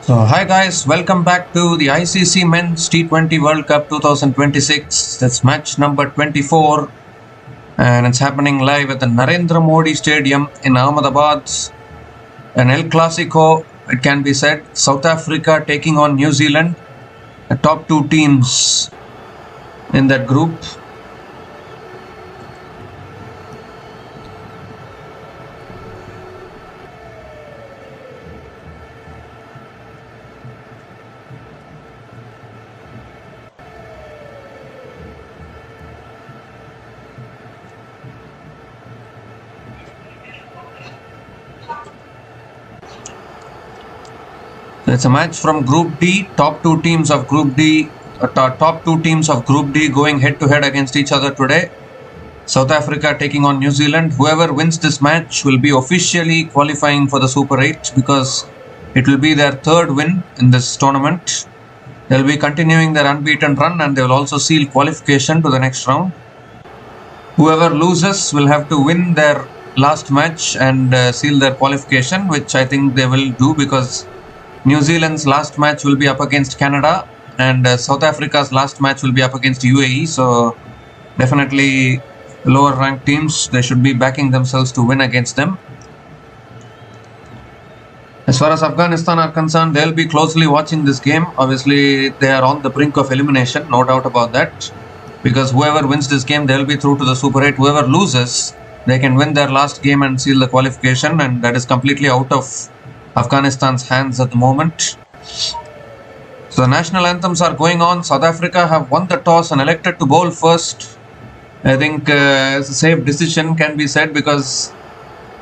So, hi guys, welcome back to the ICC Men's T20 World Cup 2026. That's match number 24, and it's happening live at the Narendra Modi Stadium in Ahmedabad. An El Clasico, it can be said. South Africa taking on New Zealand, the top two teams in that group. It's a match from Group D. Top two teams of Group D going head to head against each other today. South Africa taking on New Zealand. Whoever wins this match will be officially qualifying for the Super 8 because it will be their third win in this tournament. They'll be continuing their unbeaten run and they will also seal qualification to the next round. Whoever loses will have to win their last match and seal their qualification, which I think they will do because New Zealand's last match will be up against Canada and South Africa's last match will be up against UAE. So definitely lower ranked teams, they should be backing themselves to win against them. As far as Afghanistan are concerned, they'll be closely watching this game. Obviously, they are on the brink of elimination, no doubt about that. Because whoever wins this game, they'll be through to the Super 8. Whoever loses, they can win their last game and seal the qualification, and that is completely out of Afghanistan's hands at the moment. So the national anthems are going on. South Africa have won the toss and elected to bowl first. I think it's a safe decision, can be said, because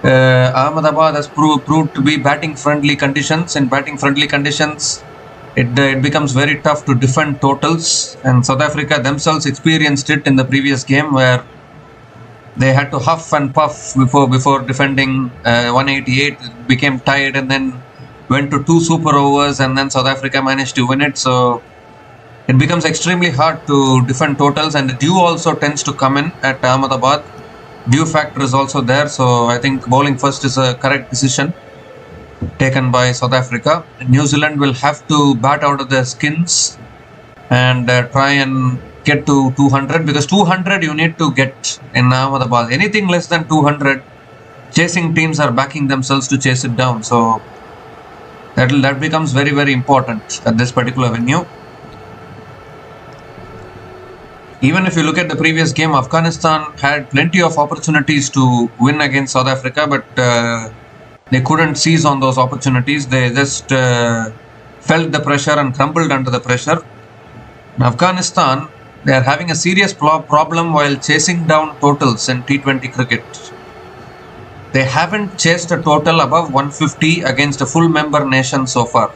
Ahmedabad has proved to be batting friendly conditions. In batting friendly conditions, it becomes very tough to defend totals, and South Africa themselves experienced it in the previous game where they had to huff and puff before defending 188. It became tied and then went to 2 super overs, and then South Africa managed to win it. So it becomes extremely hard to defend totals, and the dew also tends to come in at Ahmedabad. Dew factor is also there, so I think bowling first is a correct decision taken by South Africa. New Zealand will have to bat out of their skins and try and get to 200, because 200 you need to get in Ahmedabad. Anything less than 200, chasing teams are backing themselves to chase it down. So that becomes very, very important at this particular venue. Even if you look at the previous game, Afghanistan had plenty of opportunities to win against South Africa, but they couldn't seize on those opportunities. They just felt the pressure and crumbled under the pressure. In Afghanistan, they are having a serious problem while chasing down totals in T20 cricket. They haven't chased a total above 150 against a full member nation so far.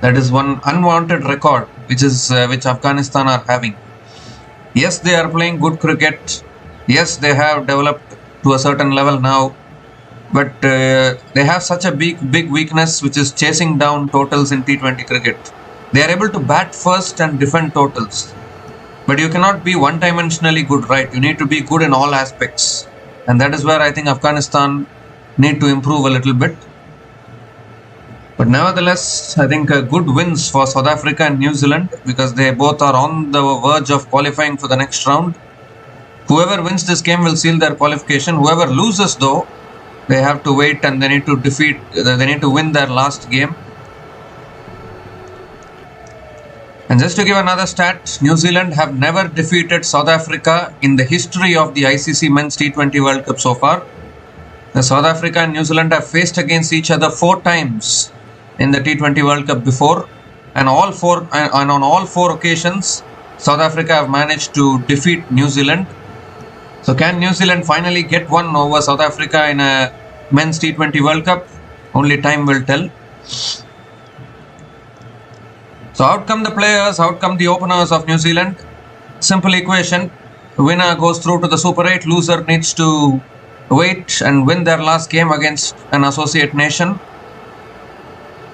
That is one unwanted record which Afghanistan are having. Yes, they are playing good cricket. Yes, they have developed to a certain level now. But they have such a big weakness, which is chasing down totals in T20 cricket. They are able to bat first and defend totals. But you cannot be one-dimensionally good, right? You need to be good in all aspects. And that is where I think Afghanistan need to improve a little bit. But nevertheless, I think good wins for South Africa and New Zealand, because they both are on the verge of qualifying for the next round. Whoever wins this game will seal their qualification. Whoever loses, though, they have to wait and they need to win their last game. And just to give another stat, New Zealand have never defeated South Africa in the history of the ICC Men's T20 World Cup so far. The South Africa and New Zealand have faced against each other 4 times in the T20 World Cup before, and on all four occasions, South Africa have managed to defeat New Zealand. So can New Zealand finally get one over South Africa in a Men's T20 World Cup? Only time will tell. So out come the players, out come the openers of New Zealand. Simple equation. Winner goes through to the Super 8. Loser needs to wait and win their last game against an associate nation.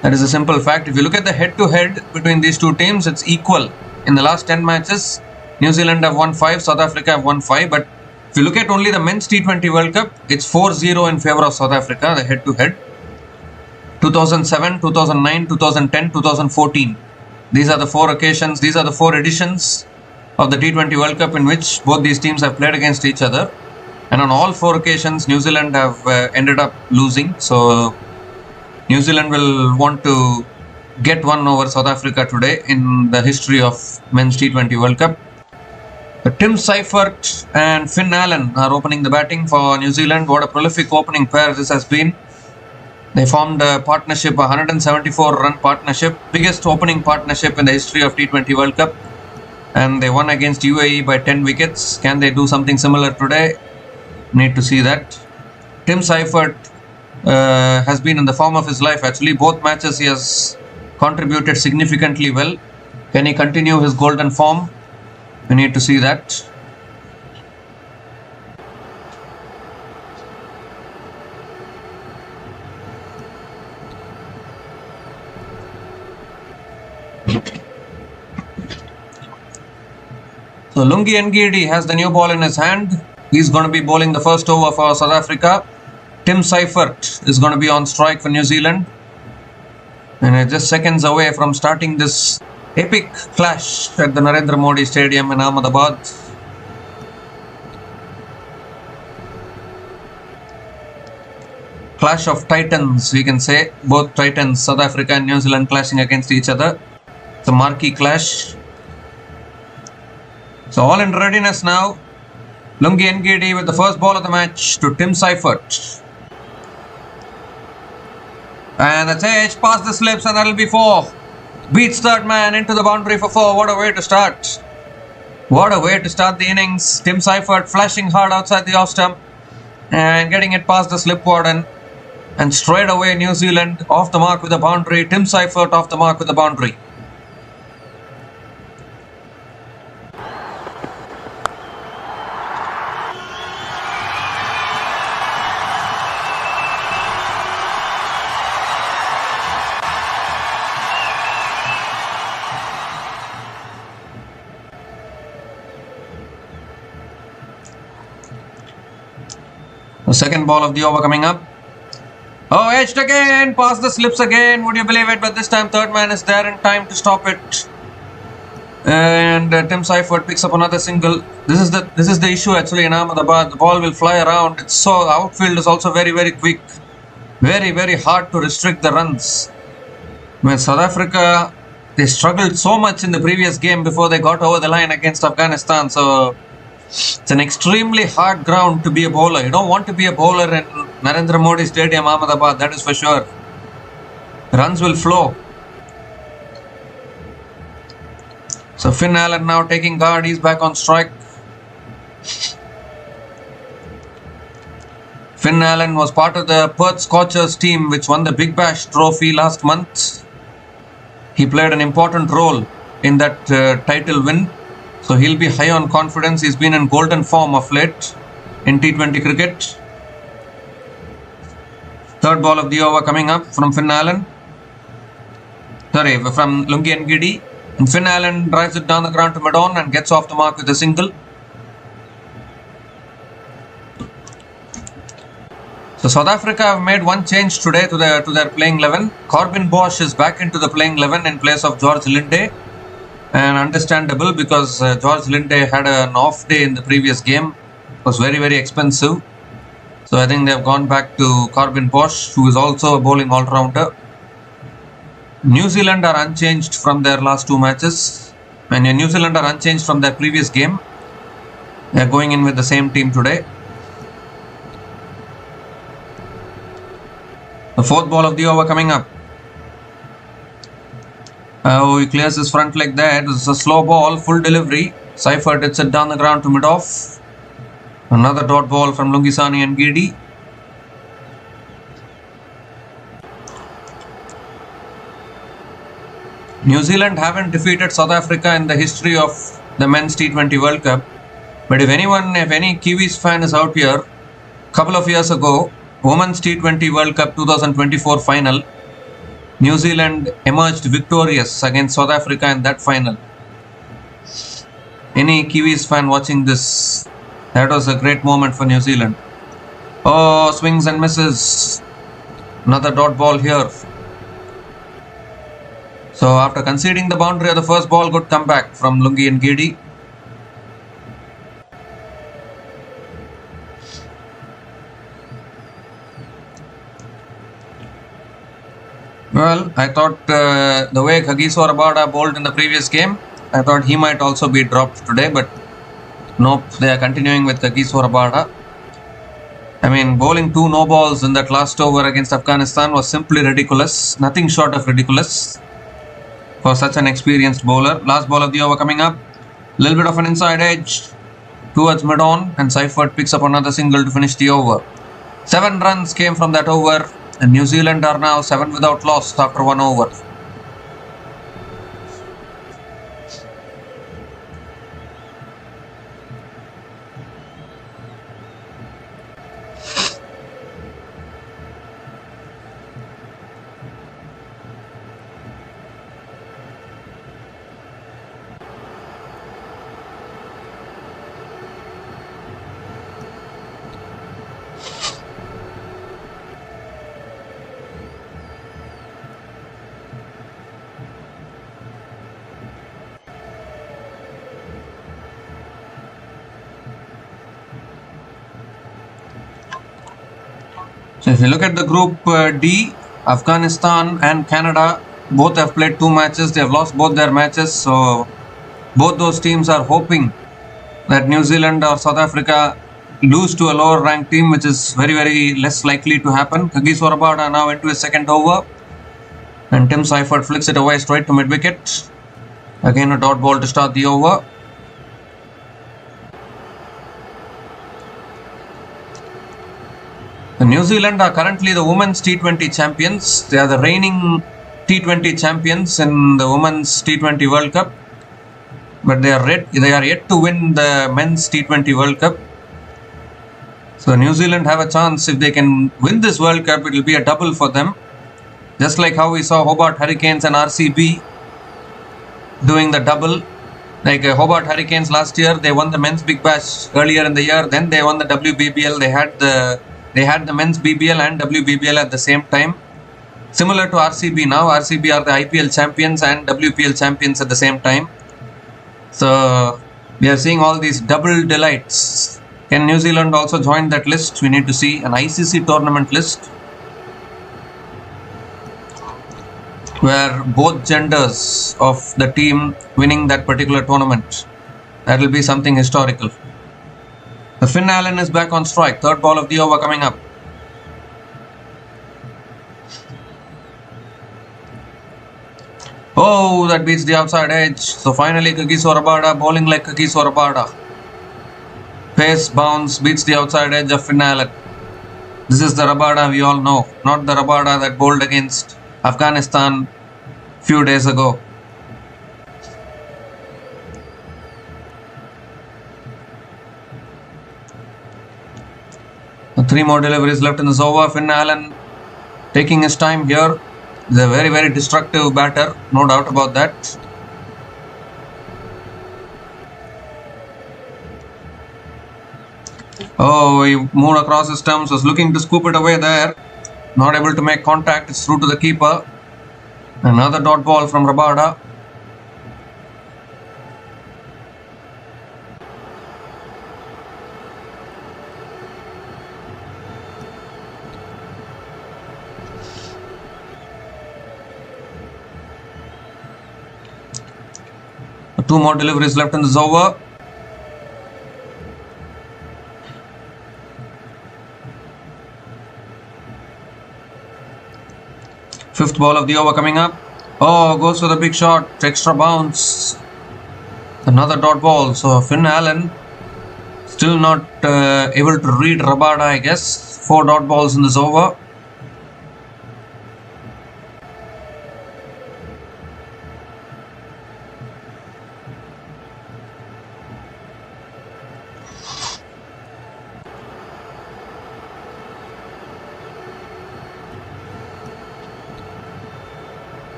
That is a simple fact. If you look at the head-to-head between these two teams, it's equal. In the last 10 matches, New Zealand have won 5, South Africa have won 5. But if you look at only the Men's T20 World Cup, it's 4-0 in favour of South Africa, the head-to-head. 2007, 2009, 2010, 2014. These are the four occasions, these are the four editions of the T20 World Cup in which both these teams have played against each other. And on all four occasions, New Zealand have ended up losing. So New Zealand will want to get one over South Africa today in the history of Men's T20 World Cup. Tim Seifert and Finn Allen are opening the batting for New Zealand. What a prolific opening pair this has been. They formed a partnership, a 174-run partnership, biggest opening partnership in the history of T20 World Cup. And they won against UAE by 10 wickets. Can they do something similar today? Need to see that. Tim Seifert has been in the form of his life. Actually, both matches he has contributed significantly well. Can he continue his golden form? We need to see that. So Lungi Ngidi has the new ball in his hand. He's going to be bowling the first over for South Africa. Tim Seifert is going to be on strike for New Zealand. And just seconds away from starting this epic clash at the Narendra Modi Stadium in Ahmedabad. Clash of titans, we can say. Both titans, South Africa and New Zealand, clashing against each other. It's a marquee clash. So all in readiness now. Lungi Ngidi with the first ball of the match to Tim Seifert. And that's edge past the slips, and that'll be 4. Beats third man into the boundary for 4. What a way to start. What a way to start the innings. Tim Seifert flashing hard outside the off stump and getting it past the slip warden. And straight away New Zealand off the mark with the boundary. Tim Seifert off the mark with the boundary. The second ball of the over coming up. Oh, edged again, past the slips again. Would you believe it? But this time third man is there in time to stop it. And Tim Seifert picks up another single. This is the issue actually in Ahmedabad. The ball will fly around. It's so outfield is also very, very quick. Very, very hard to restrict the runs. When South Africa, they struggled so much in the previous game before they got over the line against Afghanistan. So it's an extremely hard ground to be a bowler. You don't want to be a bowler in Narendra Modi Stadium, Ahmedabad, that is for sure. Runs will flow. So Finn Allen now taking guard. He's back on strike. Finn Allen was part of the Perth Scorchers team which won the Big Bash trophy last month. He played an important role in that title win. So he'll be high on confidence. He's been in golden form of late in T20 cricket. Third ball of the over coming up from Finn Allen. Sorry, from Lungi Ngidi. And Finn Allen drives it down the ground to mid-on and gets off the mark with a single. So South Africa have made one change today to their playing 11. Corbin Bosch is back into the playing 11 in place of George Linde. And understandable because George Linde had an off day in the previous game. It was very, very expensive. So I think they have gone back to Corbin Bosch, who is also a bowling all-rounder. New Zealand are unchanged from their last two matches. And New Zealand are unchanged from their previous game. They are going in with the same team today. The fourth ball of the over coming up. Oh, he clears his front leg there. It was a slow ball, full delivery. Seifert hits it down the ground to mid-off. Another dot ball from Lungisani and Ngidi. New Zealand haven't defeated South Africa in the history of the Men's T20 World Cup. But if any Kiwis fan is out here, a couple of years ago, Women's T20 World Cup 2024 final, New Zealand emerged victorious against South Africa in that final. Any Kiwis fan watching this, that was a great moment for New Zealand. Oh, swings and misses. Another dot ball here. So after conceding the boundary of the first ball, good comeback from Lungi and Gidi. Well, I thought the way Kagiso Rabada bowled in the previous game, I thought he might also be dropped today, but nope, they are continuing with Kagiso Rabada. I mean, bowling 2 no balls in that last over against Afghanistan was simply ridiculous, nothing short of ridiculous for such an experienced bowler. Last ball of the over coming up, little bit of an inside edge towards mid-on, and Seifert picks up another single to finish the over. 7 runs came from that over, and New Zealand are now 7 without loss after 1 over. So if you look at the group D, Afghanistan and Canada both have played 2 matches. They have lost both their matches. So both those teams are hoping that New Zealand or South Africa lose to a lower ranked team, which is very, very less likely to happen. Kagiso Rabada now into his second over, and Tim Seifert flicks it away straight to mid wicket. Again a dot ball to start the over. New Zealand are currently the women's T20 champions. They are the reigning T20 champions in the women's T20 World Cup, but they are yet to win the men's T20 World Cup. So New Zealand have a chance. If they can win this World Cup, it will be a double for them, just like how we saw Hobart Hurricanes and RCB doing the double. Like Hobart Hurricanes last year, they won the men's Big Bash earlier in the year, then they won the WBBL. They had the men's BBL and WBBL at the same time. Similar to RCB now, RCB are the IPL champions and WPL champions at the same time. So we are seeing all these double delights. Can New Zealand also join that list? We need to see an ICC tournament list where both genders of the team winning that particular tournament. That will be something historical. The Finn Allen is back on strike. Third ball of the over coming up. Oh, that beats the outside edge. So finally Kagiso Rabada bowling like Kagiso Rabada. Pace bounce beats the outside edge of Finn Allen. This is the Rabada we all know, not the Rabada that bowled against Afghanistan few days ago. 3 more deliveries left in this over. Finn Allen taking his time here. He's a very, very destructive batter, no doubt about that. Oh, he moved across his stumps, was looking to scoop it away there. Not able to make contact, it's through to the keeper. Another dot ball from Rabada. Two more deliveries left in this over. Fifth ball of the over coming up. Oh, goes for the big shot. Extra bounce. Another dot ball. So Finn Allen still not able to read Rabada, I guess. 4 dot balls in this over.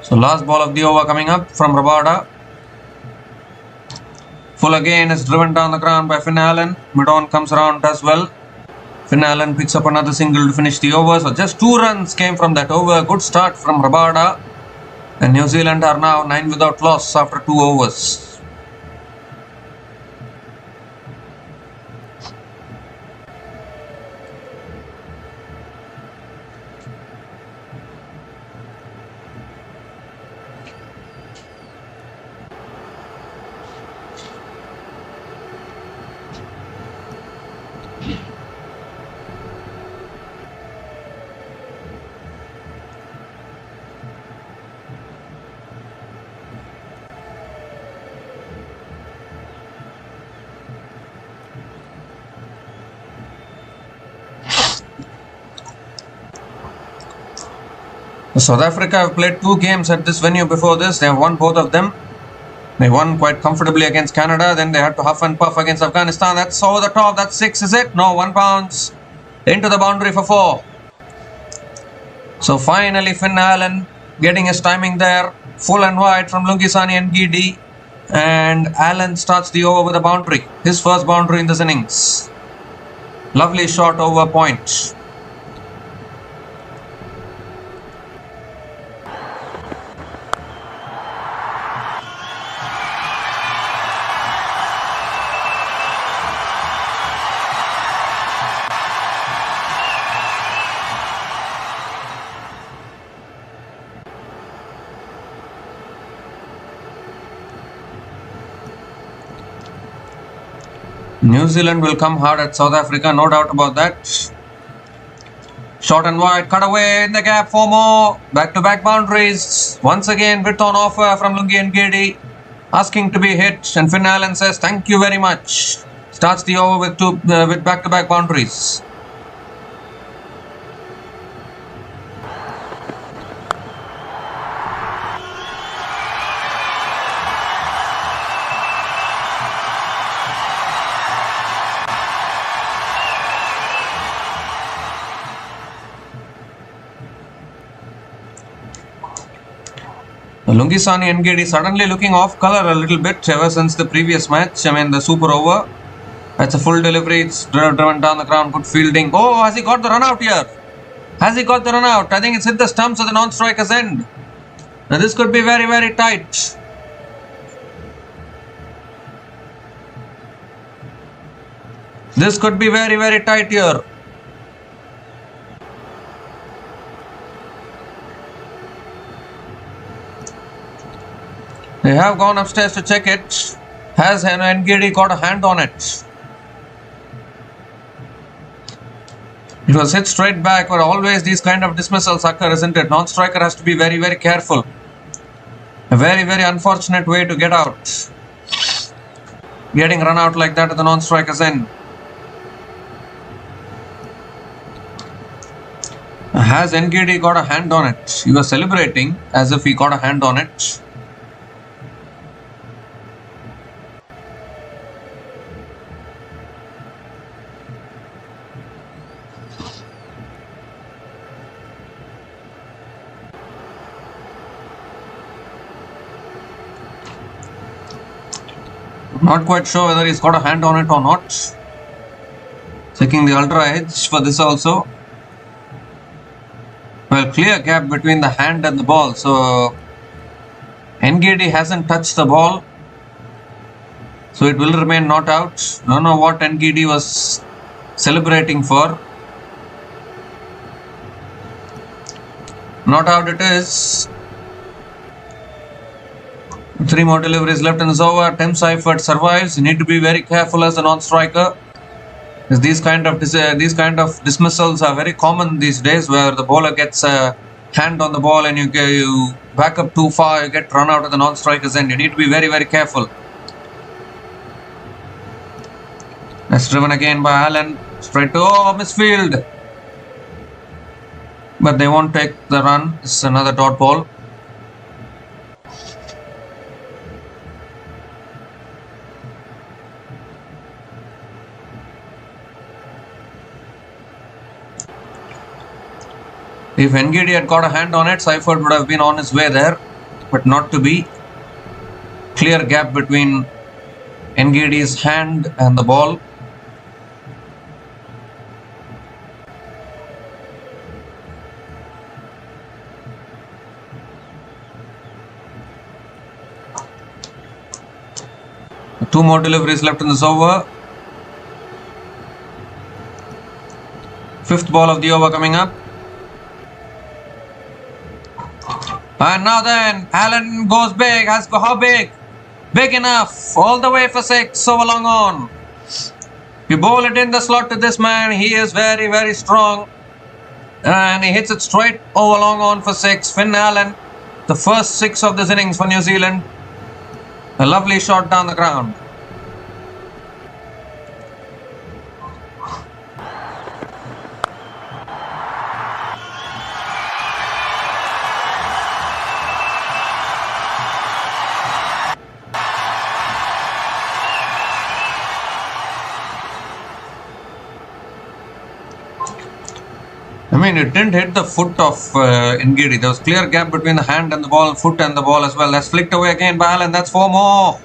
So last ball of the over coming up from Rabada. Full again is driven down the ground by Finn Allen. Mid-on comes around as well. Finn Allen picks up another single to finish the over. So just 2 runs came from that over. Good start from Rabada. And New Zealand are now 9 without loss after 2 overs. South Africa have played 2 games at this venue before this. They have won both of them. They won quite comfortably against Canada. Then they had to huff and puff against Afghanistan. That's over the top. That's 6, is it? No, 1 bounce into the boundary for 4. So finally Finn Allen getting his timing there. Full and wide from Lungisani and Ngidi. And Allen starts the over with a boundary. His first boundary in this innings. Lovely shot over point. New Zealand will come hard at South Africa, no doubt about that. Short and wide, cut away in the gap for more. Back-to-back boundaries. Once again, bit on offer from Lungi and Ngidi, asking to be hit. And Finn Allen says, thank you very much. Starts the over with back-to-back boundaries. Lungisani and Ngidi suddenly looking off color a little bit ever since the previous match. I mean, the super over. That's a full delivery. It's driven down the ground. Good fielding. Oh, has he got the run out here? Has he got the run out? I think it's hit the stumps at the non-striker's end. Now this could be very, very tight. This could be very, very tight here. They have gone upstairs to check it. Has Ngidi got a hand on it? It was hit straight back, but always these kind of dismissals occur, isn't it? Non-striker has to be very, very careful. A very, very unfortunate way to get out. Getting run out like that at the non-striker's end. Has Ngidi got a hand on it? He was celebrating as if he got a hand on it. Not quite sure whether he's got a hand on it or not. Checking the ultra edge for this also. Well, clear gap between the hand and the ball. So Ngidi hasn't touched the ball. So it will remain not out. Don't know what Ngidi was celebrating for. Not out it is. 3 more deliveries left in this over. Tim Seifert survives. You need to be very careful as a non-striker. These kind of dismissals are very common these days, where the bowler gets a hand on the ball and you back up too far, you get run out of the non-striker's end. You need to be very, very careful. That's driven again by Allen. Straight to misfield. But they won't take the run. This is another dot ball. If Ngidi had got a hand on it, Seifert would have been on his way there, but not to be. Clear gap between Ngadi's hand and the ball. Two more deliveries left in this over. Fifth ball of the over coming up. And now then, Allen goes big. How big? Big enough. All the way for 6. Over long on. You bowl it in the slot to this man. He is very, very strong. And he hits it straight over long on for 6. Finn Allen, the first 6 of this innings for New Zealand. A lovely shot down the ground. I mean, it didn't hit the foot of Ngadi. There was clear gap between the hand and the ball, foot and the ball as well. That's flicked away again by Allen. That's 4 more.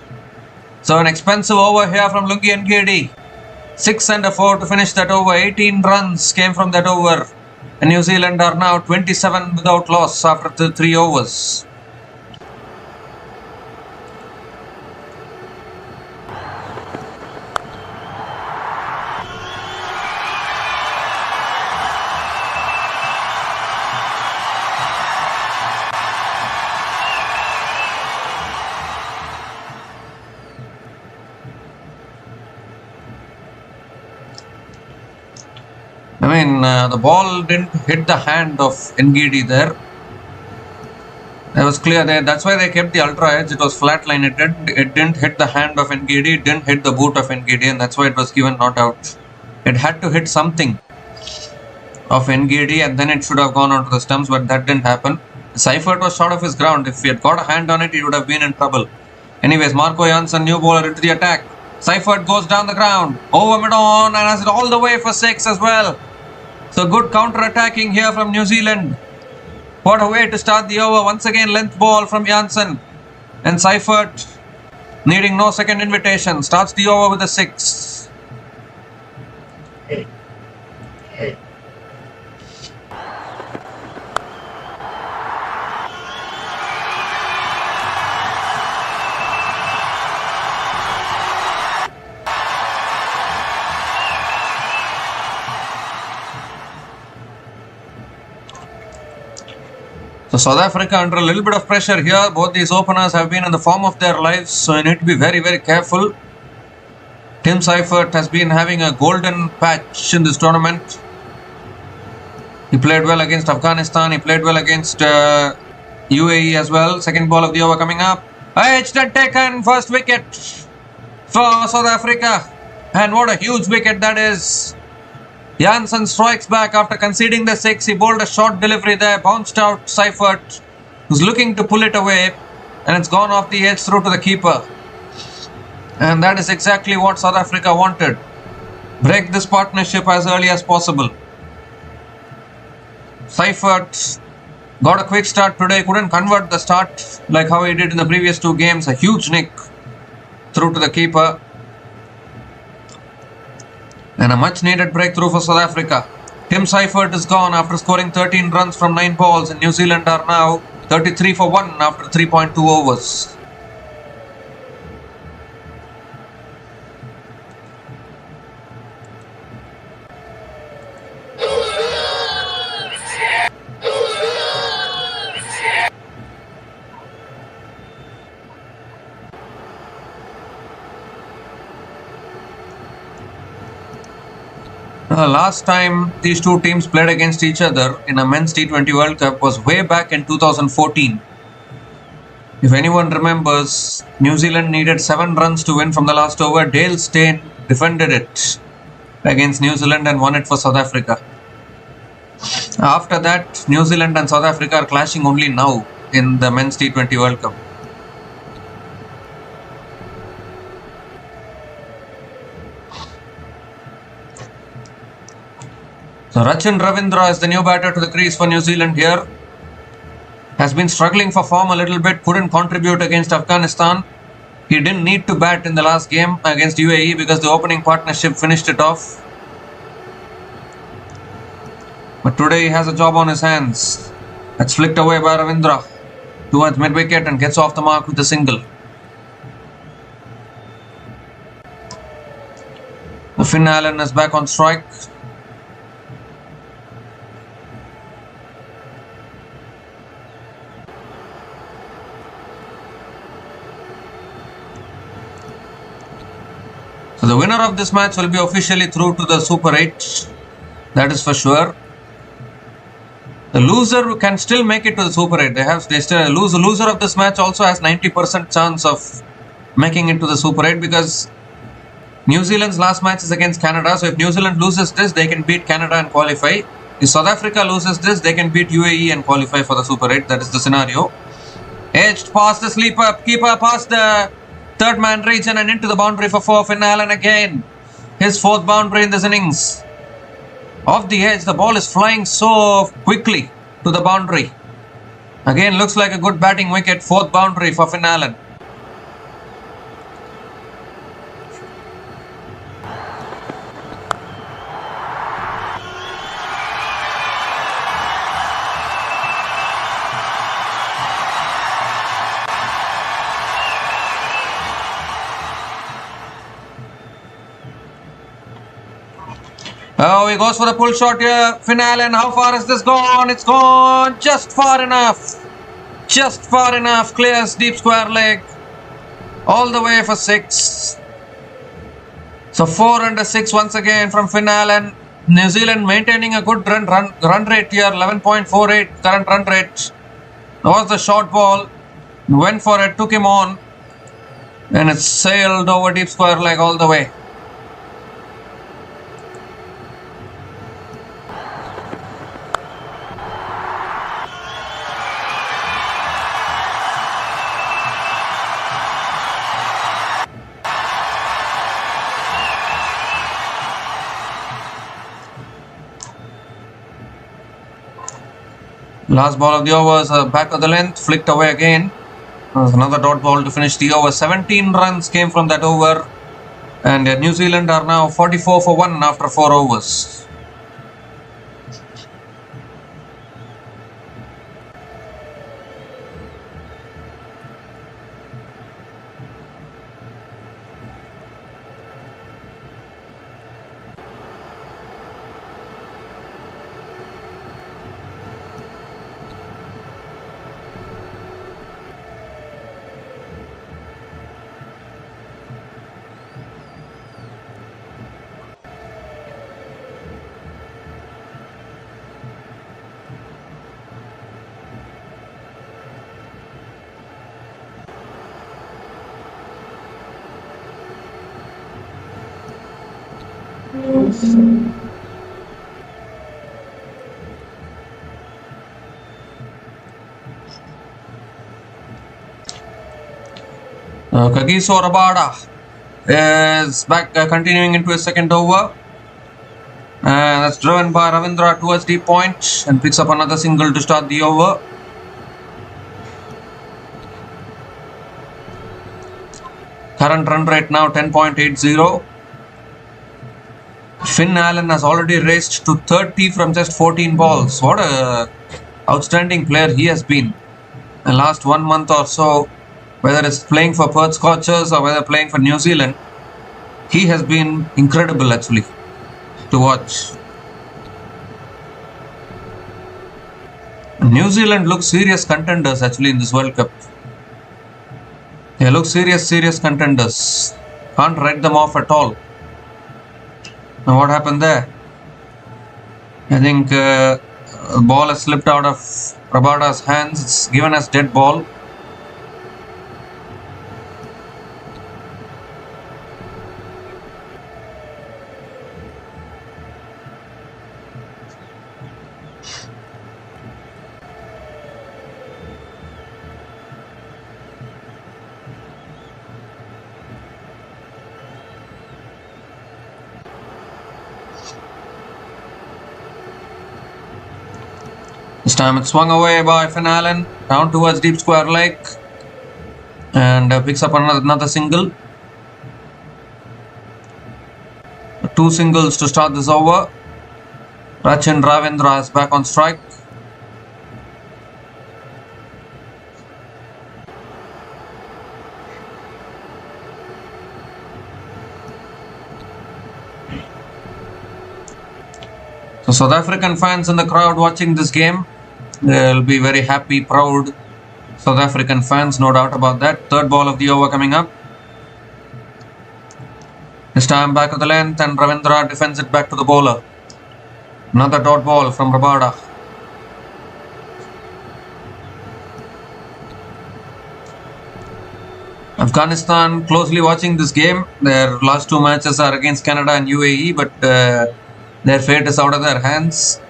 So an expensive over here from Lungi Ngadi. 6 and a 4 to finish that over. 18 runs came from that over. And New Zealand are now 27 without loss after the 3 overs. I mean, the ball didn't hit the hand of Ngadi there. It was clear there. That's why they kept the ultra edge. It was flat line. It didn't hit the hand of Ngadi. It didn't hit the boot of Ngadi, and that's why it was given not out. It had to hit something of Ngadi, and then it should have gone onto the stumps, but that didn't happen. Seifert was short of his ground. If he had got a hand on it, he would have been in trouble. Anyways, Marco Jansen, new bowler, into the attack. Seifert goes down the ground, over mid-on, and has it all the way for 6 as well. So good counter-attacking here from New Zealand. What a way to start the over. Once again, length ball from Jansen. And Seifert, needing no second invitation, starts the over with a 6. So South Africa under a little bit of pressure here. Both these openers have been in the form of their lives, so you need to be very, very careful. Tim Seifert has been having a golden patch in this tournament. He played well against Afghanistan. He played well against UAE as well. Second ball of the over coming up. Edged and taken. First wicket for South Africa. And what a huge wicket that is. Jansen strikes back after conceding the 6. He bowled a short delivery there. Bounced out Seifert, who's looking to pull it away. And it's gone off the edge through to the keeper. And that is exactly what South Africa wanted. Break this partnership as early as possible. Seifert got a quick start today. Couldn't convert the start like how he did in the previous 2 games. A huge nick through to the keeper. And a much needed breakthrough for South Africa. Tim Seifert is gone after scoring 13 runs from 9 balls, and New Zealand are now 33 for 1 after 3.2 overs. Last time these two teams played against each other in a men's T20 World Cup was way back in 2014. If anyone remembers, New Zealand needed 7 runs to win from the last over. Dale Steyn defended it against New Zealand and won it for South Africa. After that, New Zealand and South Africa are clashing only now in the men's T20 World Cup. So Rachin Ravindra is the new batter to the crease for New Zealand here. Has been struggling for form a little bit, couldn't contribute against Afghanistan. He didn't need to bat in the last game against UAE because the opening partnership finished it off. But today he has a job on his hands. That's flicked away by Ravindra towards mid-wicket and gets off the mark with a single. Finn Allen is back on strike. So the winner of this match will be officially through to the Super 8. That is for sure. The loser can still make it to the Super 8. The loser of this match also has 90% chance of making it to the Super 8 because New Zealand's last match is against Canada. So if New Zealand loses this, they can beat Canada and qualify. If South Africa loses this, they can beat UAE and qualify for the Super 8. That is the scenario. Edged past the keeper past the third man region and into the boundary for 4. Finn Allen again. His 4th boundary in this innings. Off the edge, the ball is flying so quickly to the boundary. Again, looks like a good batting wicket. 4th boundary for Finn Allen. Oh, he goes for the pull shot here. Finn Allen, how far has this gone? It's gone just far enough. Just far enough. Clears deep square leg. All the way for 6. So 4 under 6 once again from Finn Allen. New Zealand maintaining a good run rate here. 11.48 current run rate. That was the short ball. Went for it, took him on. And it sailed over deep square leg all the way. Last ball of the over was back of the length, flicked away again. There's another dot ball to finish the over. 17 runs came from that over. And New Zealand are now 44 for 1 after 4 overs. Kagiso Rabada is back, continuing into his second over. That's driven by Ravindra towards deep point and picks up another single to start the over. Current run rate now 10.80. Finn Allen has already raced to 30 from just 14 balls. What a outstanding player he has been in the last 1 month or so. Whether it's playing for Perth Scorchers or whether playing for New Zealand, he has been incredible actually to watch. New Zealand look serious contenders actually in this World Cup. They look serious contenders. Can't write them off at all. Now what happened there? I think the ball has slipped out of Rabada's hands. It's given as dead ball. This time it's swung away by Finn Allen down towards deep square leg, and and picks up another single. 2 singles to start this over. Rachin Ravindra is back on strike. So South African fans in the crowd watching this game, they'll be very happy, proud South African fans, no doubt about that. Third ball of the over coming up. This time back of the length, and Ravindra defends it back to the bowler. Another dot ball from Rabada. Afghanistan closely watching this game. Their last 2 matches are against Canada and UAE, but their fate is out of their hands.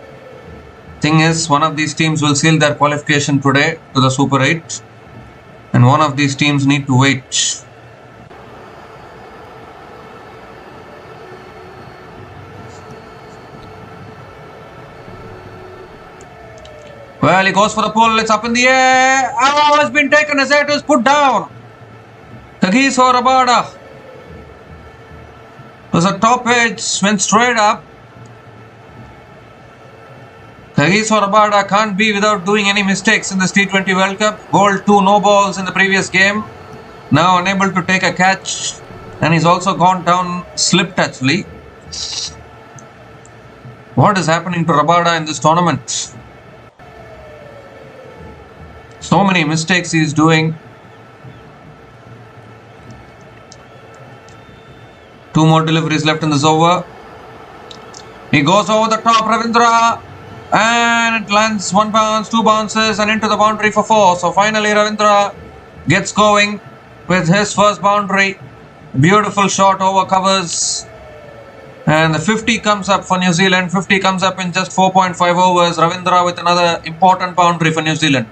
Thing is, one of these teams will seal their qualification today to the Super 8, and one of these teams need to wait. Well, he goes for the pull, it's up in the air. Oh, has been taken as it is put down. Tagis for Rabada. It was a top edge, went straight up. Tagis for Rabada can't be without doing any mistakes in this T20 World Cup. Bowled 2 no balls in the previous game. Now unable to take a catch. And he's also gone down, slipped actually. What is happening to Rabada in this tournament? So many mistakes he is doing. 2 more deliveries left in this over. He goes over the top, Ravindra, and it lands 1 bounce, 2 bounces, and into the boundary for 4. So finally Ravindra gets going with his first boundary. Beautiful shot over covers. And the 50 comes up for New Zealand. 50 comes up in just 4.5 overs. Ravindra with another important boundary for New Zealand.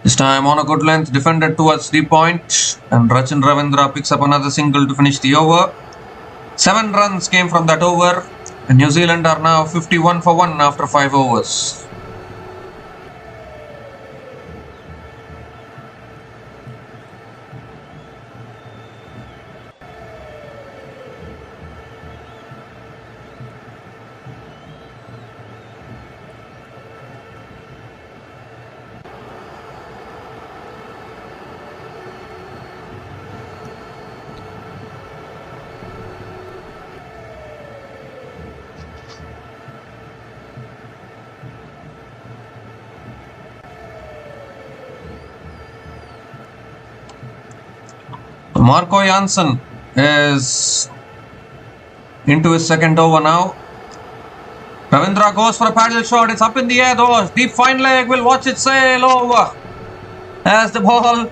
This time on a good length, defended towards the point, and Rachin Ravindra picks up another single to finish the over. 7 runs came from that over, and New Zealand are now 51 for 1 after 5 overs. Marco Jansen is into his second over now. Ravindra goes for a paddle shot. It's up in the air though. Deep fine leg will watch it sail over as the ball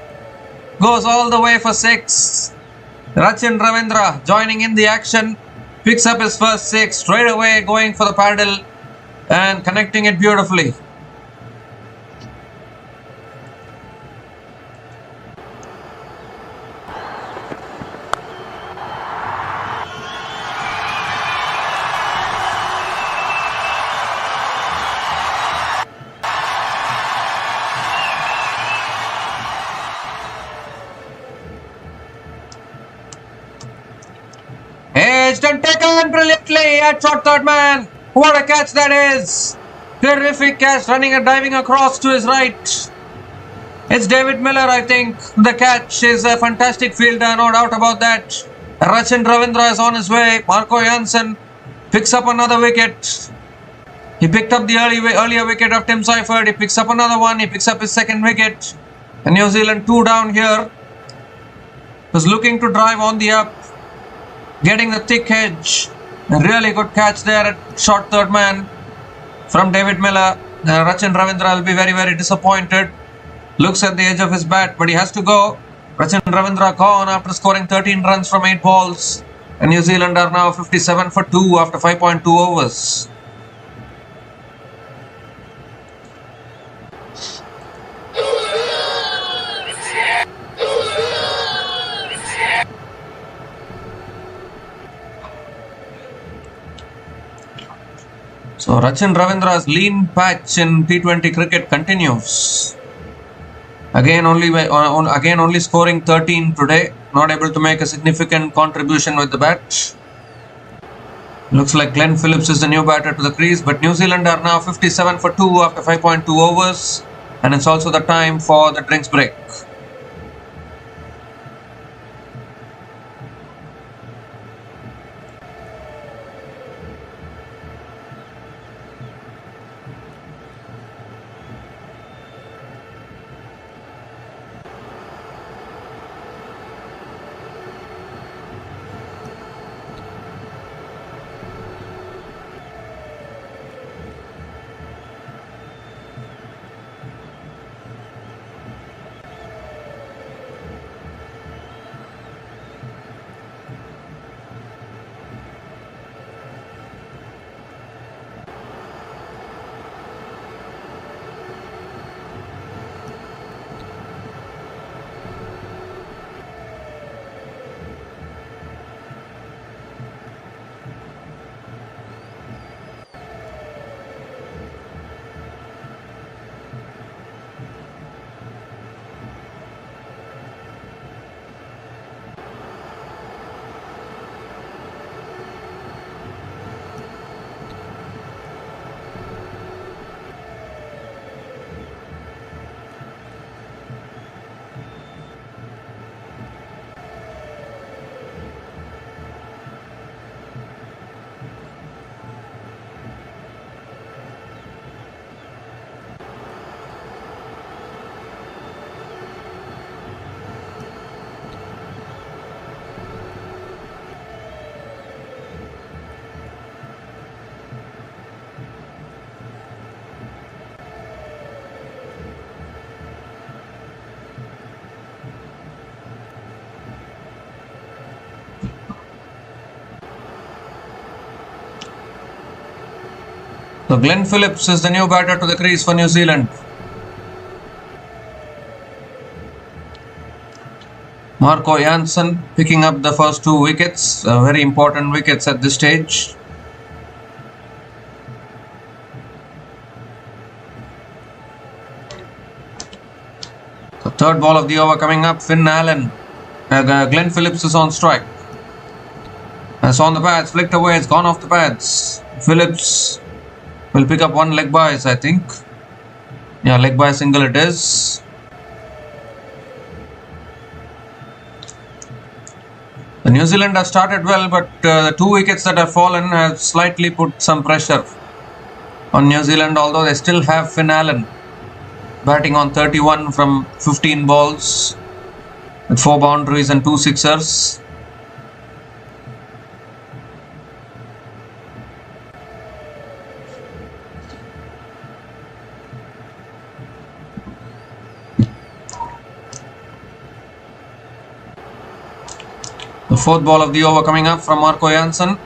goes all the way for 6. Rachin Ravindra joining in the action. Picks up his first 6. Straight away going for the paddle and connecting it beautifully. Edged and taken brilliantly at short third man. What a catch that is. Terrific catch, running and diving across to his right. It's David Miller, I think. The catch is a fantastic fielder, no doubt about that. Rachin Ravindra is on his way. Marco Jansen picks up another wicket. He picked up the earlier wicket of Tim Seifert. He picks up another one. He picks up his second wicket. And New Zealand 2 down here. Was looking to drive on the up. Getting the thick edge. A really good catch there at short third man from David Miller. Rachin Ravindra will be very, very disappointed. Looks at the edge of his bat, but he has to go. Rachin Ravindra gone after scoring 13 runs from 8 balls. And New Zealand are now 57 for 2 after 5.2 overs. So Rachin Ravindra's lean patch in T20 cricket continues. Again only scoring 13 today. Not able to make a significant contribution with the bat. Looks like Glenn Phillips is the new batter to the crease, but New Zealand are now 57 for 2 after 5.2 overs, and it's also the time for the drinks break. So Glenn Phillips is the new batter to the crease for New Zealand. Marco Jansen picking up the first 2 wickets, very important wickets at this stage. The third ball of the over coming up, Finn Allen. Glenn Phillips is on strike. It's on the pads, flicked away, it's gone off the pads. Phillips will pick up 1 leg bias, I think. Yeah, leg bias single it is. The New Zealand have started well, but the 2 wickets that have fallen have slightly put some pressure on New Zealand, although they still have Finn Allen batting on 31 from 15 balls with 4 boundaries and 2 sixers. The 4th ball of the over coming up from Marco Jansen.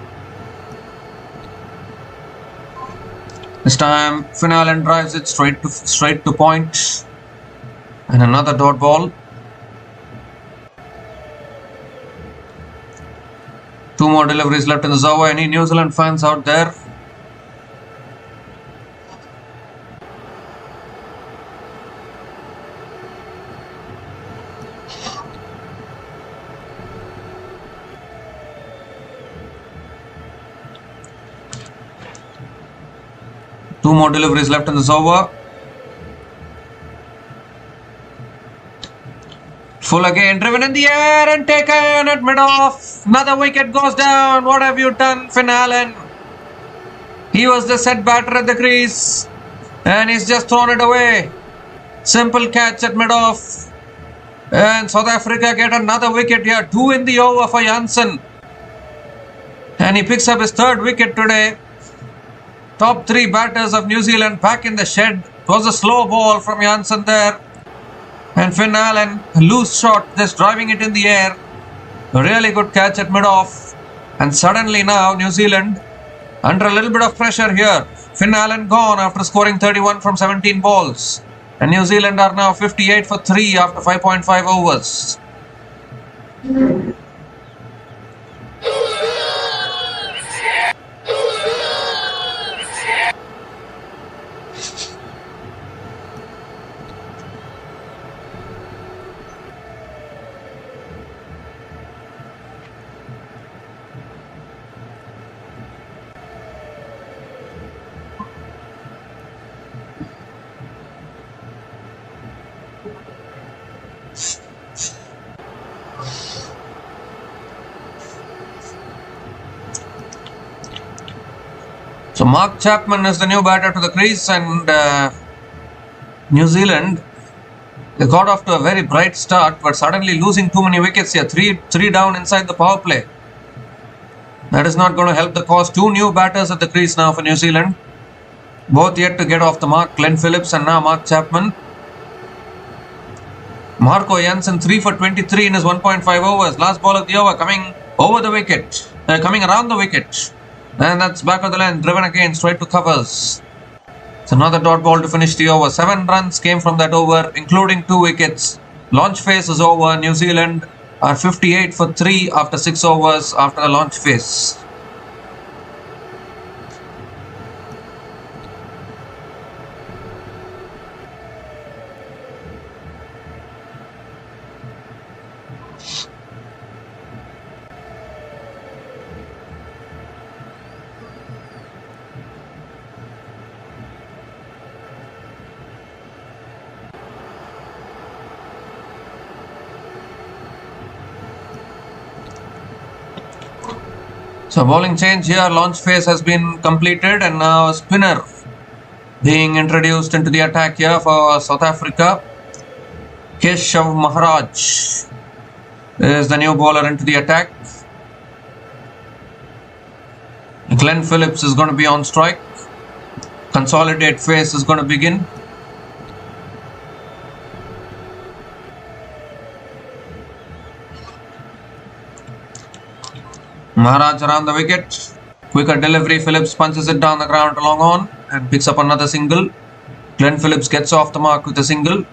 This time Finn Allen drives it straight to point, and another dot ball. 2 more deliveries left in the over. Any New Zealand fans out there? Two more deliveries left in this over. Full again, driven in the air and taken at mid-off. Another wicket goes down. What have you done, Finn Allen? He was the set batter at the crease and he's just thrown it away. Simple catch at mid-off. And South Africa get another wicket here. 2 in the over for Jansen. And he picks up his 3rd wicket today. Top 3 batters of New Zealand back in the shed. It was a slow ball from Jansen there. And Finn Allen, a loose shot, just driving it in the air. A really good catch at mid-off. And suddenly now New Zealand under a little bit of pressure here. Finn Allen gone after scoring 31 from 17 balls. And New Zealand are now 58 for 3 after 5.5 overs. So Mark Chapman is the new batter to the crease, and New Zealand, they got off to a very bright start, but suddenly losing too many wickets here. Three down inside the power play. That is not going to help the cause. Two new batters at the crease now for New Zealand. Both yet to get off the mark. Glenn Phillips and now Mark Chapman. Marco Jansen 3 for 23 in his 1.5 overs. Last ball of the over coming over the wicket. Coming around the wicket. And that's back of the length. Driven again straight to covers. It's another dot ball to finish the over. 7 runs came from that over, including 2 wickets. Launch phase is over. New Zealand are 58 for 3 after 6 overs after the launch phase. So bowling change here, launch phase has been completed, and now a spinner being introduced into the attack here for South Africa. Keshav Maharaj is the new bowler into the attack. Glenn Phillips is going to be on strike. Consolidate phase is going to begin. Maharaj around the wicket. Quicker delivery. Phillips punches it down the ground long on and picks up another single. Glenn Phillips gets off the mark with a single.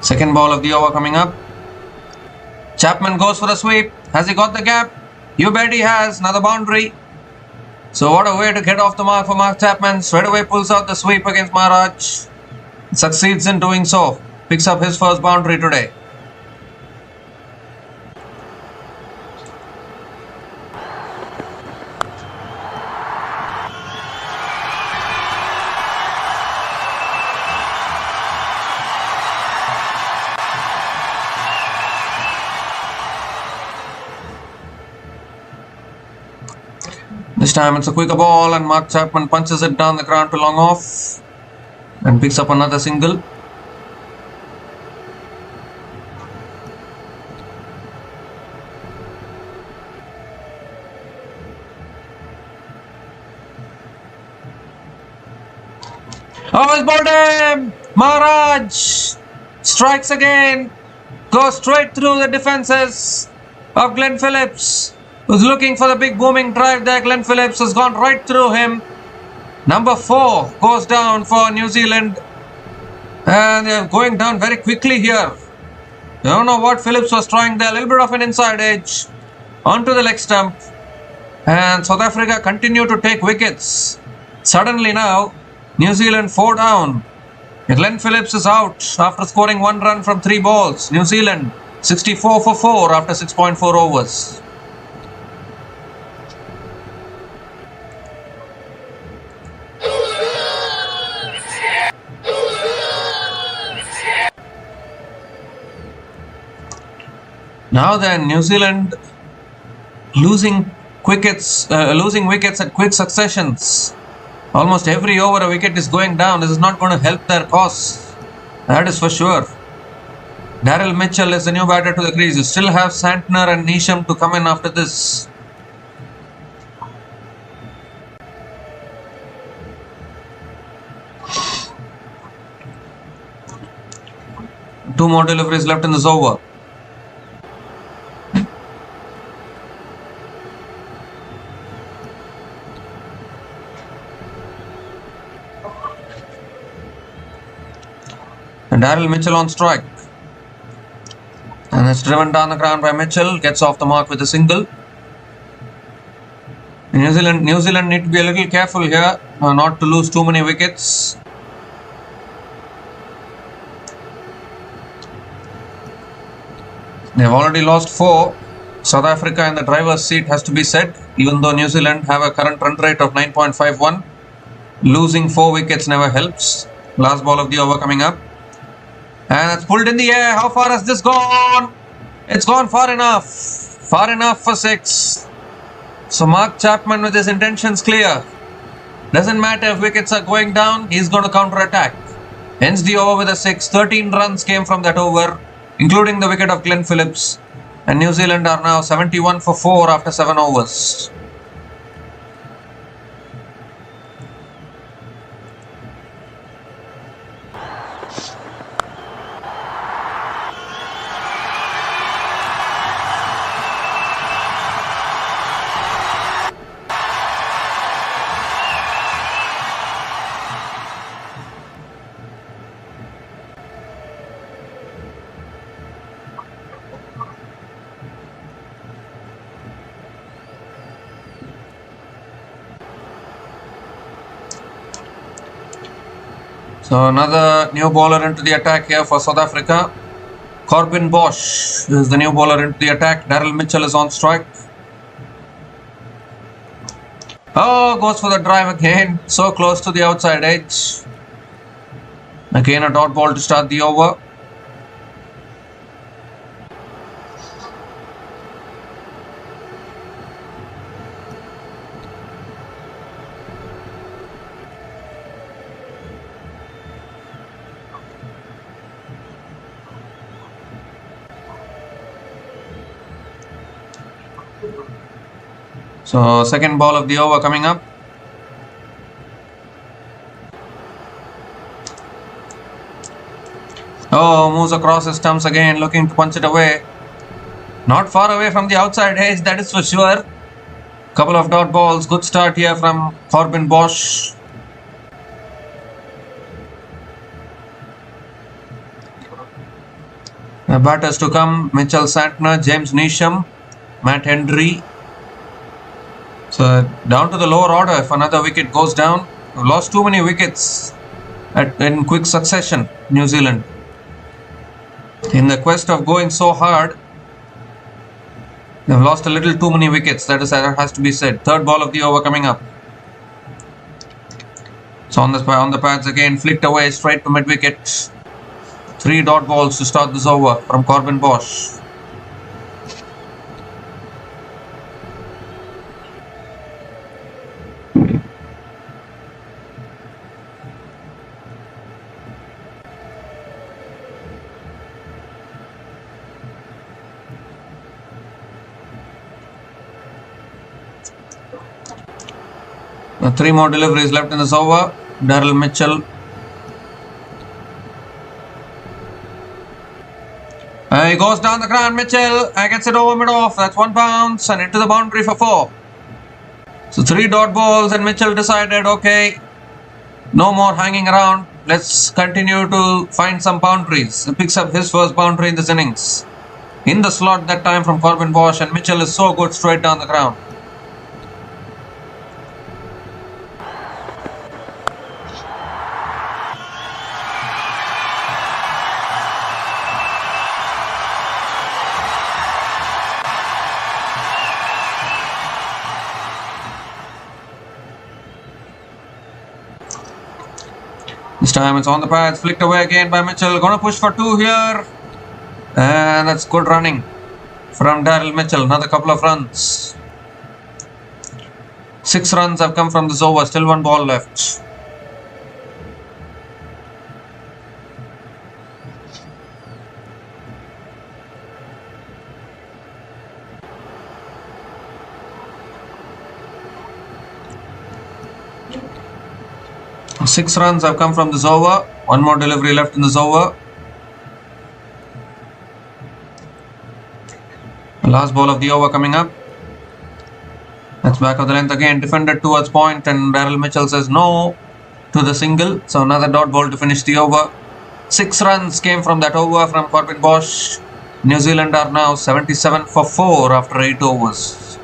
Second ball of the over coming up. Chapman goes for a sweep. Has he got the gap? You bet he has. Another boundary. So what a way to get off the mark for Mark Chapman. Straight away pulls out the sweep against Maharaj. Succeeds in doing so. Picks up his first boundary today. This time it's a quicker ball and Mark Chapman punches it down the ground to long off and picks up another single. Oh, he's bowled him! Maharaj strikes again, goes straight through the defences of Glenn Phillips, who's looking for the big booming drive there. Glenn Phillips has gone right through him. Number 4 goes down for New Zealand. And they're going down very quickly here. I don't know what Phillips was trying there. A little bit of an inside edge onto the leg stump. And South Africa continue to take wickets. Suddenly now, New Zealand 4 down. Glenn Phillips is out after scoring 1 run from 3 balls. New Zealand 64 for 4 after 6.4 overs. Now then, New Zealand losing wickets at quick successions. Almost every over a wicket is going down. This is not going to help their cause. That is for sure. Daryl Mitchell is the new batter to the crease. You still have Santner and Neesham to come in after this. Two more deliveries left in this over. And Daryl Mitchell on strike. And it's driven down the ground by Mitchell. Gets off the mark with a single. New Zealand need to be a little careful here, not to lose too many wickets. They've already lost 4. South Africa in the driver's seat has to be said, even though New Zealand have a current run rate of 9.51. Losing 4 wickets never helps. Last ball of the over coming up. And it's pulled in the air. How far has this gone? It's gone far enough. Far enough for 6. So Mark Chapman with his intentions clear. Doesn't matter if wickets are going down, he's going to counter-attack. Hence the over with a 6. 13 runs came from that over, including the wicket of Glenn Phillips. And New Zealand are now 71 for 4 after 7 overs. So another new bowler into the attack here for South Africa. Corbin Bosch is the new bowler into the attack. Daryl Mitchell is on strike. Oh, goes for the drive again. So close to the outside edge. Again a dot ball to start the over. So second ball of the over coming up. Oh, moves across his stumps again, looking to punch it away. Not far away from the outside edge, that is for sure. Couple of dot balls. Good start here from Corbin Bosch. The batters to come: Mitchell Santner, James Neesham, Matt Hendry. So down to the lower order if another wicket goes down. We've lost too many wickets in quick succession, New Zealand. In the quest of going so hard, they've lost a little too many wickets. That has to be said. Third ball of the over coming up. So on the pads again, flicked away straight to mid wicket. 3 dot balls to start this over from Corbin Bosch. Now 3 more deliveries left in this over. Daryl Mitchell. He goes down the ground. Mitchell gets it over mid-off. That's 1 bounce and into the boundary for 4. So 3 dot balls and Mitchell decided, okay, no more hanging around. Let's continue to find some boundaries. He picks up his first boundary in this innings. In the slot that time from Corbin Bosch, and Mitchell is so good straight down the ground. This time it's on the pads, flicked away again by Mitchell. Gonna push for 2 here. And that's good running from Daryl Mitchell. Another couple of runs. 6 runs have come from this over. Still 1 ball left. Six runs have come from this over. 1 more delivery left in this over. The last ball of the over coming up. That's back of the length again. Defended towards point, and Daryl Mitchell says no to the single. So another dot ball to finish the over. 6 runs came from that over from Corbin Bosch. New Zealand are now 77 for 4 after 8 overs.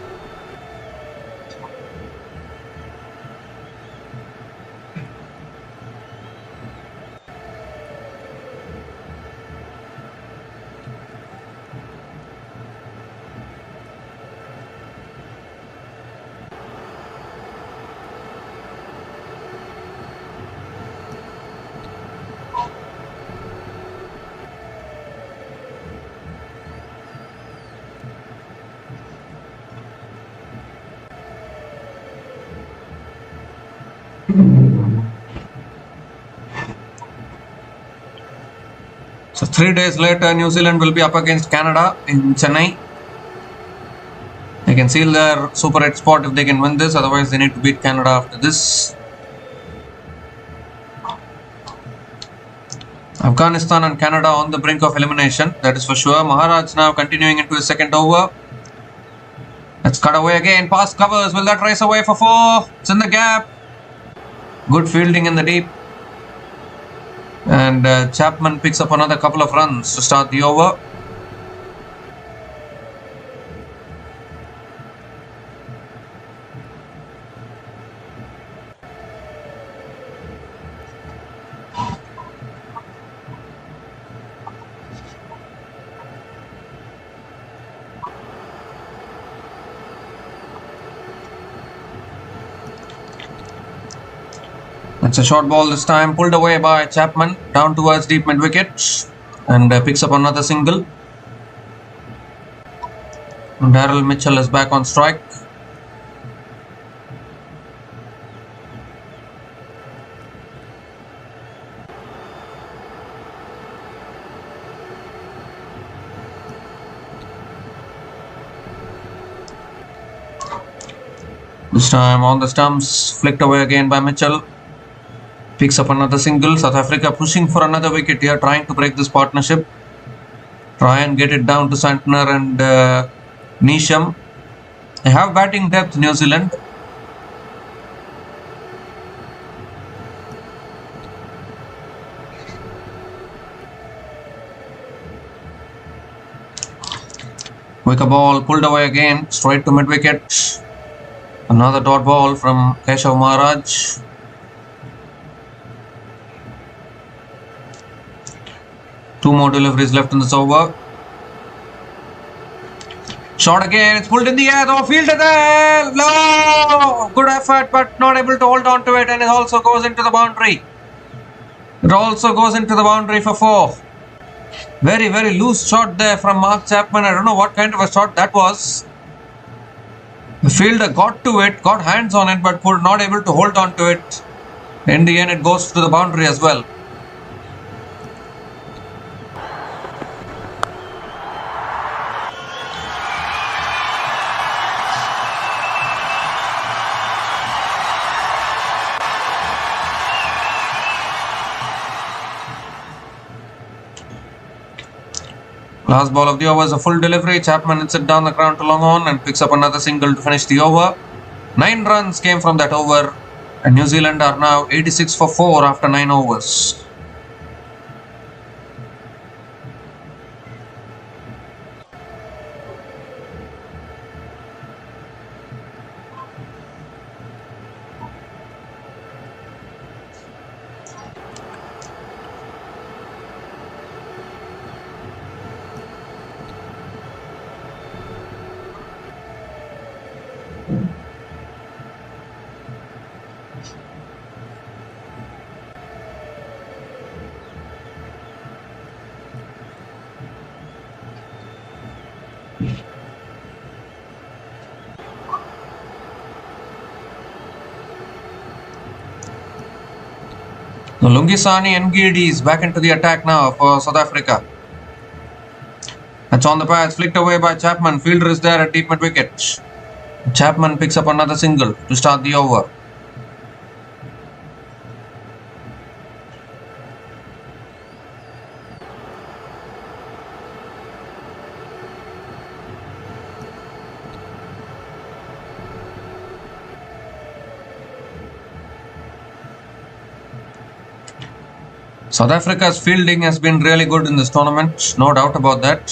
So 3 days later, New Zealand will be up against Canada in Chennai. They can seal their Super 8 spot if they can win this. Otherwise, they need to beat Canada after this. Afghanistan and Canada on the brink of elimination. That is for sure. Maharaj now continuing into his second over. Let's cut away again. Pass covers. Will that race away for 4? It's in the gap. Good fielding in the deep. And Chapman picks up another couple of runs to start the over. It's a short ball this time, pulled away by Chapman down towards deep mid wicket, and picks up another single. Darryl Mitchell is back on strike. This time on the stumps, flicked away again by Mitchell. Picks up another single. South Africa pushing for another wicket here, trying to break this partnership. Try and get it down to Santner and Neesham. They have batting depth, New Zealand. Wicker ball pulled away again, straight to mid wicket. Another dot ball from Keshav Maharaj. Two more deliveries left in this over. Shot again. It's pulled in the air. Oh, fielded there. No. Good effort, but not able to hold on to it, and it also goes into the boundary. It also goes into the boundary for 4. Very, very loose shot there from Mark Chapman. I don't know what kind of a shot that was. The fielder got to it, got hands on it, but were not able to hold on to it. In the end, it goes to the boundary as well. Last ball of the over is a full delivery. Chapman hits it down the ground to long on and picks up another single to finish the over. 9 runs came from that over, and New Zealand are now 86 for 4 after 9 overs. The Lungisani Ngidi is back into the attack now for South Africa. That's on the pads, flicked away by Chapman. Fielder is there at deep mid wicket. Chapman picks up another single to start the over. South Africa's fielding has been really good in this tournament, no doubt about that.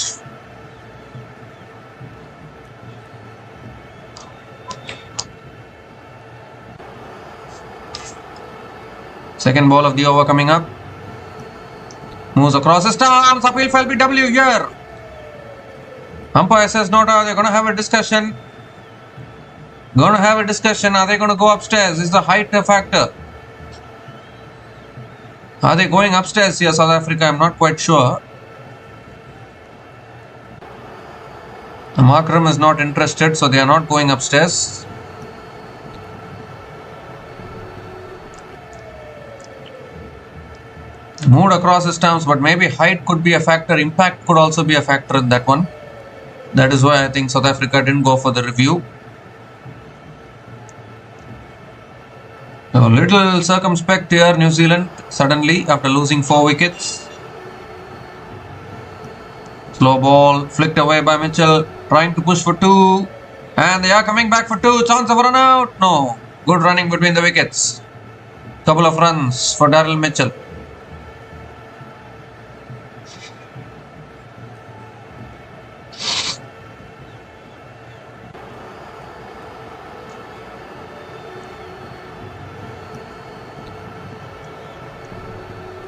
Second ball of the over coming up. Moves across the stumps. Appeal for LBW here. Umpire says no doubt they're going to have a discussion. Are they going to go upstairs? Is the height a factor? Are they going upstairs here, South Africa? I'm not quite sure. The marker is not interested, so they are not going upstairs. moved across his stumps, but maybe height could be a factor. Impact could also be a factor in that one. That is why I think South Africa didn't go for the review. A little circumspect here, New Zealand, suddenly after losing 4 wickets. Slow ball, flicked away by Mitchell, trying to push for 2. And they are coming back for 2. Chance of a run out. No. Good running between the wickets. Couple of runs for Daryl Mitchell.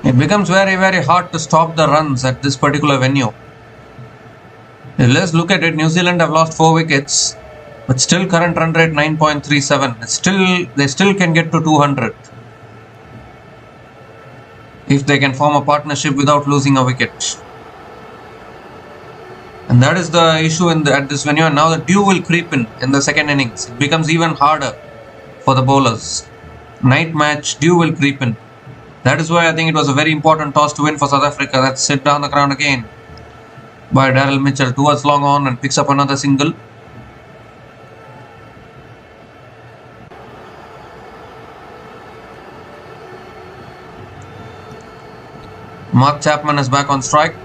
It becomes very, very hard to stop the runs at this particular venue. Let's look at it. New Zealand have lost 4 wickets, but still current run rate 9.37. They still can get to 200 if they can form a partnership without losing a wicket. And that is the issue at this venue. And now the dew will creep in the second innings. It becomes even harder for the bowlers. Night match, dew will creep in. That is why I think it was a very important toss to win for South Africa. That's hit down the ground again by Daryl Mitchell towards long on and picks up another single. Mark Chapman is back on strike.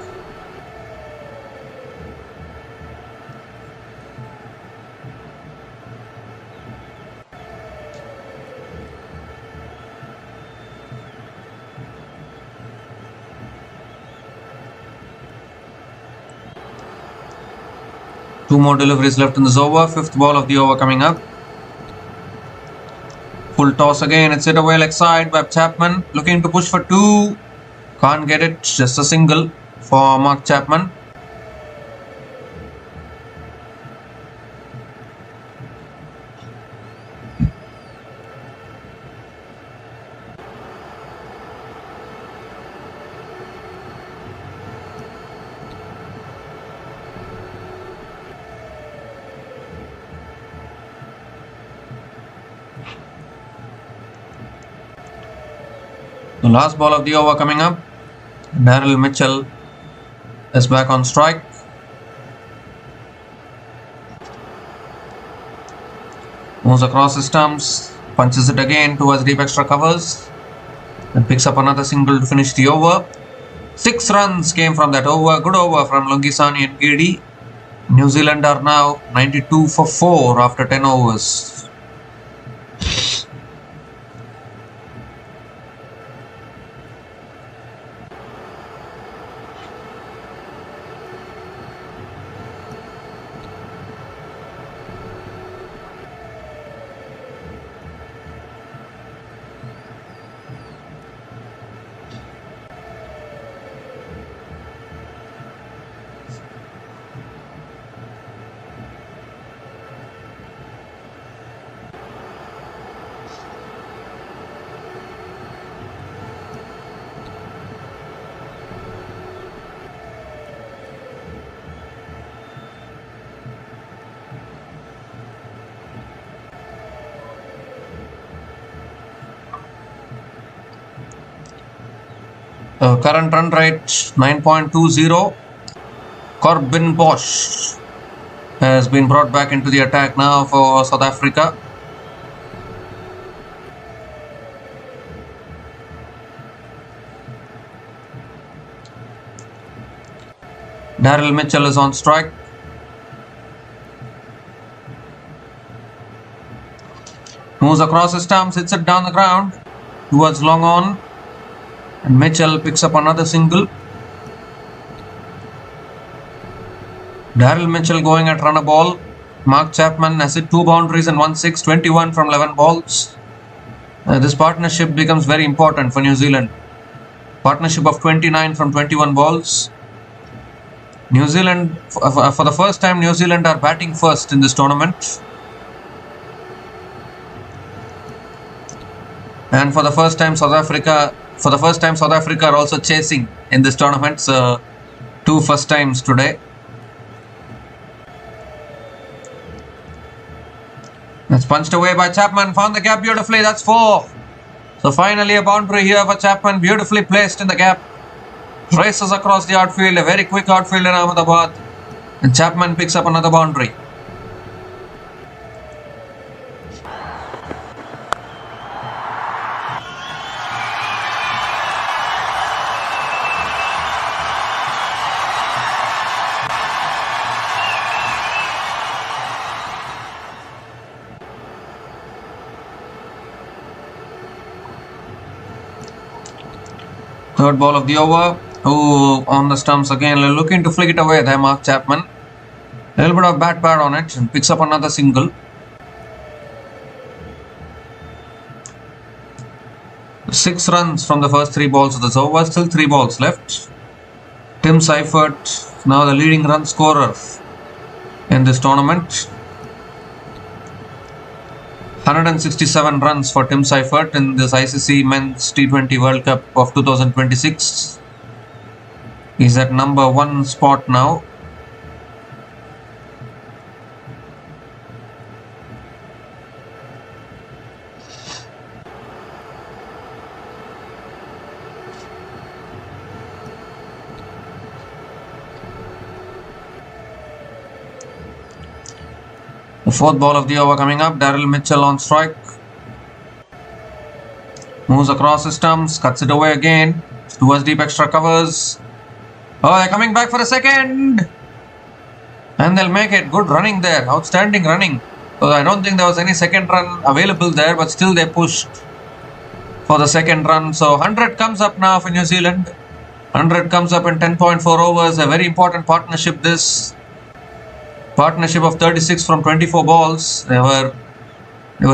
Two more deliveries left in this over. 5th ball of the over coming up. Full toss again. It's hit away leg side by Chapman. Looking to push for 2. Can't get it. Just a single for Mark Chapman. The last ball of the over coming up. Daryl Mitchell is back on strike. Moves across the stumps. Punches it again towards deep extra covers. And picks up another single to finish the over. 6 runs came from that over. Good over from Lungisani and Gedi. New Zealand are now 92 for 4 after 10 overs. Current run rate 9.20. Corbin Bosch has been brought back into the attack now for South Africa. Daryl Mitchell is on strike. Moves across the stumps, hits it down the ground towards long on. And Mitchell picks up another single. Daryl Mitchell going at run a ball. Mark Chapman has hit 2 boundaries and 1 6, 21 from 11 balls. This partnership becomes very important for New Zealand. Partnership of 29 from 21 balls. New Zealand, for the first time, New Zealand are batting first in this tournament. And for the first time, South Africa are also chasing in this tournament. So 2 first times today. That's punched away by Chapman. Found the gap beautifully. That's 4. So finally a boundary here for Chapman. Beautifully placed in the gap. races across the outfield, a very quick outfield in Ahmedabad, and Chapman picks up another boundary. Third ball of the over. Oh, on the stumps again, looking to flick it away there, Mark Chapman. A little bit of bat pad on it and picks up another single. Six runs from the first three balls of this over, still 3 balls left. Tim Seifert, now the leading run scorer in this tournament. 167 runs for Tim Seifert in this ICC Men's T20 World Cup of 2026. He's at number 1 spot now. The fourth ball of the over coming up. Daryl Mitchell on strike. Moves across his stumps, cuts it away again. Towards deep extra covers. Oh, they're coming back for a second. And they'll make it. Good running there. Outstanding running. So I don't think there was any second run available there, but still they pushed for the second run. So 100 comes up now for New Zealand. 100 comes up in 10.4 overs. A very important partnership this. Partnership of 36 from 24 balls. They were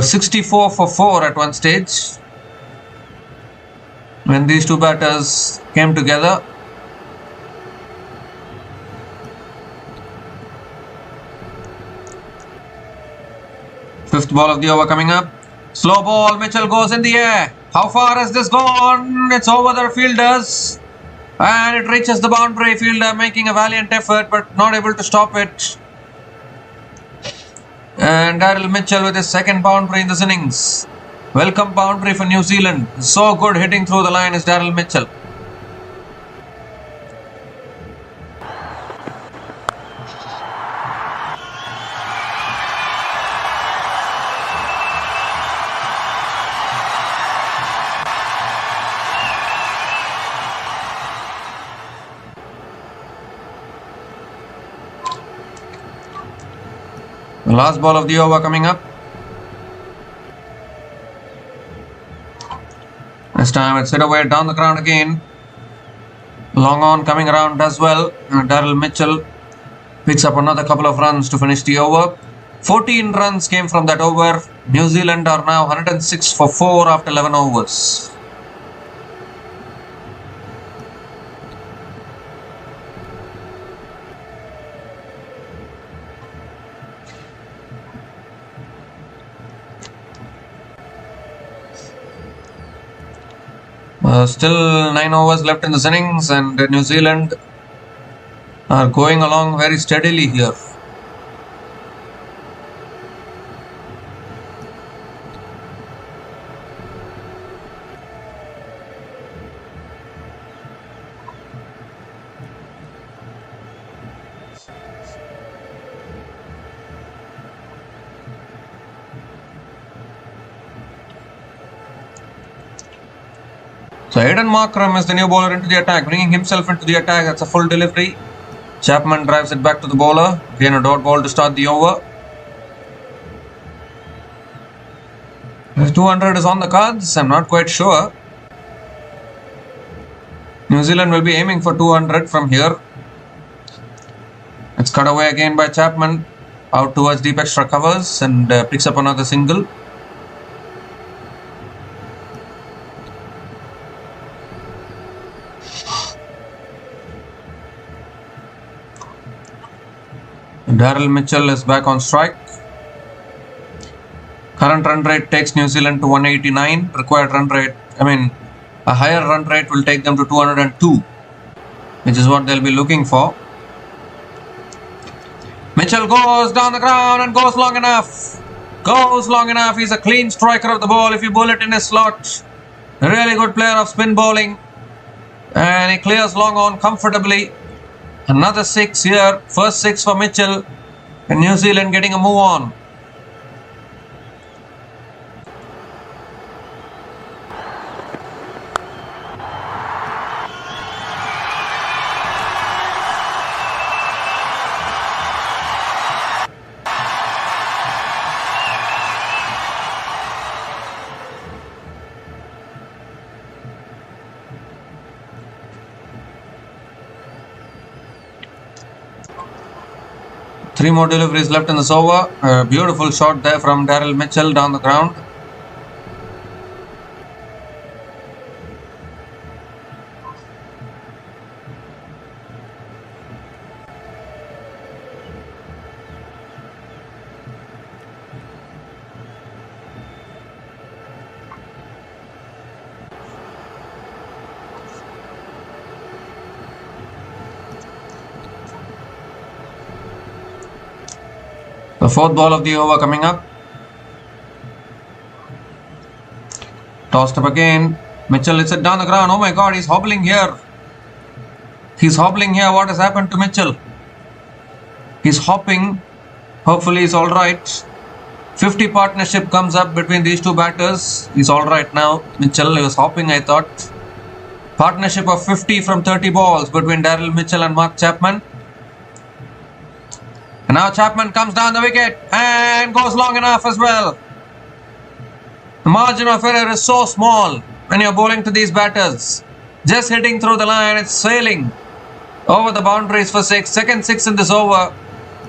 64 for 4 at one stage when these two batters came together. Fifth ball of the over coming up. Slow ball. Mitchell goes in the air. How far has this gone? It's over the fielders. And it reaches the boundary. Fielder making a valiant effort but not able to stop it. And Daryl Mitchell with his second boundary in this innings. Welcome boundary for New Zealand. So good hitting through the line is Daryl Mitchell. The last ball of the over coming up. This time it's hit away down the ground again. Long on coming around as well. Daryl Mitchell picks up another couple of runs to finish the over. 14 runs came from that over. New Zealand are now 106 for 4 after 11 overs. Still 9 overs left in this innings and New Zealand are going along very steadily here. So Aidan Markram is the new bowler into the attack, bringing himself into the attack. That's a full delivery. Chapman drives it back to the bowler. Again a dot ball to start the over. 200 is on the cards. I'm not quite sure. New Zealand will be aiming for 200 from here. It's cut away again by Chapman. Out towards deep extra covers and picks up another single. Daryl Mitchell is back on strike. Current run rate takes New Zealand to 189. Required run rate, a higher run rate will take them to 202, which is what they'll be looking for. Mitchell goes down the ground and goes long enough. Goes long enough. He's a clean striker of the ball if you bowl it in his slot. A really good player of spin bowling. And he clears long on comfortably. Another 6 here. First 6 for Mitchell. And New Zealand getting a move on. Three more deliveries left in this over. A beautiful shot there from Daryl Mitchell down the ground. The fourth ball of the over coming up. Tossed up again. Mitchell hits it down the ground. Oh my God, he's hobbling here. He's hobbling here. What has happened to Mitchell? He's hopping. Hopefully he's alright. 50 partnership comes up between these two batters. He's alright now. Mitchell, he was hopping, I thought. Partnership of 50 from 30 balls between Daryl Mitchell and Mark Chapman. And now Chapman comes down the wicket and goes long enough as well. The margin of error is so small when you're bowling to these batters. Just hitting through the line, it's sailing over the boundaries for 6. Second 6 in this over.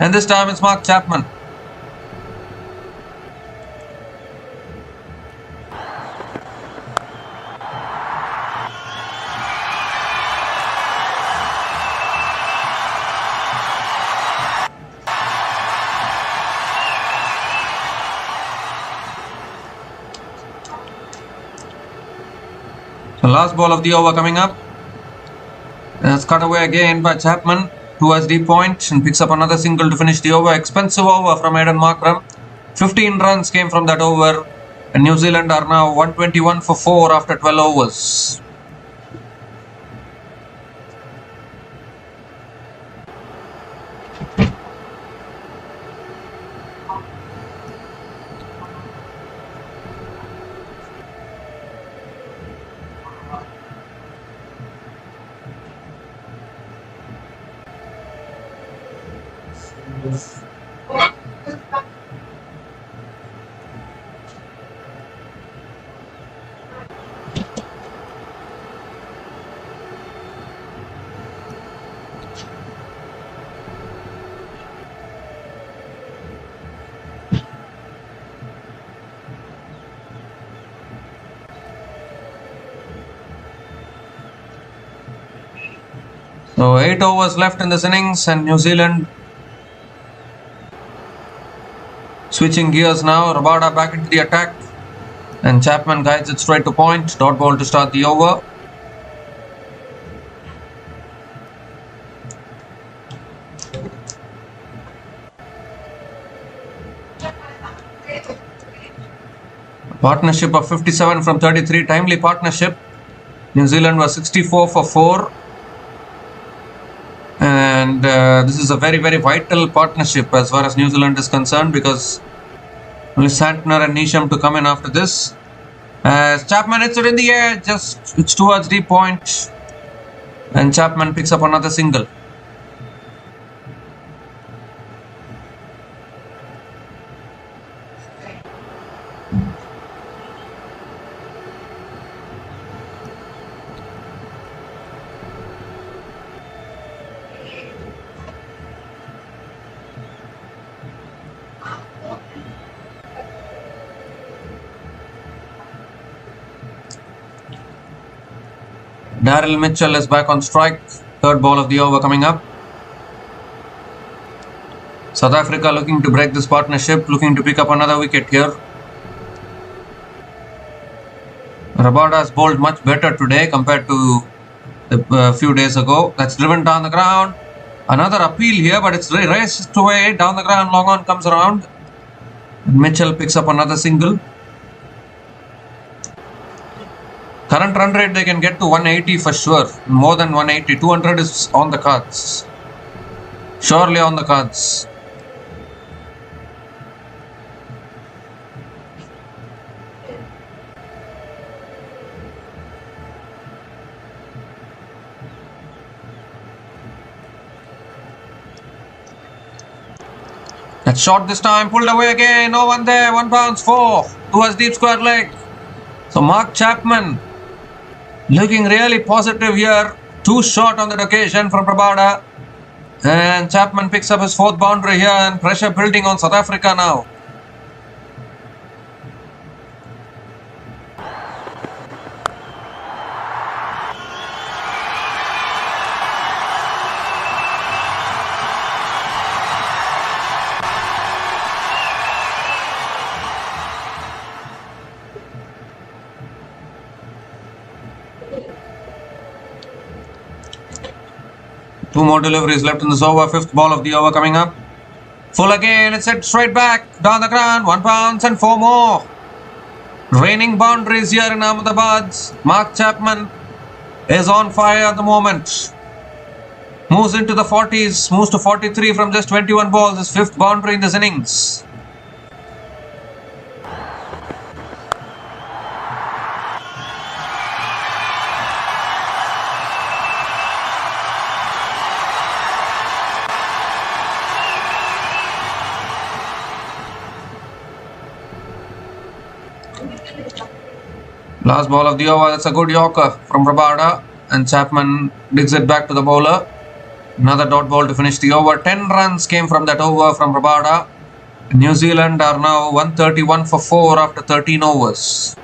And this time it's Mark Chapman. The last ball of the over coming up. It's cut away again by Chapman towards deep point and picks up another single to finish the over. Expensive over from Aidan Markram. 15 runs came from that over. And New Zealand are now 121 for 4 after 12 overs. So 8 overs left in this innings and New Zealand switching gears now. Rabada back into the attack and Chapman guides it straight to point. Dot ball to start the over. Partnership of 57 from 33. Timely partnership. New Zealand was 64 for 4. And this is a very, very vital partnership as far as New Zealand is concerned, because only Santner and Neesham to come in after this. As Chapman hits it in the air, just it's towards deep point, and Chapman picks up another single. Daryl Mitchell is back on strike. Third ball of the over coming up. South Africa looking to break this partnership, looking to pick up another wicket here. Rabada has bowled much better today compared to a few days ago. That's driven down the ground. Another appeal here, but it's raced away down the ground. Long on comes around. Mitchell picks up another single. Current run rate, they can get to 180 for sure. More than 180. 200 is on the cards. Surely on the cards. That's short this time. Pulled away again. No one there. 1 bounce. 4. Towards deep square leg. So Mark Chapman looking really positive here. 2 short on that occasion from Rabada. And Chapman picks up his 4th boundary here, and pressure building on South Africa now. Two more deliveries left in this over. 5th ball of the over coming up. Full again. It's hit straight back down the ground. 1 bounce and 4 more. Raining boundaries here in Ahmedabad. Mark Chapman is on fire at the moment. Moves into the 40s. Moves to 43 from just 21 balls. His 5th boundary in this innings. Last ball of the over. That's a good Yorker from Rabada, and Chapman digs it back to the bowler. Another dot ball to finish the over. 10 runs came from that over from Rabada. New Zealand are now 131 for 4 after 13 overs.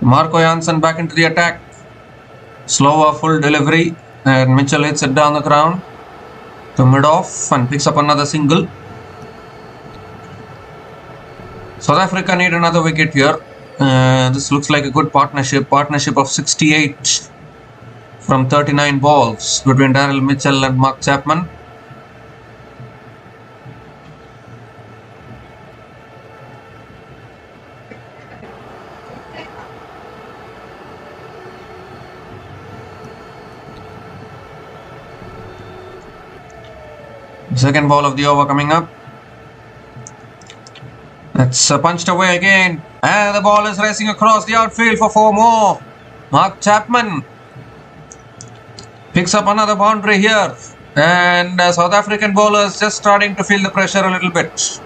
Marco Jansen back into the attack. Slower full delivery, and Mitchell hits it down the ground to mid-off and picks up another single. South Africa need another wicket here. This looks like a good partnership of 68 from 39 balls between Daryl Mitchell and Mark Chapman. Second ball of the over coming up. That's punched away again, and the ball is racing across the outfield for 4 more. Mark Chapman picks up another boundary here, and South African bowlers just starting to feel the pressure a little bit.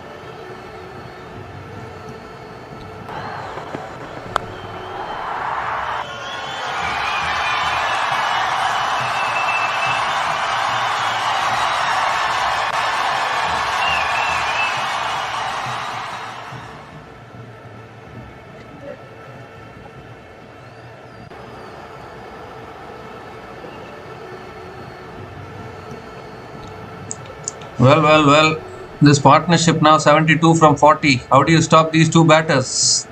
Well. This partnership now 72 from 40. How do you stop these two batters?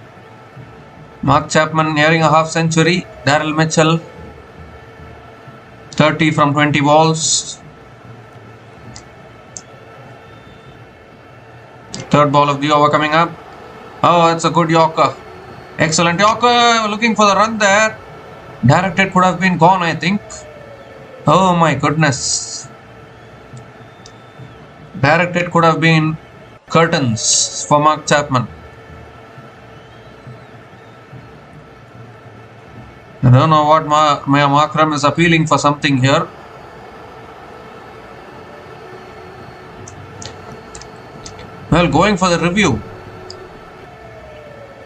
Mark Chapman nearing a half century. Daryl Mitchell 30 from 20 balls. Third ball of the over coming up. Oh, that's a good Yorker. Excellent Yorker. Looking for the run there. Directed could have been gone, I think. Oh my goodness. Directed could have been curtains for Mark Chapman. I don't know what Maya Makram is appealing for something here. Well, going for the review.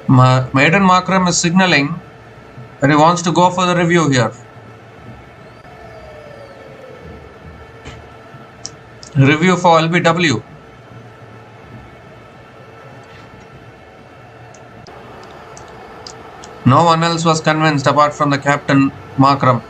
Maiden Makram is signalling that he wants to go for the review here. Review for LBW. No one else was convinced apart from the captain, Markram.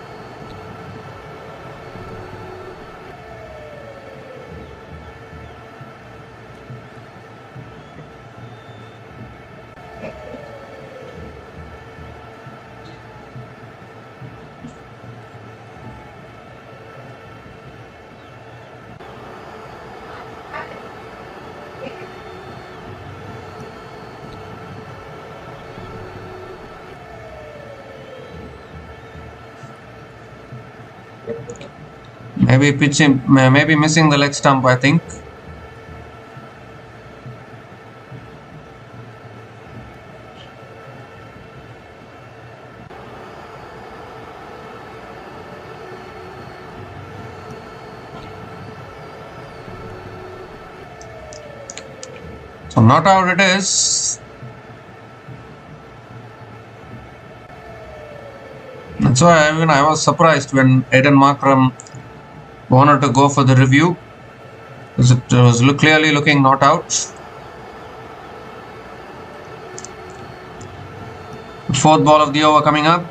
Maybe missing the leg stump, I think. So not out it is. That's why even I was surprised when Aiden Markram wanted to go for the review, because it was clearly looking not out. The fourth ball of the over coming up.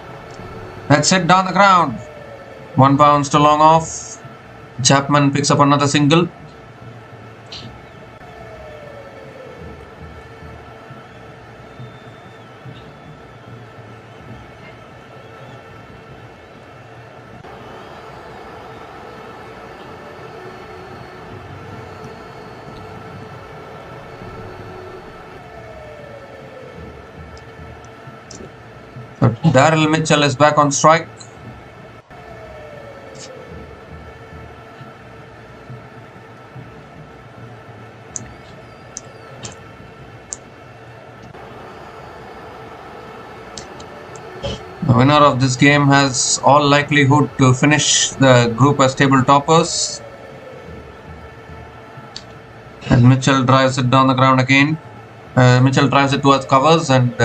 That's it down the ground. 1 bounce to long off. Chapman picks up another single. Daryl Mitchell is back on strike. The winner of this game has all likelihood to finish the group as table toppers. And Mitchell drives it down the ground again. Mitchell drives it towards covers and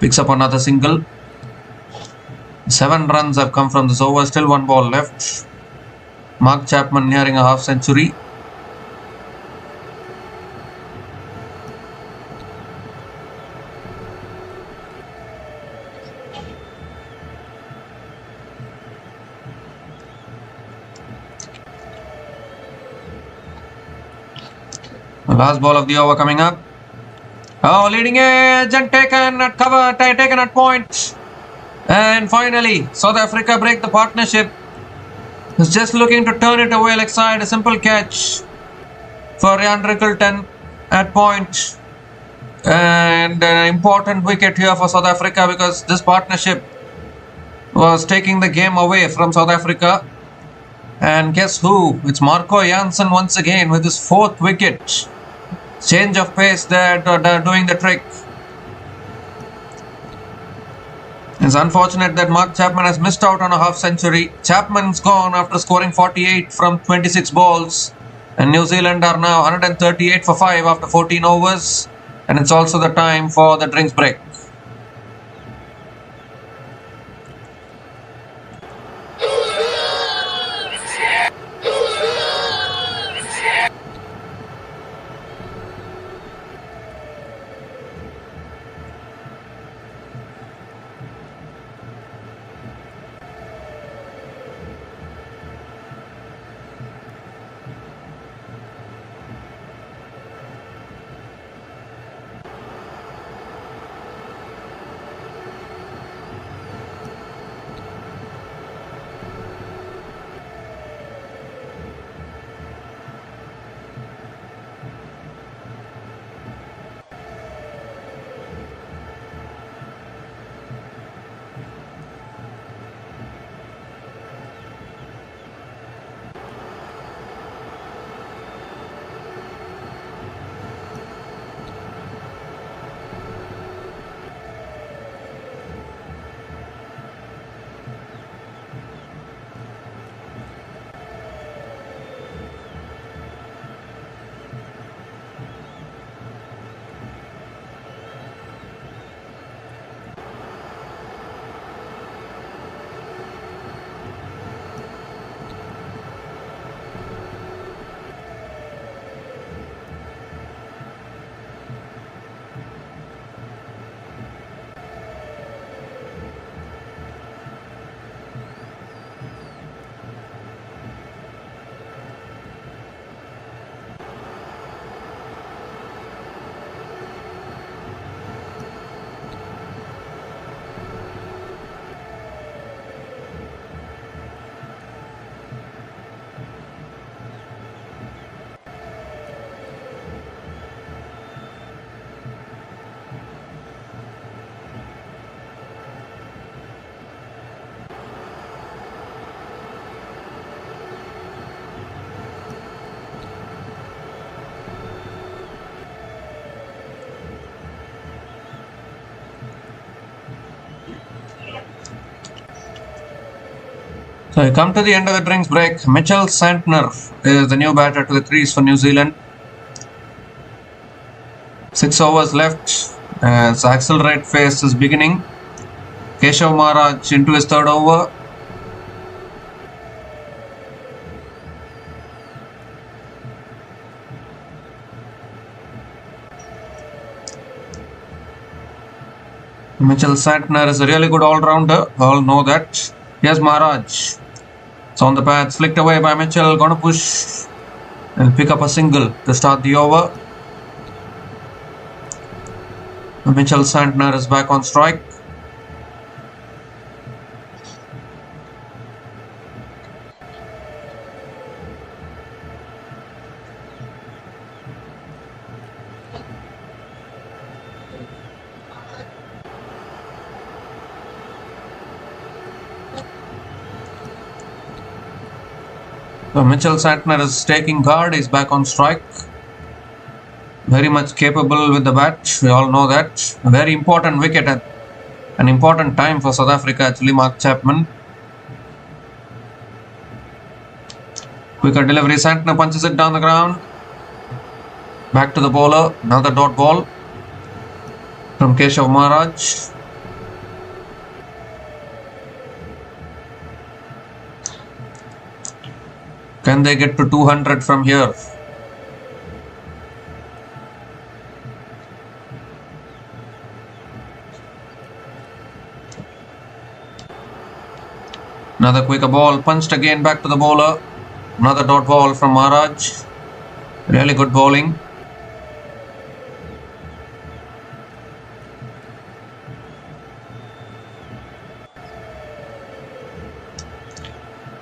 picks up another single. 7 runs have come from this over, still 1 ball left. Mark Chapman nearing a half century. The last ball of the over coming up. Oh, leading edge and taken at cover, taken at point. And finally, South Africa break the partnership. Is just looking to turn it away leg side. A simple catch for Jan Rickelton at point. And an important wicket here for South Africa, because this partnership was taking the game away from South Africa. And guess who? It's Marco Jansen once again with his 4th wicket. Change of pace there, doing the trick. It's unfortunate that Mark Chapman has missed out on a half century. Chapman's gone after scoring 48 from 26 balls. And New Zealand are now 138 for 5 after 14 overs. And it's also the time for the drinks break. So we come to the end of the drinks break. Mitchell Santner is the new batter to the crease for New Zealand. 6 overs left as accelerate phase is beginning. Keshav Maharaj into his third over. Mitchell Santner is a really good all-rounder. All know that. Here's Maharaj. It's on the pads, flicked away by Mitchell. Gonna push and pick up a single to start the over. Mitchell Santner is back on strike. So Mitchell Santner is taking guard. He's back on strike. Very much capable with the bat. We all know that. A very important wicket at an important time for South Africa. Actually, Mark Chapman. Quicker delivery. Santner punches it down the ground. Back to the bowler. Another dot ball from Keshav Maharaj. Can they get to 200 from here? Another quicker ball, punched again back to the bowler. Another dot ball from Maharaj. Really good bowling.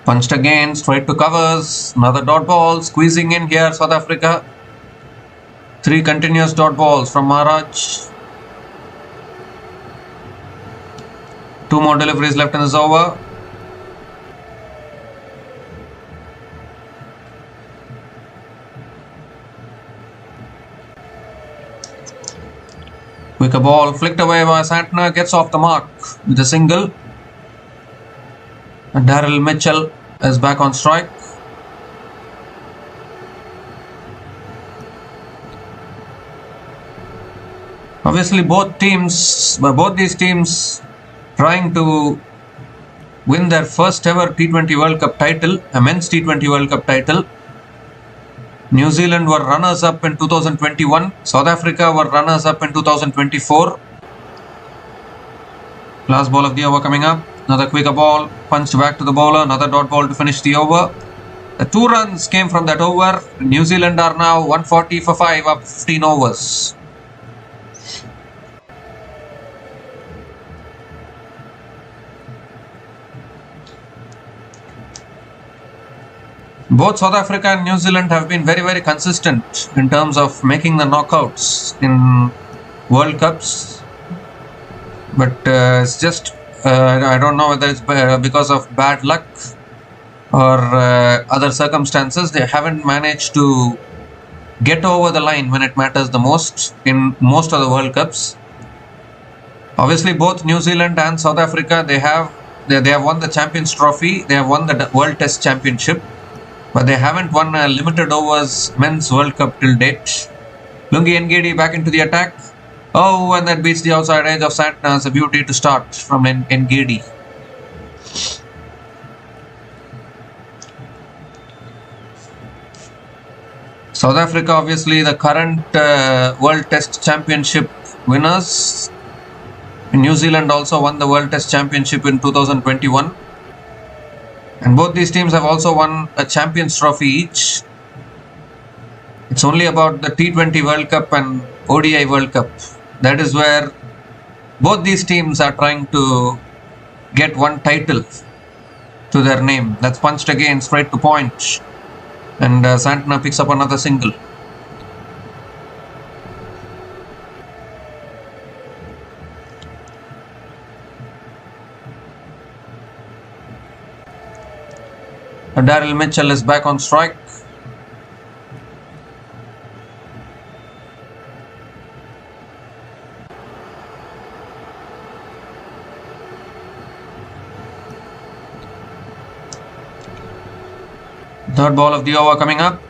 Punched again, straight to covers. Another dot ball, squeezing in here, South Africa. 3 continuous dot balls from Maharaj. 2 more deliveries left in this over. Quicker ball, flicked away by Santner, gets off the mark with a single. And Daryl Mitchell is back on strike. Obviously, both these teams trying to win their first ever T20 World Cup title, a men's T20 World Cup title. New Zealand were runners-up in 2021. South Africa were runners-up in 2024. Last ball of the over coming up. Another quicker ball, punched back to the bowler. Another dot ball to finish the over. The 2 runs came from that over. New Zealand are now 140 for 5 up 15 overs. Both South Africa and New Zealand have been very, very consistent in terms of making the knockouts in World Cups. But it's just, I don't know whether it's because of bad luck or other circumstances. They haven't managed to get over the line when it matters the most in most of the World Cups. Obviously, both New Zealand and South Africa, they have won the Champions Trophy. They have won the World Test Championship. But they haven't won a limited overs men's World Cup till date. Lungi Ngidi back into the attack. Oh, and that beats the outside edge of Santner. It's a beauty to start from Ngidi. South Africa, obviously the current World Test Championship winners. New Zealand also won the World Test Championship in 2021. And both these teams have also won a Champions Trophy each. It's only about the T20 World Cup and ODI World Cup. That is where both these teams are trying to get one title to their name. That's punched again straight to point. And Santner picks up another single. Daryl Mitchell is back on strike. Third ball of the over coming up.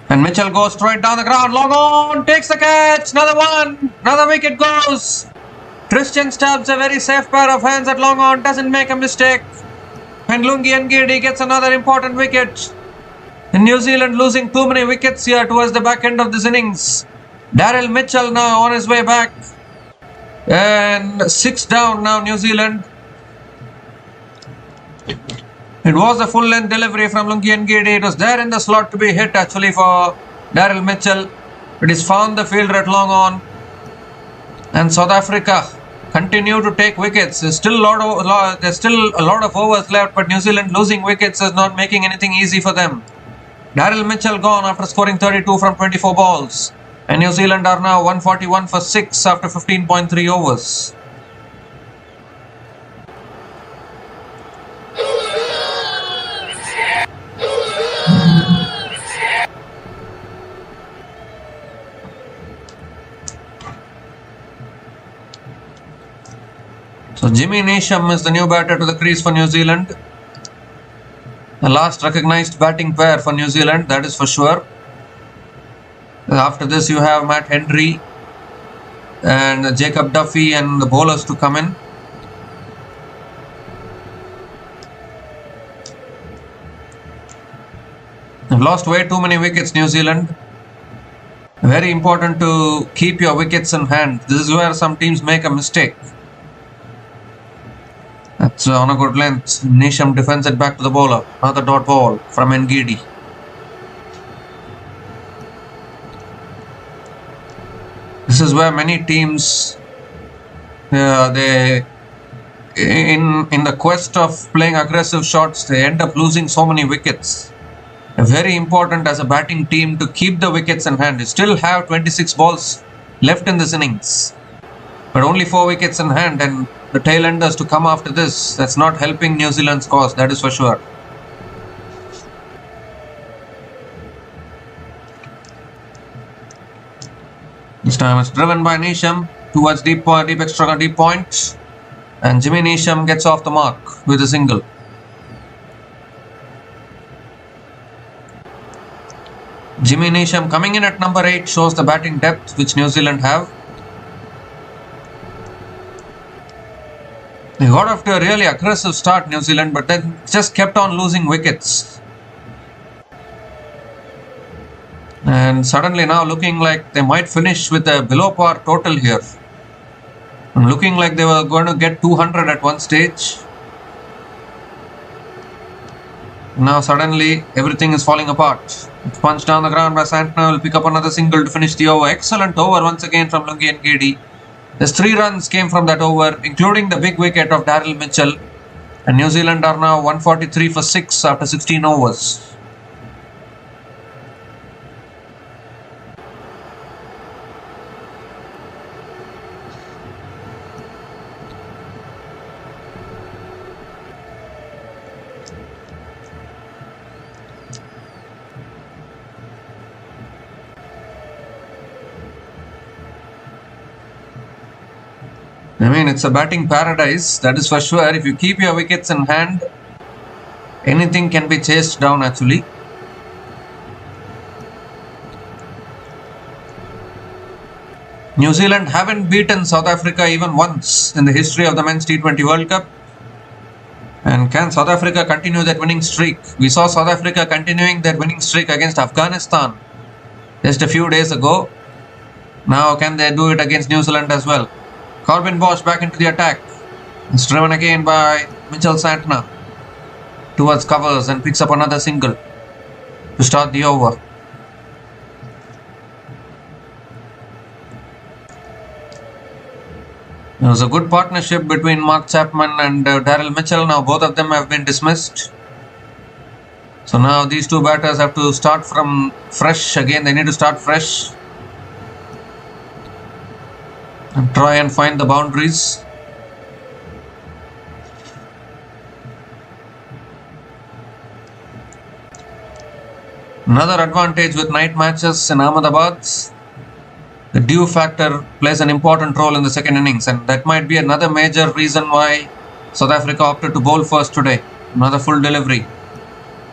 And Mitchell goes straight down the ground. Long on, takes the catch. Another one. Another wicket goes. Christian Stubbs, a very safe pair of hands at long on, doesn't make a mistake. And Lungi Ngidi gets another important wicket. And New Zealand losing too many wickets here towards the back end of this innings. Daryl Mitchell now on his way back. And 6 down now, New Zealand. It was a full length delivery from Lungi Ngidi. It was there in the slot to be hit actually for Daryl Mitchell. It is found the fielder at long on. And South Africa continue to take wickets. There's still a lot of overs left, but New Zealand losing wickets is not making anything easy for them. Daryl Mitchell gone after scoring 32 from 24 balls. And New Zealand are now 141 for 6 after 15.3 overs. So Jimmy Neesham is the new batter to the crease for New Zealand. The last recognised batting pair for New Zealand, that is for sure. After this you have Matt Henry and Jacob Duffy and the bowlers to come in. They've lost way too many wickets, New Zealand. Very important to keep your wickets in hand. This is where some teams make a mistake. That's on a good length. Neesham defends it back to the bowler. Another dot ball from Ngidi. This is where many teams, in the quest of playing aggressive shots, they end up losing so many wickets. Very important as a batting team to keep the wickets in hand. You still have 26 balls left in this innings, but only 4 wickets in hand, and the tail enders to come after this. That's not helping New Zealand's cause, that is for sure. This time it's driven by Neesham towards deep point, and Jimmy Neesham gets off the mark with a single. Jimmy Neesham coming in at number 8 shows the batting depth which New Zealand have. They got off to a really aggressive start, New Zealand, but then just kept on losing wickets. And suddenly now looking like they might finish with a below par total here. And looking like they were going to get 200 at one stage. Now suddenly everything is falling apart. It's punched down the ground by Santner. Will pick up another single to finish the over. Excellent over once again from Lungi Ngidi. There's 3 runs came from that over, including the big wicket of Daryl Mitchell. And New Zealand are now 143 for 6 after 16 overs. I mean, it's a batting paradise, that is for sure. If you keep your wickets in hand, anything can be chased down actually. New Zealand haven't beaten South Africa even once in the history of the Men's T20 World Cup. And can South Africa continue that winning streak? We saw South Africa continuing their winning streak against Afghanistan just a few days ago. Now can they do it against New Zealand as well? Corbin Bosch back into the attack. It's driven again by Mitchell Santner towards covers and picks up another single to start the over. There was a good partnership between Mark Chapman and Daryl Mitchell. Now both of them have been dismissed. So now these two batters have to start from fresh again. They need to start fresh and try and find the boundaries. Another advantage with night matches in Ahmedabad. The dew factor plays an important role in the second innings, and that might be another major reason why South Africa opted to bowl first today. Another full delivery.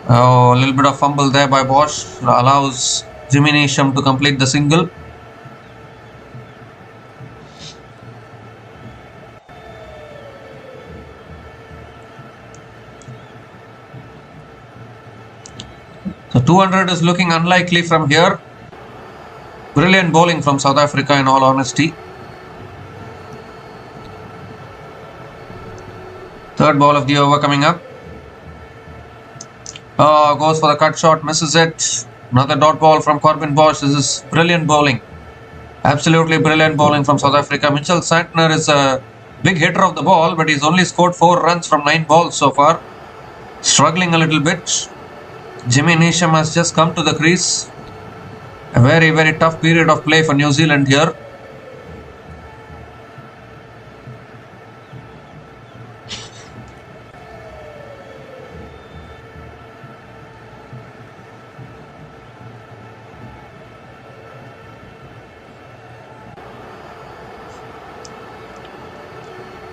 Oh, a little bit of fumble there by Bosch allows Jimmy Neesham to complete the single. So 200 is looking unlikely from here. Brilliant bowling from South Africa in all honesty. Third ball of the over coming up. Oh, goes for the cut shot, misses it. Another dot ball from Corbin Bosch. This is brilliant bowling. Absolutely brilliant bowling from South Africa. Mitchell Santner is a big hitter of the ball, but he's only scored 4 runs from 9 balls so far. Struggling a little bit. Jimmy Neesham has just come to the crease. A very, very tough period of play for New Zealand here.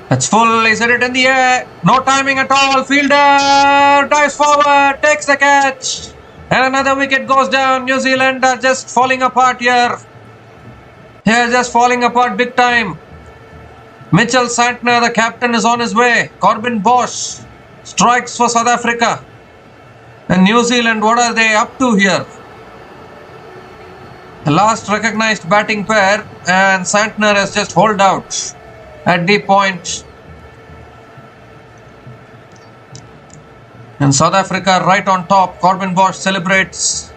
That's full, he's hit it in the air. No timing at all. Fielder dives forward, takes the catch. And another wicket goes down. New Zealand are just falling apart here. They're just falling apart big time. Mitchell Santner, the captain, is on his way. Corbin Bosch strikes for South Africa. And New Zealand, what are they up to here? The last recognized batting pair, and Santner has just holed out at the point. And South Africa right on top. Corbin Bosch celebrates.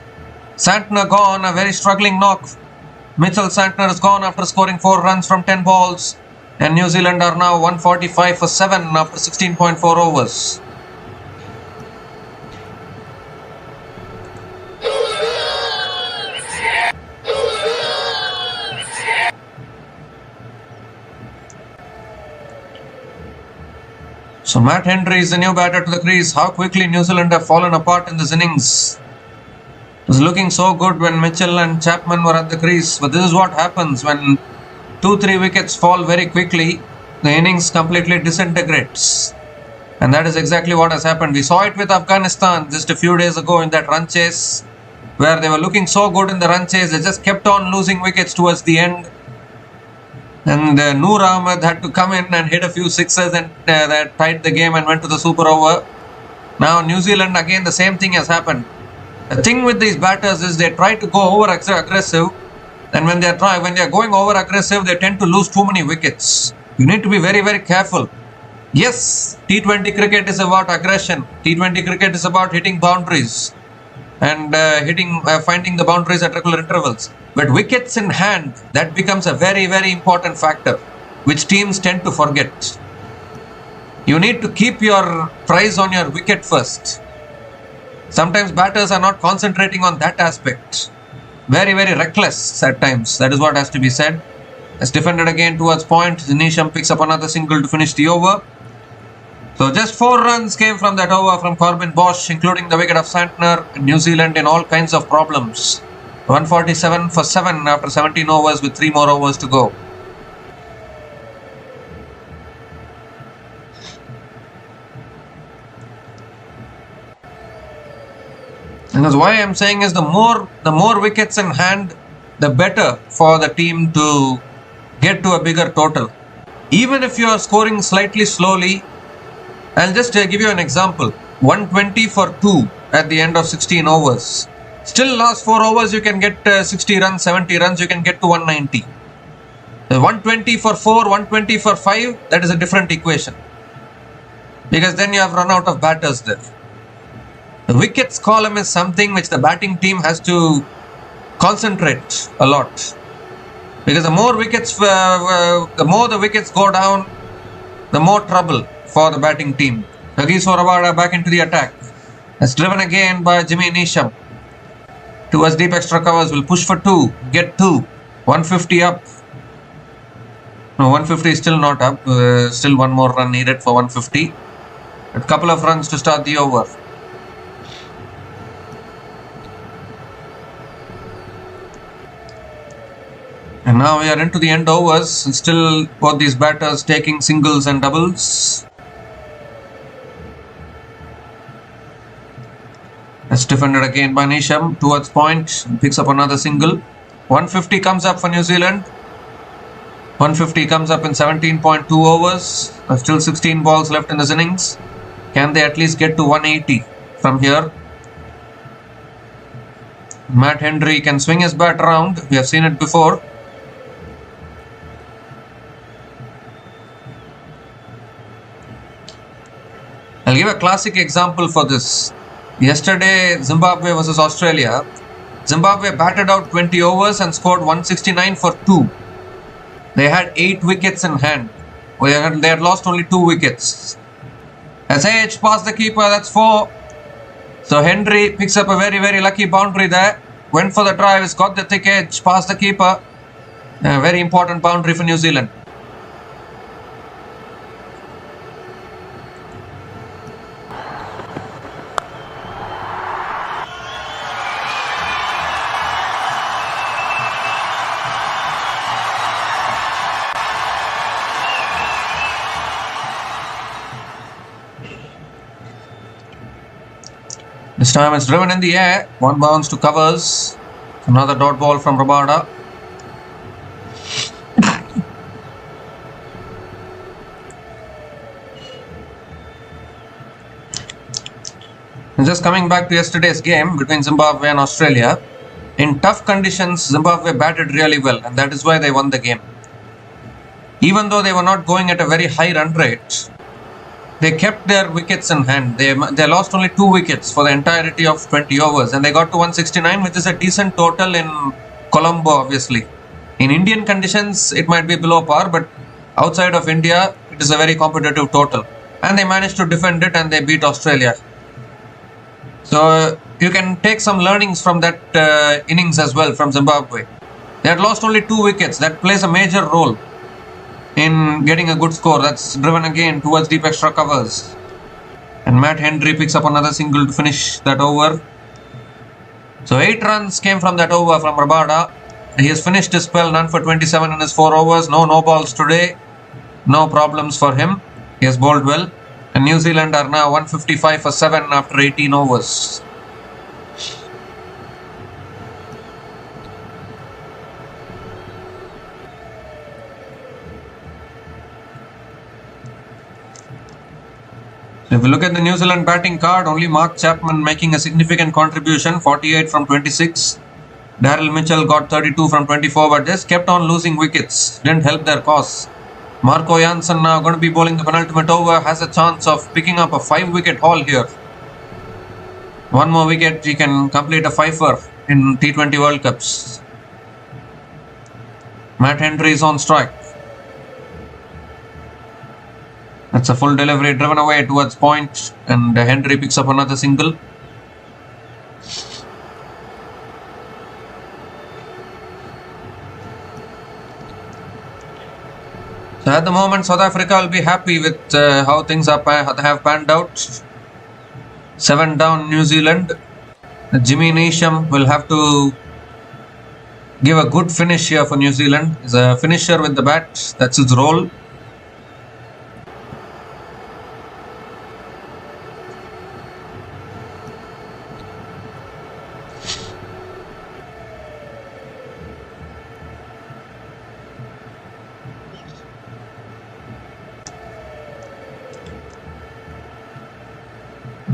Santner gone, a very struggling knock. Mitchell Santner is gone after scoring 4 runs from 10 balls. And New Zealand are now 145 for 7 after 16.4 overs. So Matt Henry is the new batter to the crease. How quickly New Zealand have fallen apart in this innings. It was looking so good when Mitchell and Chapman were at the crease. But this is what happens when 2-3 wickets fall very quickly. The innings completely disintegrates. And that is exactly what has happened. We saw it with Afghanistan just a few days ago in that run chase, where they were looking so good in the run chase. They just kept on losing wickets towards the end. And Noor Ahmed had to come in and hit a few sixes, and that tied the game and went to the super over. Now New Zealand, again the same thing has happened. The thing with these batters is they try to go over aggressive, and when they are going over aggressive, they tend to lose too many wickets. You need to be very, very careful. Yes, T20 cricket is about aggression. T20 cricket is about hitting boundaries and finding the boundaries at regular intervals. But wickets in hand, that becomes a very, very important factor, which teams tend to forget. You need to keep your prize on your wicket first. Sometimes batters are not concentrating on that aspect. Very, very reckless at times. That is what has to be said. As defended again towards point, Neesham picks up another single to finish the over. So just 4 runs came from that over from Corbin Bosch, including the wicket of Santner. New Zealand in all kinds of problems. 147 for 7 after 17 overs with 3 more overs to go. Because why I am saying is the more wickets in hand, the better for the team to get to a bigger total. Even if you are scoring slightly slowly, I'll just give you an example. 120 for 2 at the end of 16 overs. Still last 4 overs you can get 60 runs, 70 runs, you can get to 190. 120 for 4, 120 for 5, that is a different equation. Because then you have run out of batters there. The wickets column is something which the batting team has to concentrate a lot. Because the more the wickets go down, the more trouble for the batting team. Hagis Rabada back into the attack. It's driven again by Jimmy Neesham. Towards deep extra covers, will push for 2, get 2, 150 up. No, 150 is still not up. Still one more run needed for 150. A couple of runs to start the over. And now we are into the end overs. Still both these batters taking singles and doubles. That's defended again by Nisham towards point. Picks up another single. 150 comes up for New Zealand. 150 comes up in 17.2 overs. There's still 16 balls left in this innings. Can they at least get to 180 from here? Matt Henry can swing his bat around. We have seen it before. I'll give a classic example for this. Yesterday, Zimbabwe versus Australia. Zimbabwe batted out 20 overs and scored 169 for 2. They had 8 wickets in hand. They had lost only 2 wickets. SH past the keeper, that's 4. So Henry picks up a very, very lucky boundary there. Went for the drive, has got the thick edge past the keeper. A very important boundary for New Zealand. This time it's driven in the air. One bounce to covers. Another dot ball from Rabada. And just coming back to yesterday's game between Zimbabwe and Australia. In tough conditions, Zimbabwe batted really well, and that is why they won the game. Even though they were not going at a very high run rate, they kept their wickets in hand. They lost only 2 wickets for the entirety of 20 overs and they got to 169, which is a decent total in Colombo, obviously. In Indian conditions, it might be below par, but outside of India, it is a very competitive total. And they managed to defend it and they beat Australia. So you can take some learnings from that innings as well from Zimbabwe. They had lost only 2 wickets. That plays a major role in getting a good score. That's driven again towards deep extra covers. And Matt Henry picks up another single to finish that over. So 8 runs came from that over from Rabada. He has finished his spell, none for 27 in his 4 overs. No balls today. No problems for him. He has bowled well. And New Zealand are now 155 for 7 after 18 overs. If we look at the New Zealand batting card, only Mark Chapman making a significant contribution, 48 from 26. Daryl Mitchell got 32 from 24, but just kept on losing wickets. Didn't help their cause. Marco Jansen now going to be bowling the penultimate over, has a chance of picking up a 5-wicket haul here. 1 more wicket, he can complete a 5-er in T20 World Cups. Matt Henry is on strike. That's a full delivery driven away towards point and Henry picks up another single. So at the moment South Africa will be happy with how things have panned out. 7 down New Zealand. Jimmy Neesham will have to give a good finish here for New Zealand. He's a finisher with the bat. That's his role.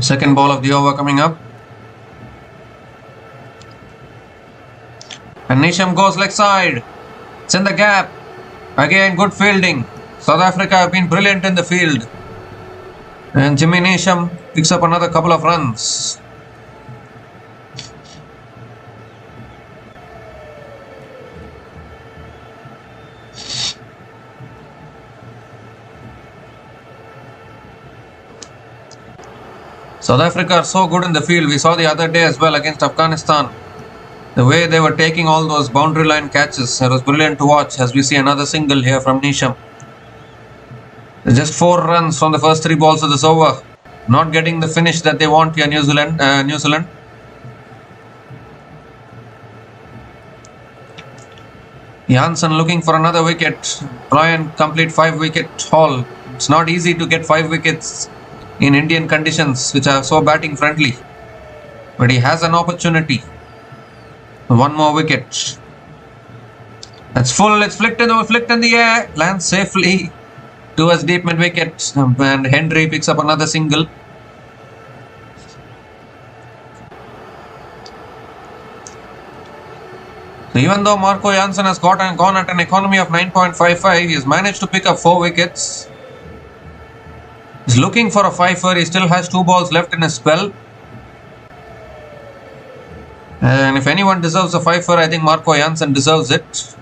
Second ball of the over coming up. And Neesham goes leg side. It's in the gap. Again, good fielding. South Africa have been brilliant in the field. And Jimmy Neesham picks up another couple of runs. South Africa are so good in the field. We saw the other day as well against Afghanistan. The way they were taking all those boundary line catches. It was brilliant to watch as we see another single here from Neesham. Just 4 runs from the first 3 balls of this over. Not getting the finish that they want here, New Zealand. Janssen looking for another wicket. Try and complete 5-wicket haul. It's not easy to get 5 wickets in Indian conditions, which are so batting friendly. But he has an opportunity. One more wicket. That's full. It's flicked in the air. Lands safely towards deep mid wicket. And Henry picks up another single. So even though Marco Jansen has gone at an economy of 9.55, he has managed to pick up 4 wickets. He's looking for a fifer. He still has 2 balls left in his spell. And if anyone deserves a fifer, I think Marco Jansen deserves it.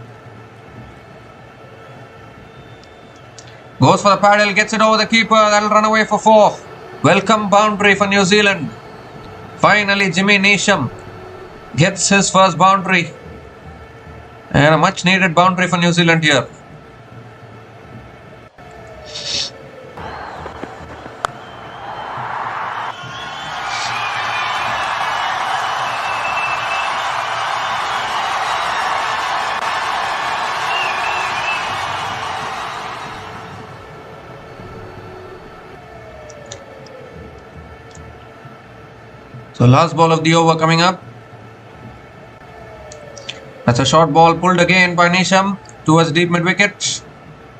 Goes for the paddle, gets it over the keeper. That'll run away for 4. Welcome boundary for New Zealand. Finally, Jimmy Neesham gets his first boundary. And a much needed boundary for New Zealand here. So last ball of the over coming up. That's a short ball pulled again by Neesham towards deep mid wicket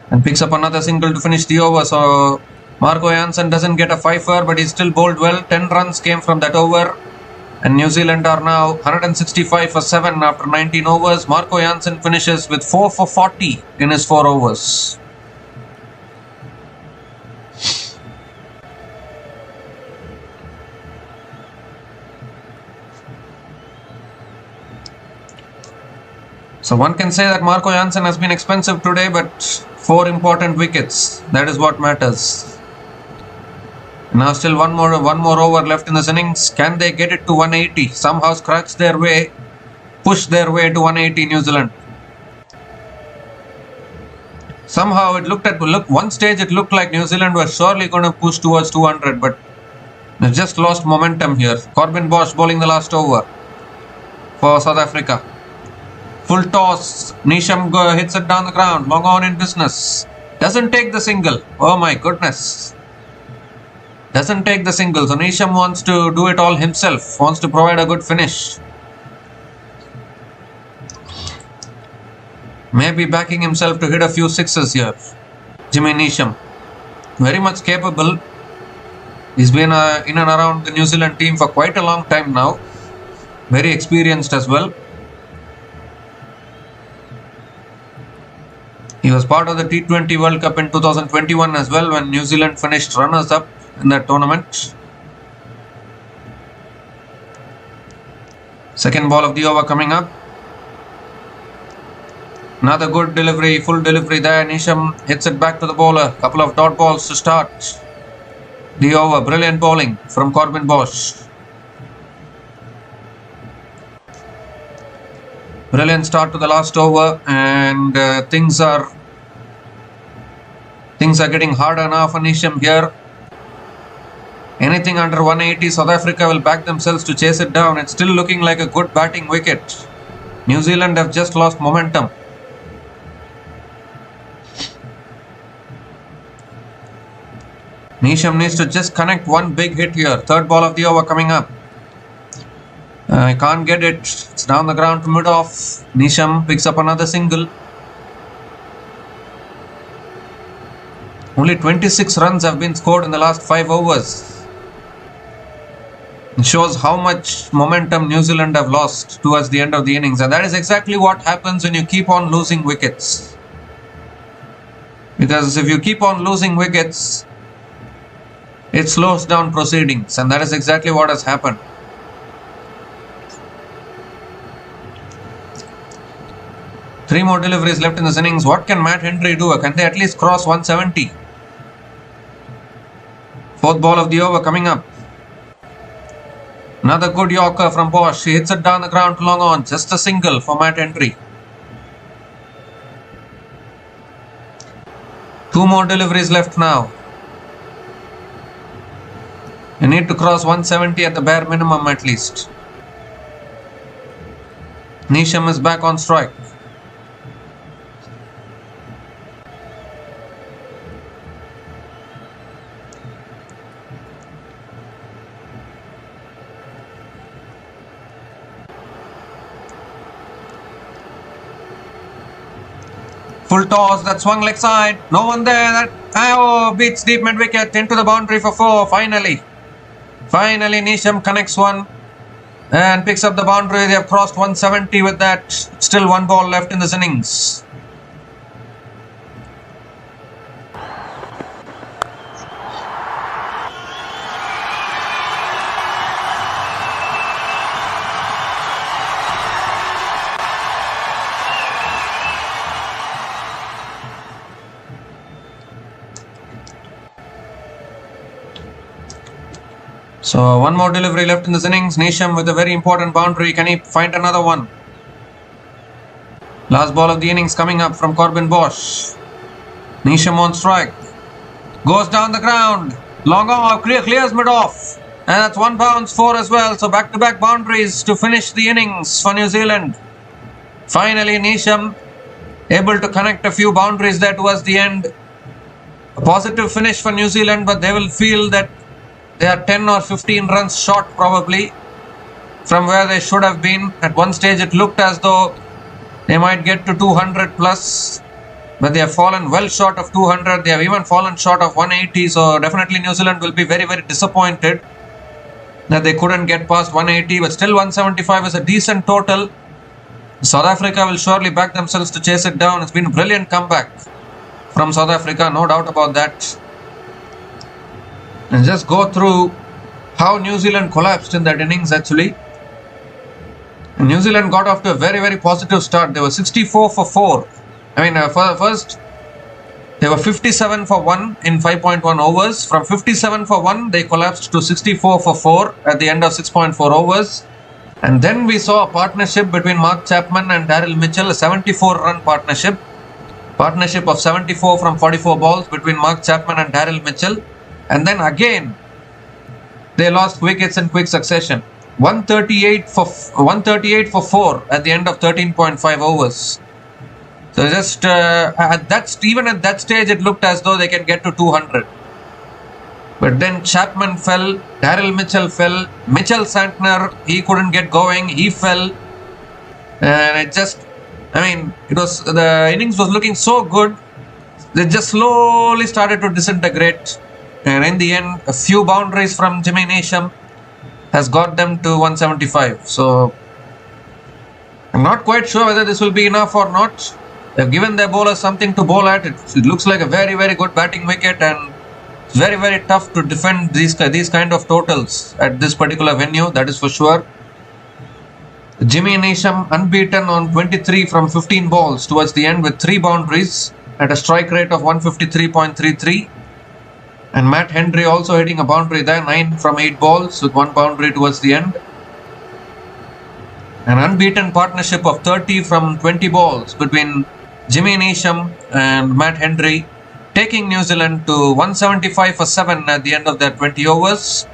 and picks up another single to finish the over. So Marco Jansen doesn't get a fifer, but he's still bowled well. 10 runs came from that over, and New Zealand are now 165 for 7 after 19 overs. Marco Jansen finishes with 4 for 40 in his 4 overs. So one can say that Marco Jansen has been expensive today, but 4 important wickets. That is what matters. Now still one more over left in this innings. Can they get it to 180? Somehow scratch their way, push their way to 180 New Zealand. Somehow it one stage it looked like New Zealand was surely going to push towards 200, but they've just lost momentum here. Corbin Bosch bowling the last over for South Africa. Full toss. Neesham hits it down the ground. Long on in business. Doesn't take the single. Oh my goodness. Doesn't take the single. So Neesham wants to do it all himself. Wants to provide a good finish. Maybe backing himself to hit a few sixes here. Jimmy Neesham. Very much capable. He's been in and around the New Zealand team for quite a long time now. Very experienced as well. He was part of the T20 World Cup in 2021 as well, when New Zealand finished runners-up in that tournament. Second ball of the over coming up. Another good delivery, full delivery there. Neesham hits it back to the bowler. Couple of dot balls to start the over. Brilliant bowling from Corbin Bosch. Brilliant start to the last over, and things are getting harder now for Neesham here. Anything under 180, South Africa will back themselves to chase it down. It's still looking like a good batting wicket. New Zealand have just lost momentum. Neesham needs to just connect one big hit here. Third ball of the over coming up. I can't get it. It's down the ground to mid-off. Neesham picks up another single. Only 26 runs have been scored in the last 5 overs. It shows how much momentum New Zealand have lost towards the end of the innings. And that is exactly what happens when you keep on losing wickets. Because if you keep on losing wickets, it slows down proceedings. And that is exactly what has happened. Three more deliveries left in this innings. What can Matt Henry do? Can they at least cross 170? Fourth ball of the over coming up. Another good Yorker from Bosch. He hits it down the ground to long on. Just a single for Matt Henry. 2 more deliveries left now. You need to cross 170 at the bare minimum at least. Neesham is back on strike. Full toss, that swung leg side. No one there. That beats deep mid wicket into the boundary for 4. Finally, Neesham connects one and picks up the boundary. They have crossed 170 with that. Still 1 ball left in this innings. So 1 more delivery left in this innings. Neesham with a very important boundary. Can he find another one? Last ball of the innings coming up from Corbin Bosch. Neesham on strike. Goes down the ground. Long off. Clears mid off. And that's 1 bounce, 4 as well. So back-to-back boundaries to finish the innings for New Zealand. Finally, Neesham able to connect a few boundaries there towards the end. A positive finish for New Zealand, but they will feel that they are 10 or 15 runs short probably from where they should have been. At one stage it looked as though they might get to 200 plus, but they have fallen well short of 200. They have even fallen short of 180. So definitely New Zealand will be very, very disappointed that they couldn't get past 180, but still 175 is a decent total. South Africa will surely back themselves to chase it down. It's been a brilliant comeback from South Africa, no doubt about that. And just go through how New Zealand collapsed in that innings actually. And New Zealand got off to a very, very positive start. They were 64 for 4. First they were 57 for 1 in 5.1 overs. From 57 for 1, they collapsed to 64 for 4 at the end of 6.4 overs. And then we saw a partnership between Mark Chapman and Daryl Mitchell, a 74-run partnership. Partnership of 74 from 44 balls between Mark Chapman and Daryl Mitchell. And then again, they lost wickets in quick succession. 138 for 4 at the end of 13.5 overs. So just even at that stage, it looked as though they can get to 200. But then Chapman fell, Daryl Mitchell fell, Mitchell Santner, he couldn't get going, he fell, and the innings was looking so good. They just slowly started to disintegrate. And in the end, a few boundaries from Jimmy Neesham has got them to 175. So I'm not quite sure whether this will be enough or not. They've given their bowlers something to bowl at. It looks like a very, very good batting wicket, and it's very, very tough to defend these kind of totals at this particular venue, that is for sure. Jimmy Neesham unbeaten on 23 from 15 balls towards the end with 3 boundaries at a strike rate of 153.33. And Matt Henry also hitting a boundary there, 9 from 8 balls with 1 boundary towards the end. An unbeaten partnership of 30 from 20 balls between Jimmy Neesham and Matt Henry, taking New Zealand to 175 for 7 at the end of their 20 overs.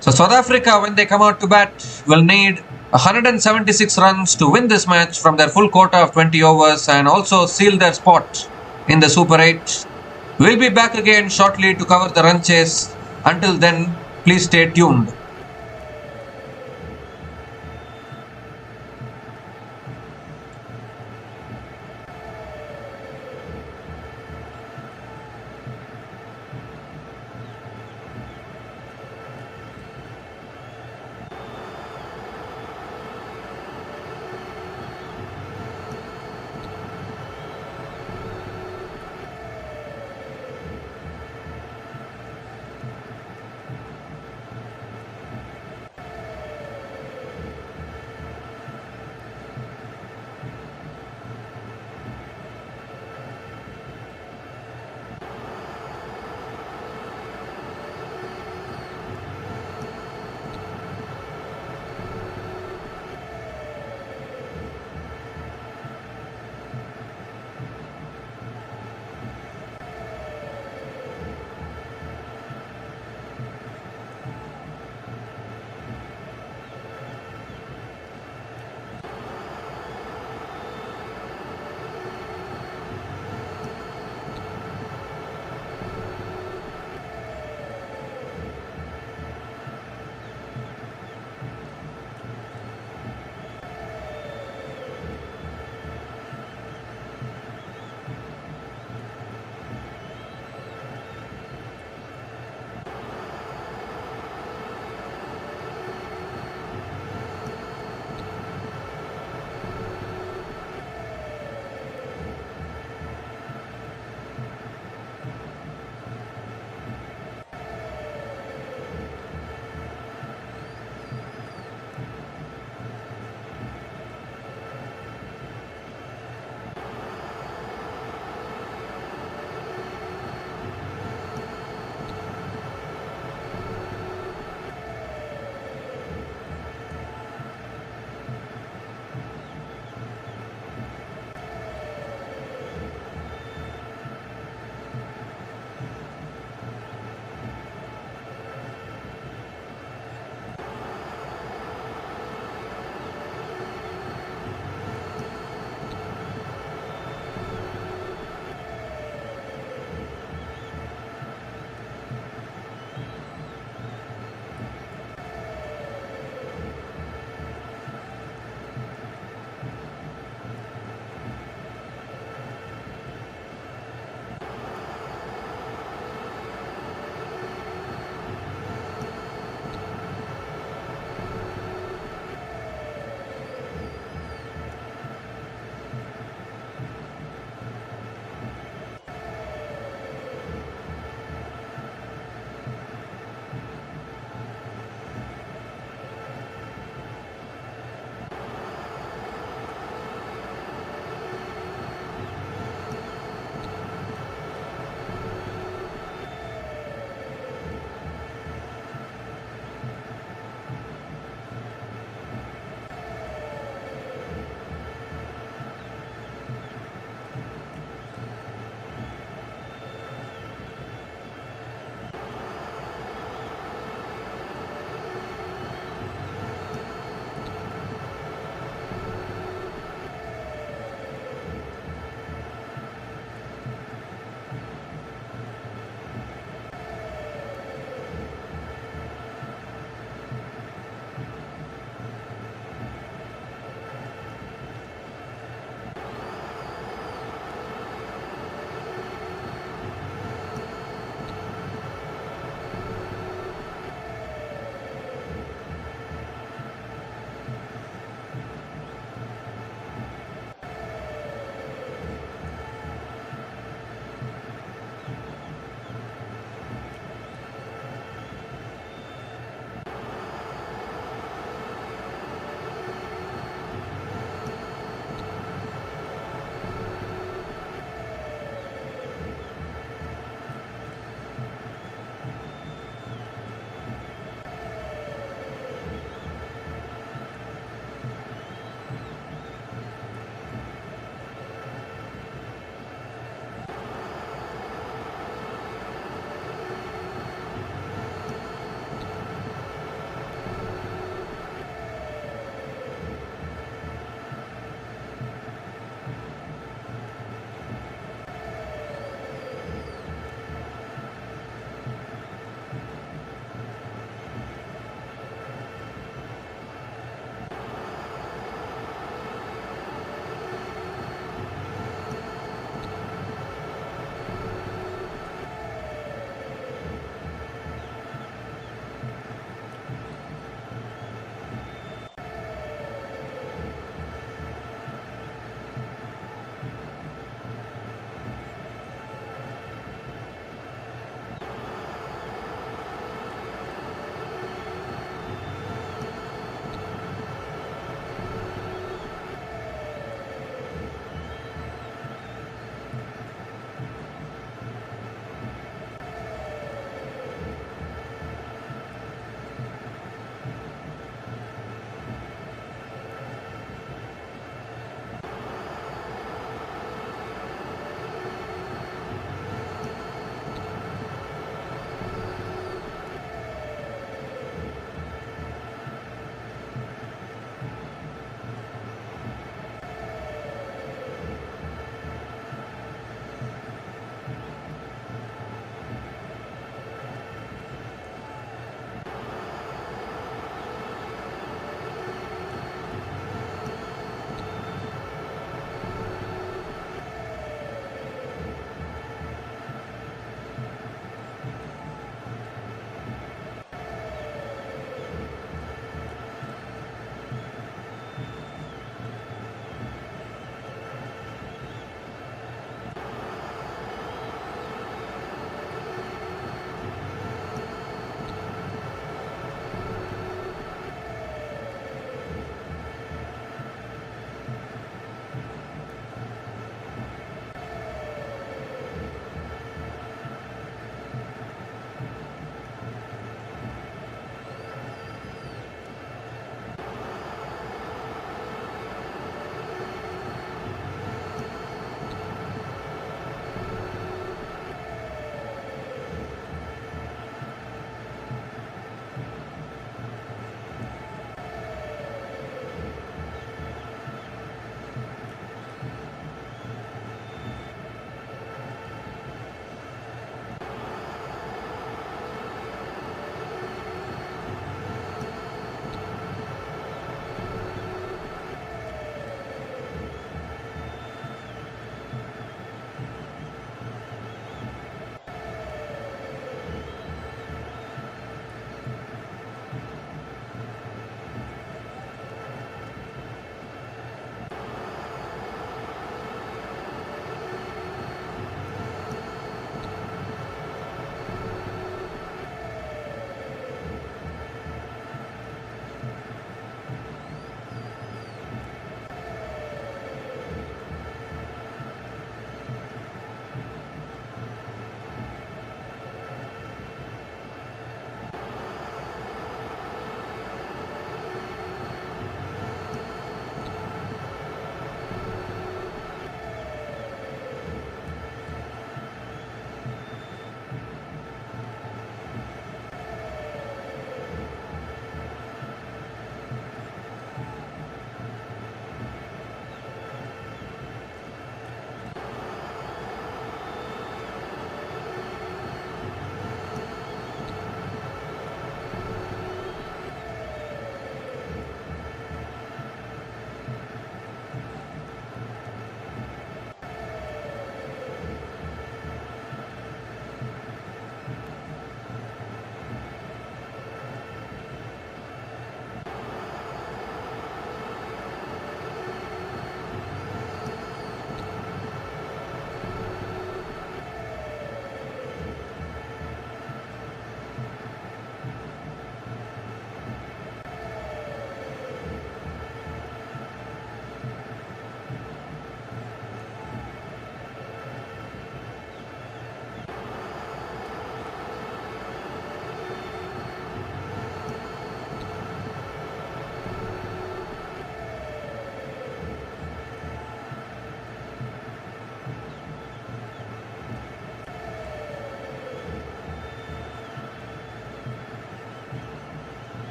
So South Africa, when they come out to bat, will need 176 runs to win this match from their full quota of 20 overs and also seal their spot in the Super 8. We'll be back again shortly to cover the run chase. Until then, please stay tuned.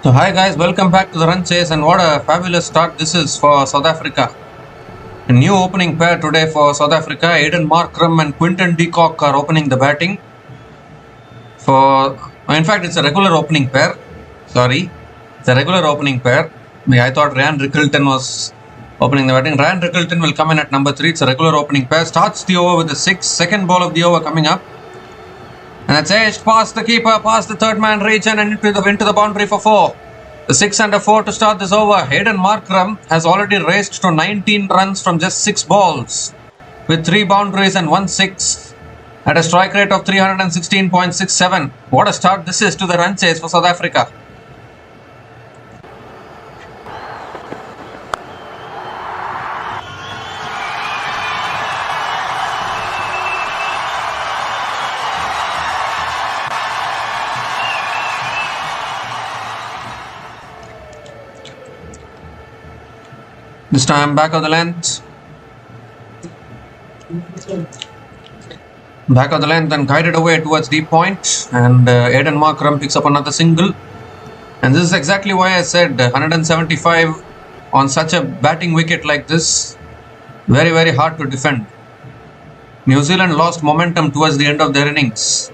So hi guys, welcome back to the run chase, and what a fabulous start this is for South Africa. A new opening pair today for South Africa. Aiden Markram and Quinton de Kock are opening the batting. In fact, it's a regular opening pair. Sorry, it's a regular opening pair. I thought Ryan Rickelton was opening the batting. Ryan Rickelton will come in at number 3. It's a regular opening pair. Starts the over with the 6. Second ball of the over coming up. And it's edged past the keeper, past the third man region and into the boundary for 4. The 6 and a 4 to start this over. Hayden Markram has already raced to 19 runs from just 6 balls with 3 boundaries and 1 6 at a strike rate of 316.67. What a start this is to the run chase for South Africa. This time back of the length. Back of the length and guided away towards deep point. And Aiden Markram picks up another single. And this is exactly why I said 175 on such a batting wicket like this. Very, very hard to defend. New Zealand lost momentum towards the end of their innings.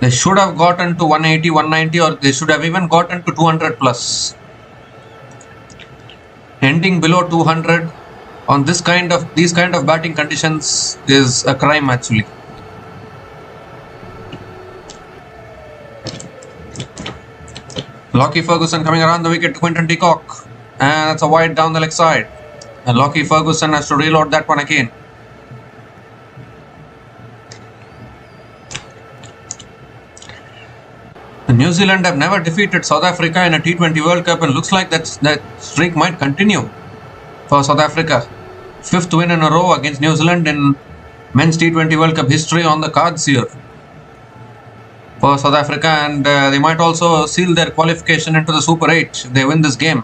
They should have gotten to 180, 190, or they should have even gotten to 200 plus. Ending below 200 on these kind of batting conditions is a crime actually. Lockie Ferguson coming around the wicket to Quinton de Kock, and that's a wide down the leg side. And Lockie Ferguson has to reload that one again. New Zealand have never defeated South Africa in a T20 World Cup, and looks like that streak might continue for South Africa. 5th win in a row against New Zealand in men's T20 World Cup history on the cards here for South Africa, and they might also seal their qualification into the Super 8 if they win this game.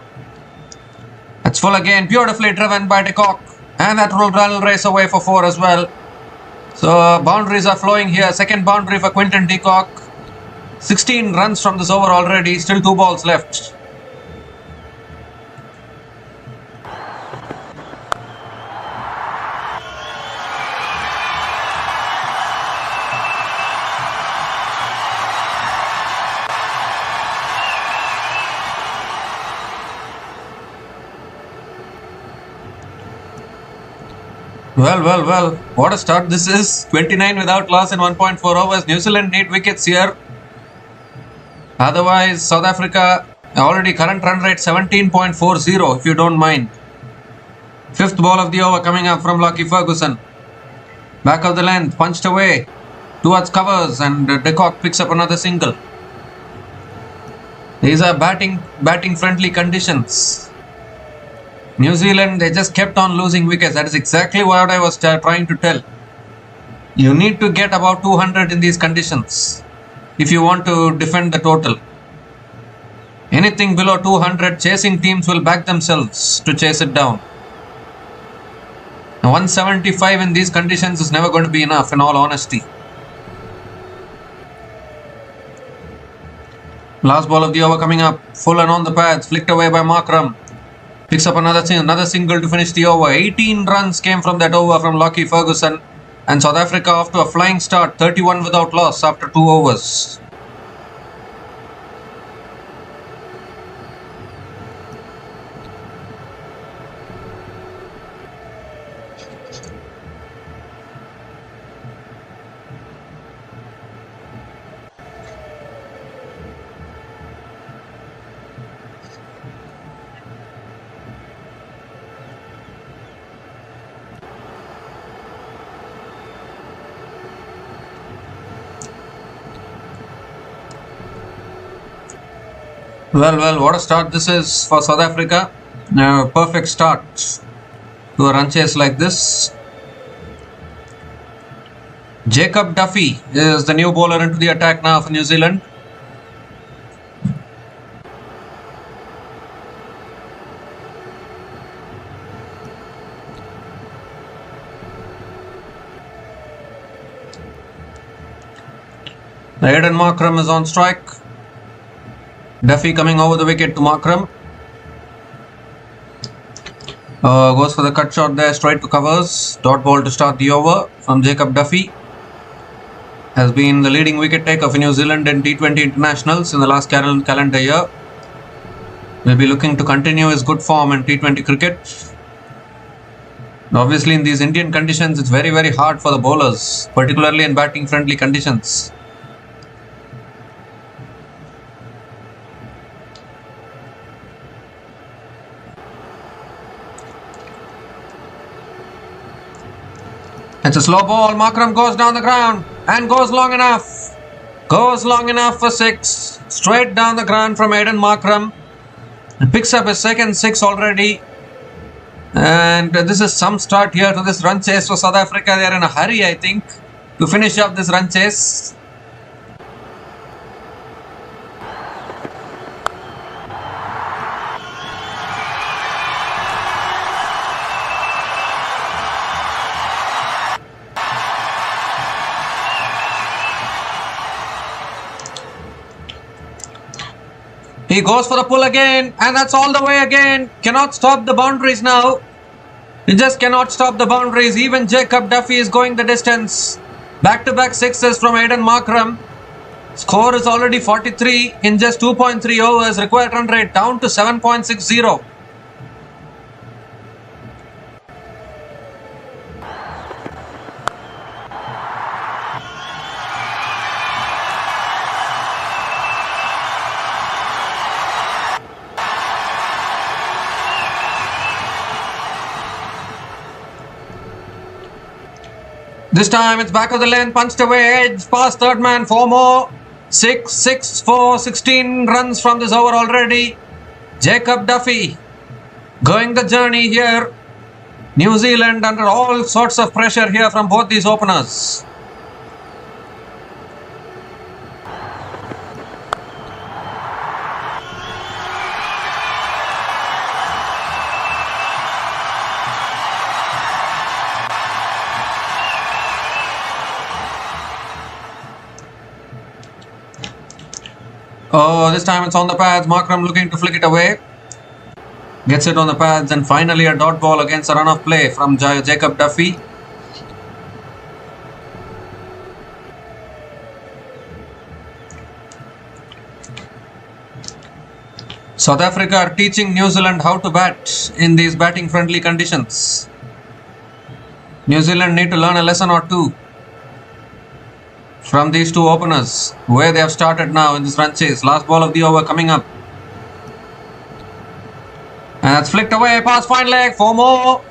That's full again, beautifully driven by de Kock, and that will race away for 4 as well. So boundaries are flowing here. Second boundary for Quinton de Kock. 16 runs from this over already, still 2 balls left. Well, what a start this is. 29 without loss in 1.4 overs. New Zealand need wickets here. Otherwise, South Africa already current run rate 17.40 if you don't mind. 5th ball of the over coming up from Lockie Ferguson. Back of the length, punched away towards covers, and de Kock picks up another single. These are batting friendly conditions. New Zealand, they just kept on losing wickets. That is exactly what I was trying to tell. You need to get about 200 in these conditions if you want to defend the total. Anything below 200, chasing teams will back themselves to chase it down. Now 175 in these conditions is never going to be enough, in all honesty. Last ball of the over coming up. Full and on the pads, flicked away by Markram. Picks up another single to finish the over. 18 runs came from that over from Lockie Ferguson. And South Africa off to a flying start, 31 without loss after 2 overs. Well, what a start this is for South Africa. Perfect start to a run chase like this. Jacob Duffy is the new bowler into the attack now for New Zealand. Aiden Markram is on strike. Duffy coming over the wicket to Markram. Goes for the cut shot there, straight to covers. Dot ball to start the over from Jacob Duffy. Has been the leading wicket taker for New Zealand in T20 internationals in the last calendar year. Will be looking to continue his good form in T20 cricket. Obviously, in these Indian conditions, it's very, very hard for the bowlers, particularly in batting friendly conditions. It's a slow ball. Markram goes down the ground and goes long enough. Goes long enough for 6. Straight down the ground from Aiden Markram. And picks up his second 6 already. And this is some start here to this run chase for South Africa. They are in a hurry, I think, to finish up this run chase. He goes for the pull again, and that's all the way again. Cannot stop the boundaries now. He just cannot stop the boundaries. Even Jacob Duffy is going the distance. Back-to-back 6s from Aiden Markram. Score is already 43 in just 2.3 overs. Required run rate down to 7.60. This time it's back of the lane, punched away, edge, past third man, 4 more. 6, 6, 4, 16 runs from this over already. Jacob Duffy going the journey here. New Zealand under all sorts of pressure here from both these openers. Oh, this time it's on the pads. Markram looking to flick it away. Gets it on the pads, and finally a dot ball against a run of play from Jacob Duffy. South Africa are teaching New Zealand how to bat in these batting friendly conditions. New Zealand need to learn a lesson or two from these two openers, where they have started now in this run chase. Last ball of the over coming up. And that's flicked away past fine leg. 4 more.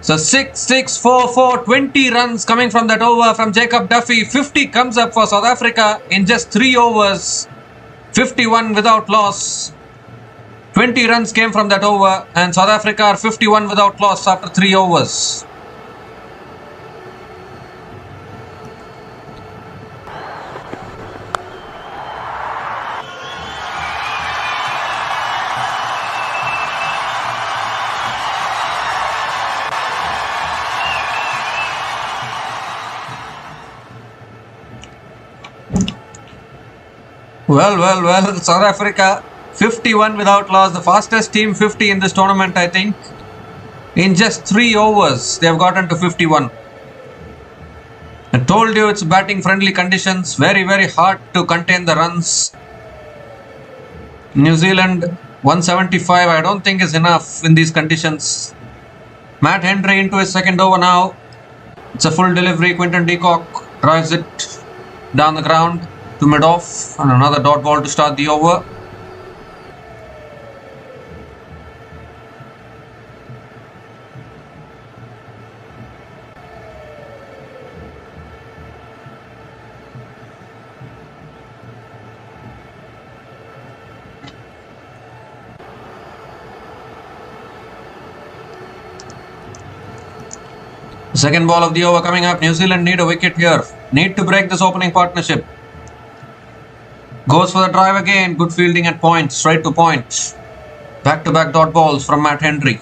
So 6, 6, 4, 4. 20 runs coming from that over from Jacob Duffy. 50 comes up for South Africa in just 3 overs. 51 without loss. 20 runs came from that over, and South Africa are 51 without loss after 3 overs. Well, South Africa 51 without loss, the fastest team 50 in this tournament, I think. In just 3 overs, they have gotten to 51. I told you it's batting friendly conditions, very, very hard to contain the runs. New Zealand 175, I don't think is enough in these conditions. Matt Henry into his second over now. It's a full delivery. Quinton de Kock drives it down the ground to mid-off, and another dot ball to start the over. Second ball of the over coming up. New Zealand need a wicket here. Need to break this opening partnership. Goes for the drive again. Good fielding at point. Straight to point. Back-to-back dot balls from Matt Henry.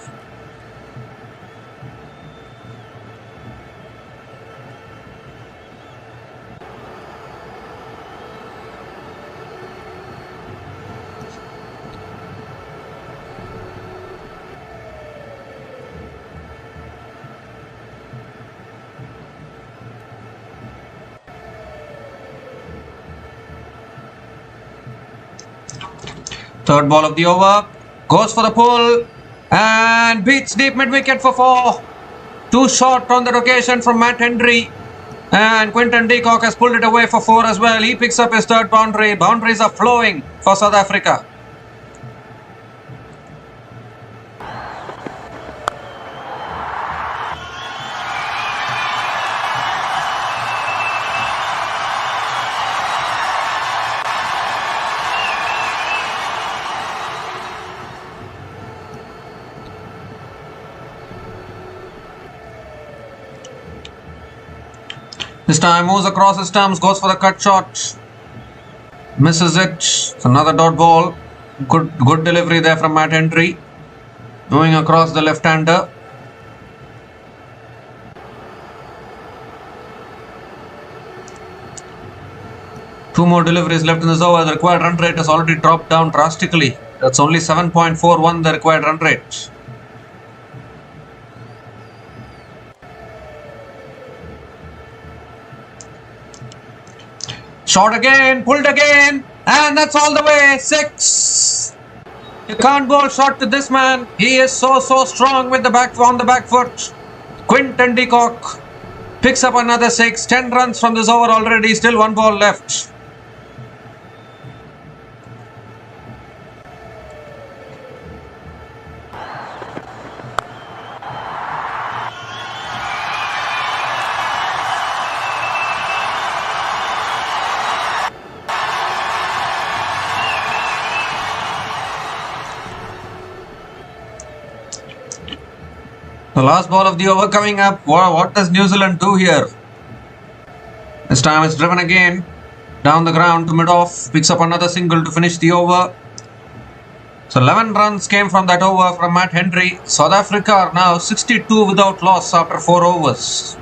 Third ball of the over. Goes for the pull. And beats deep mid-wicket for 4. Too short on that occasion from Matt Henry. And Quinton de Kock has pulled it away for 4 as well. He picks up his third boundary. Boundaries are flowing for South Africa. This time moves across his stumps, goes for the cut shot. Misses it. It's another dot ball. Good delivery there from Matt Henry. Moving across the left-hander. Two more deliveries left in this over. The required run rate has already dropped down drastically. That's only 7.41 the required run rate. Shot again, pulled again, and that's all the way. 6. You can't bowl short to this man. He is so strong with the back on the back foot. Quinton de Kock picks up another 6. 10 runs from this over already. Still 1 ball left. The last ball of the over coming up. What does New Zealand do here? This time it's driven again. Down the ground to mid-off. Picks up another single to finish the over. So 11 runs came from that over from Matt Henry. South Africa are now 62 without loss after 4 overs.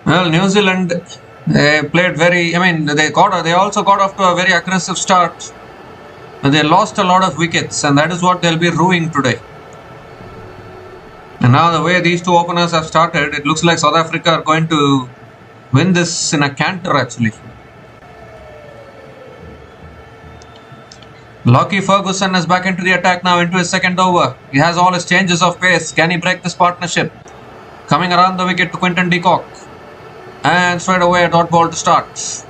Well, New Zealand, they played they also got off to a very aggressive start. But they lost a lot of wickets, and that is what they'll be ruining today. And now the way these two openers have started, it looks like South Africa are going to win this in a canter actually. Lockie Ferguson is back into the attack now into his second over. He has all his changes of pace. Can he break this partnership? Coming around the wicket to Quinton de Kock. And straight away a dot ball to start.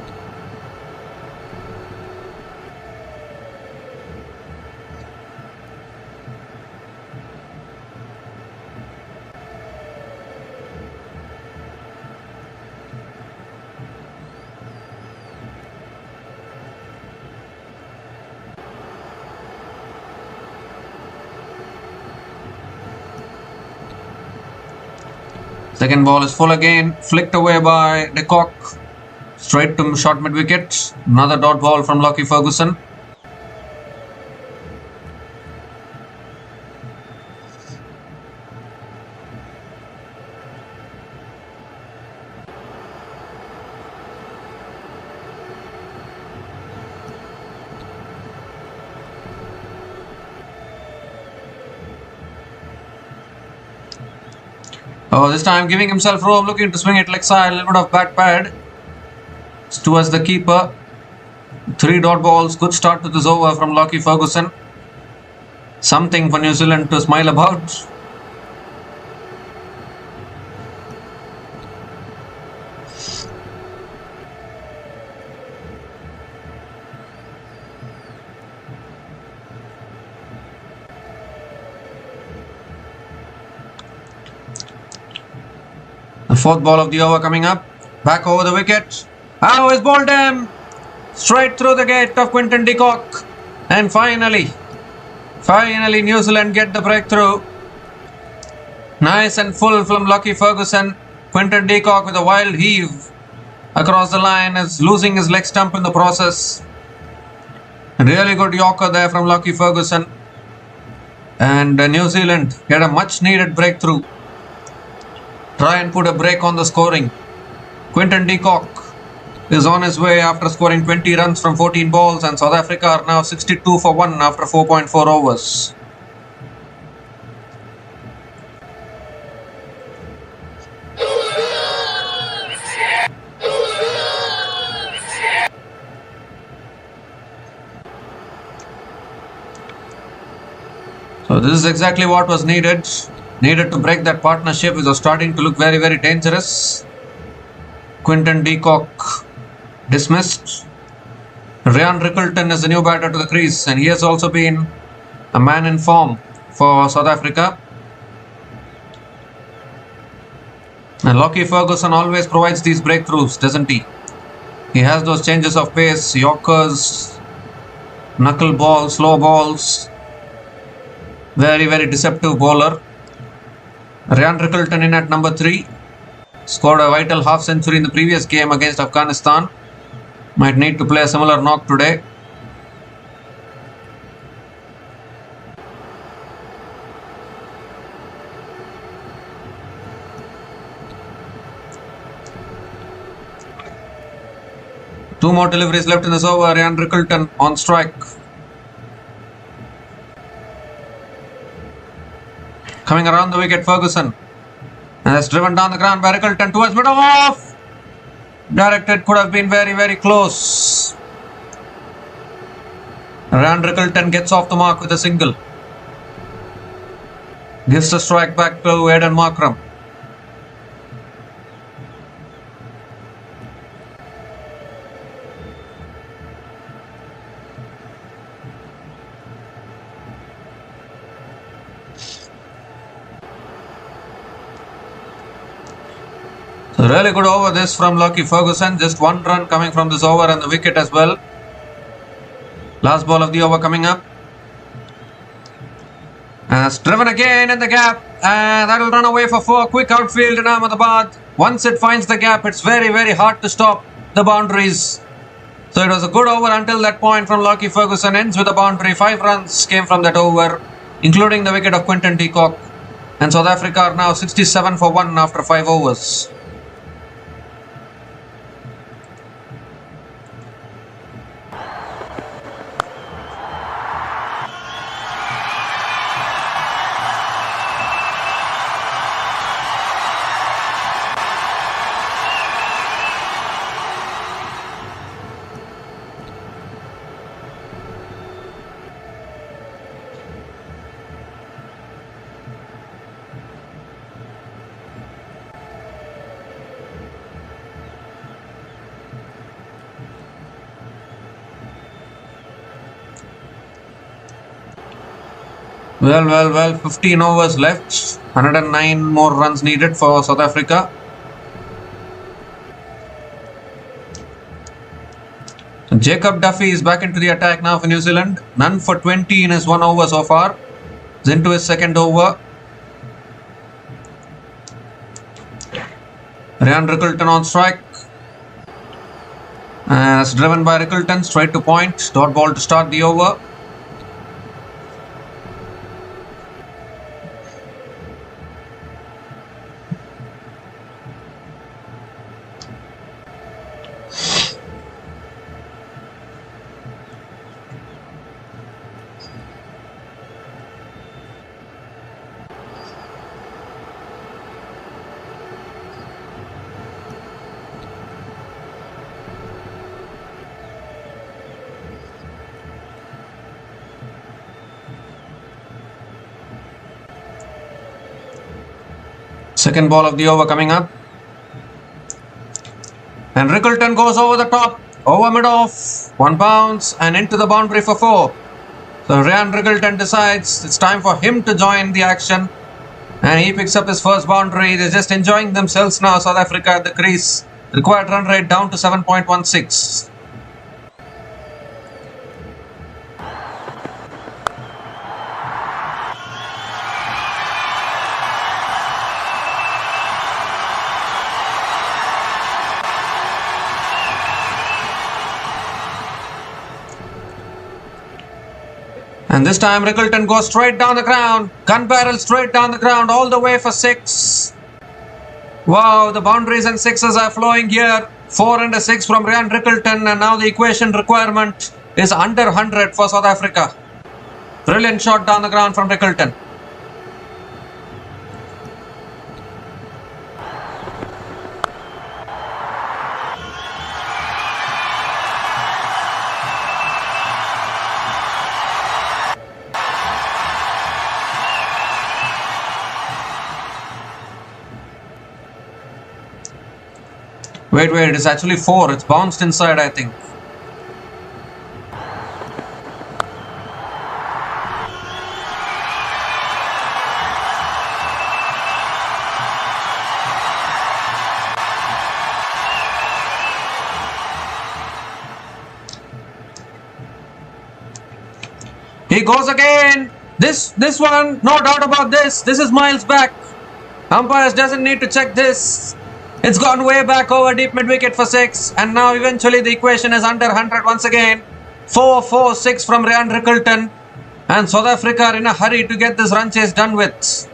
Second ball is full again, flicked away by de Kock. Straight to short mid-wicket. Another dot ball from Lockie Ferguson. Oh, this time giving himself room, looking to swing it leg side, a little bit of back pad. It's towards the keeper. 3 dot balls, good start to this over from Lockie Ferguson. Something for New Zealand to smile about. The 4th ball of the over coming up. Back over the wicket. Oh, he's bowled him. Straight through the gate of Quinton de Kock. And finally New Zealand get the breakthrough. Nice and full from Lockie Ferguson. Quinton de Kock with a wild heave across the line is losing his leg stump in the process. Really good Yorker there from Lockie Ferguson. And New Zealand get a much needed breakthrough. Try and put a break on the scoring. Quinton de Kock is on his way after scoring 20 runs from 14 balls, and South Africa are now 62 for 1 after 4.4 overs. So this is exactly what was needed to break that partnership, which was starting to look very, very dangerous. Quinton de Kock dismissed. Rian Rickleton is the new batter to the crease, and he has also been a man in form for South Africa. And Lockie Ferguson always provides these breakthroughs, doesn't he? He has those changes of pace, yorkers, knuckle balls, slow balls. Very, very deceptive bowler. Rian Rickleton in at number 3. Scored a vital half century in the previous game against Afghanistan. Might need to play a similar knock today. Two more deliveries left in this over. Rian Rickleton on strike. Coming around the wicket, Ferguson. And that's driven down the ground by Rickleton towards middle off. Directed, could have been very, very close. Rian Rickleton gets off the mark with a single. Gives the strike back to Aiden Markram. So really good over this from Lockie Ferguson. Just one run coming from this over and the wicket as well. Last ball of the over coming up. And it's driven again in the gap. And that will run away for 4. Quick outfield in Ahmedabad. Once it finds the gap, it's very, very hard to stop the boundaries. So it was a good over until that point from Lockie Ferguson. Ends with a boundary. 5 runs came from that over, including the wicket of Quinton de Kock. And South Africa are now 67 for 1 after 5 overs. Well, 15 overs left. 109 more runs needed for South Africa. Jacob Duffy is back into the attack now for New Zealand. None for 20 in his 1 over so far. He's into his 2nd over. Rian Rickleton on strike. It's driven by Rickleton straight to point. Dot ball to start the over. Second ball of the over coming up. And Rickleton goes over the top, over mid-off, 1 bounce and into the boundary for 4. So Rian Rickleton decides it's time for him to join the action. And he picks up his first boundary. They're just enjoying themselves now, South Africa at the crease. Required run rate down to 7.16. And this time Rickleton goes straight down the ground. Gun barrel straight down the ground all the way for 6. Wow, the boundaries and 6s are flowing here 4 and a 6 from Ryan Rickleton, and now the equation requirement is under 100 for South Africa. Brilliant shot down the ground from Rickleton. Wait, it's actually 4. It's bounced inside, I think. He goes again. This one, no doubt about this. This is miles back. Umpires doesn't need to check this. It's gone way back over deep mid-wicket for 6. And now eventually the equation is under 100 once again. 4-4-6 from Ryan Rickleton. And South Africa are in a hurry to get this run chase done with.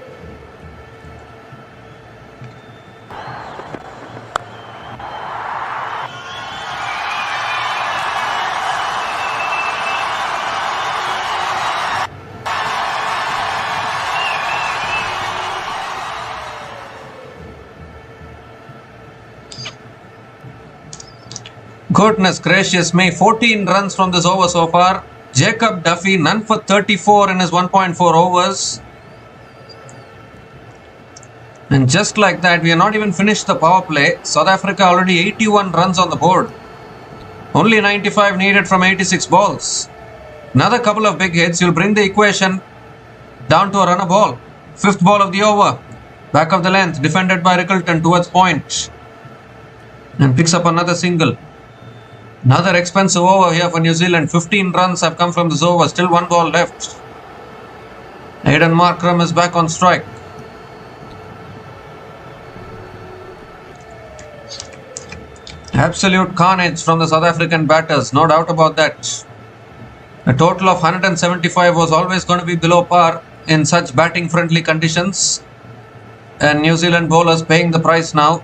Goodness gracious me, 14 runs from this over so far. Jacob Duffy, none for 34 in his 1.4 overs. And just like that, we have not even finished the power play. South Africa already 81 runs on the board. Only 95 needed from 86 balls. Another couple of big hits will bring the equation down to a runner ball. 5th ball of the over. Back of the length, defended by Rickleton towards point. And picks up another single. Another expensive over here for New Zealand. 15 runs have come from this over. Still 1 ball left. Aiden Markram is back on strike. Absolute carnage from the South African batters. No doubt about that. A total of 175 was always going to be below par in such batting friendly conditions. And New Zealand bowlers paying the price now.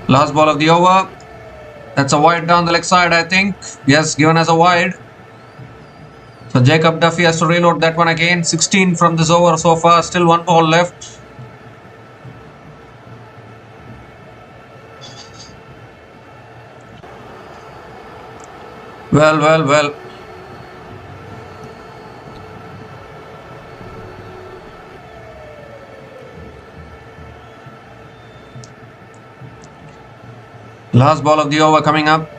Last ball of the over. That's a wide down the leg side, I think. Yes, given as a wide. So Jacob Duffy has to reload that one again. 16 from this over so far. Still 1 ball left. Well. Last ball of the over coming up.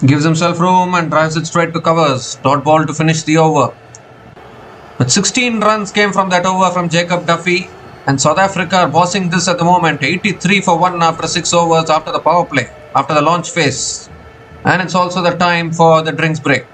Gives himself room and drives it straight to covers. Dot ball to finish the over. But 16 runs came from that over from Jacob Duffy. And South Africa are bossing this at the moment. 83 for 1 after 6 overs after the power play. After the launch phase. And it's also the time for the drinks break.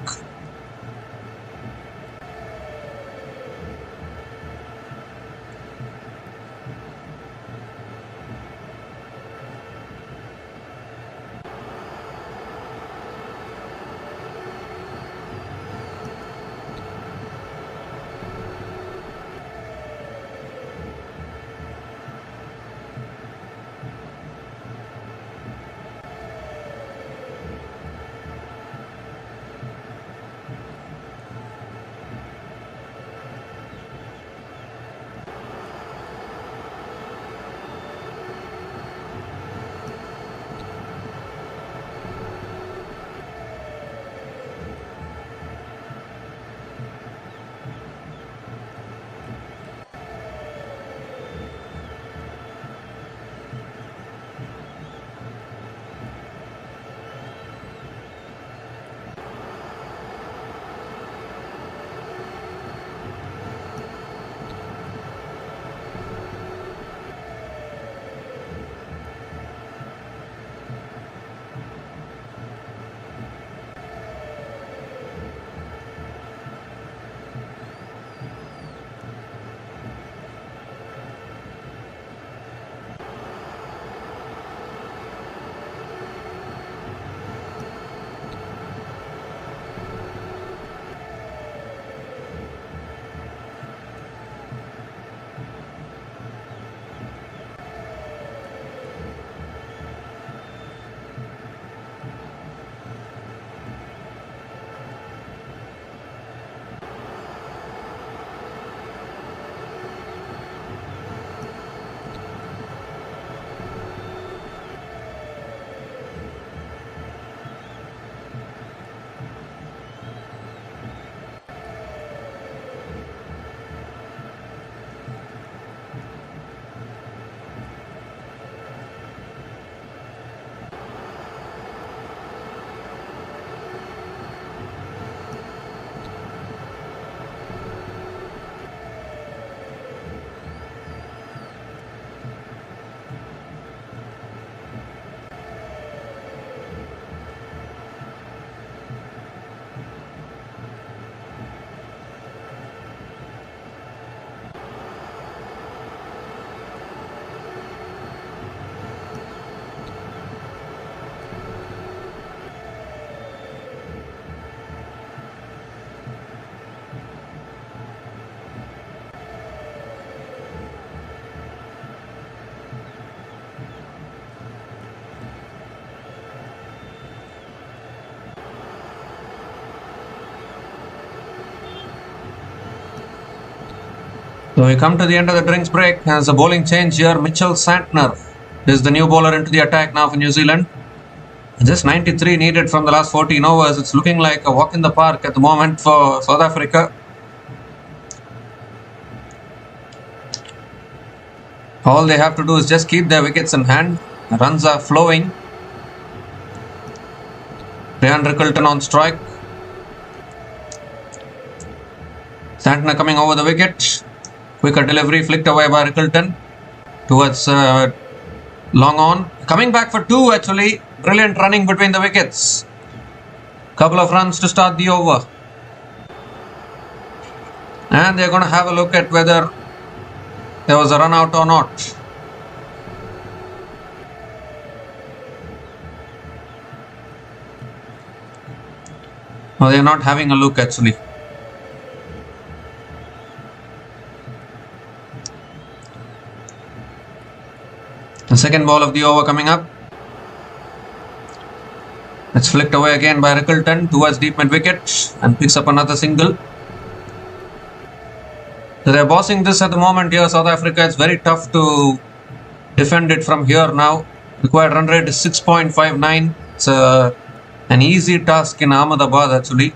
So we come to the end of the drinks break. As a bowling change here, Mitchell Santner is the new bowler into the attack now for New Zealand. Just 93 needed from the last 14 overs. It's looking like a walk in the park at the moment for South Africa. All they have to do is just keep their wickets in hand. Runs are flowing. Ryan Rickleton on strike. Santner coming over the wicket. Quicker delivery flicked away by Rickleton towards long on. Coming back for two actually. Brilliant running between the wickets. Couple of runs to start the over. And they're going to have a look at whether there was a run out or not. No, they're not having a look actually. The second ball of the over coming up. It's flicked away again by Rickleton towards deep mid wicket and picks up another single. So they're bossing this at the moment here, South Africa. It's very tough to defend it from here now. Required run rate is 6.59. It's an easy task in Ahmedabad actually.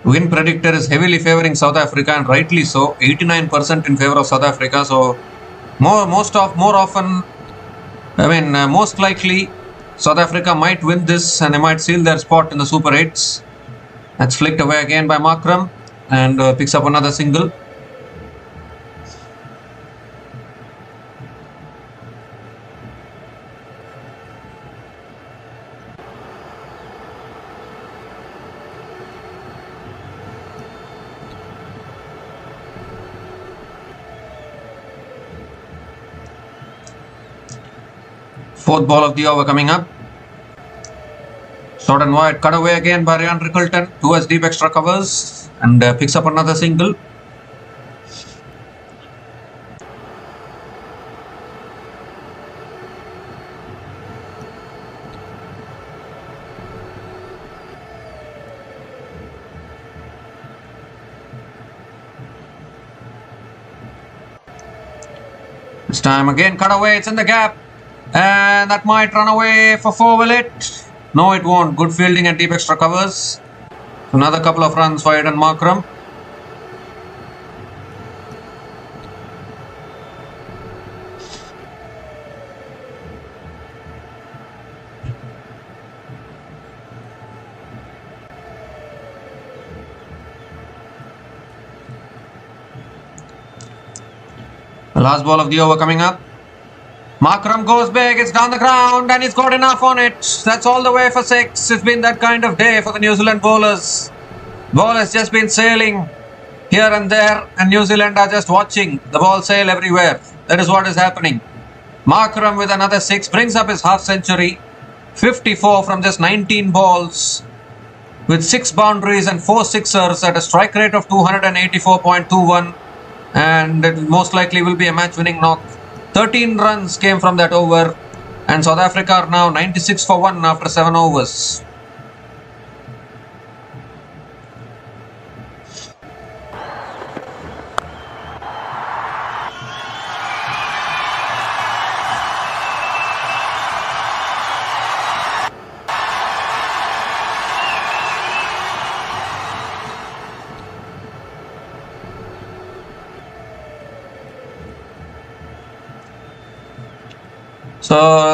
Win predictor is heavily favouring South Africa, and rightly so. 89% in favour of South Africa. So most likely South Africa might win this and they might seal their spot in the Super 8s. That's flicked away again by Markram and picks up another single. Fourth ball of the over coming up. Short and wide, cut away again by Ryan Rickleton towards deep extra covers and picks up another single. This time again cut away, it's in the gap. And that might run away for 4, will it? No, it won't. Good fielding and deep extra covers. Another couple of runs for Aidan Markram. The last ball of the over coming up. Markram goes big, it's down the ground and he's got enough on it. That's all the way for 6. It's been that kind of day for the New Zealand bowlers. Ball has just been sailing here and there and New Zealand are just watching the ball sail everywhere. That is what is happening. Markram with another 6 brings up his half century. 54 from just 19 balls with 6 boundaries and 4 sixers at a strike rate of 284.21, and it most likely will be a match winning knock. 13 runs came from that over and South Africa are now 96 for 1 after 7 overs.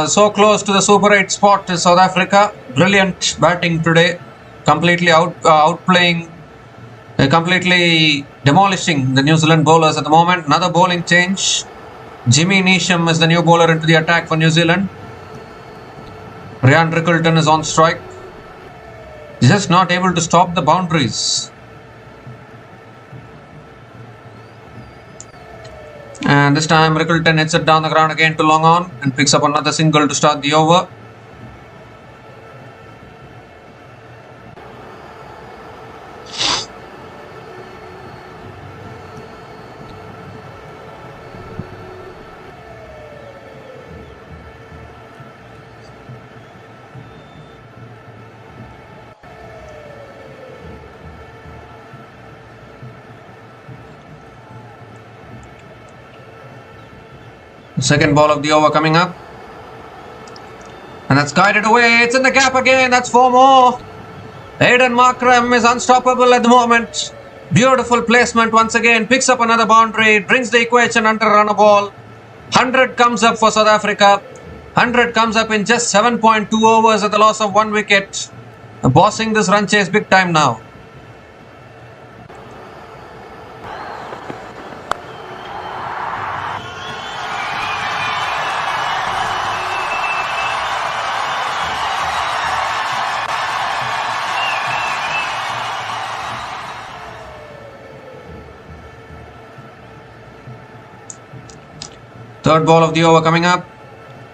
So close to the Super 8 spot is South Africa. Brilliant batting today. Completely outplaying, completely demolishing the New Zealand bowlers at the moment. Another bowling change. Jimmy Neesham is the new bowler into the attack for New Zealand. Ryan Rickleton is on strike. Just not able to stop the boundaries. And this time Rickleton hits it down the ground again to long on and picks up another single to start the over. Second ball of the over coming up. And that's guided away. It's in the gap again. That's 4 more. Aidan Markram is unstoppable at the moment. Beautiful placement once again. Picks up another boundary. Brings the equation under run a ball. 100 comes up for South Africa. 100 comes up in just 7.2 overs at the loss of 1 wicket. Bossing this run chase big time now. Third ball of the over coming up.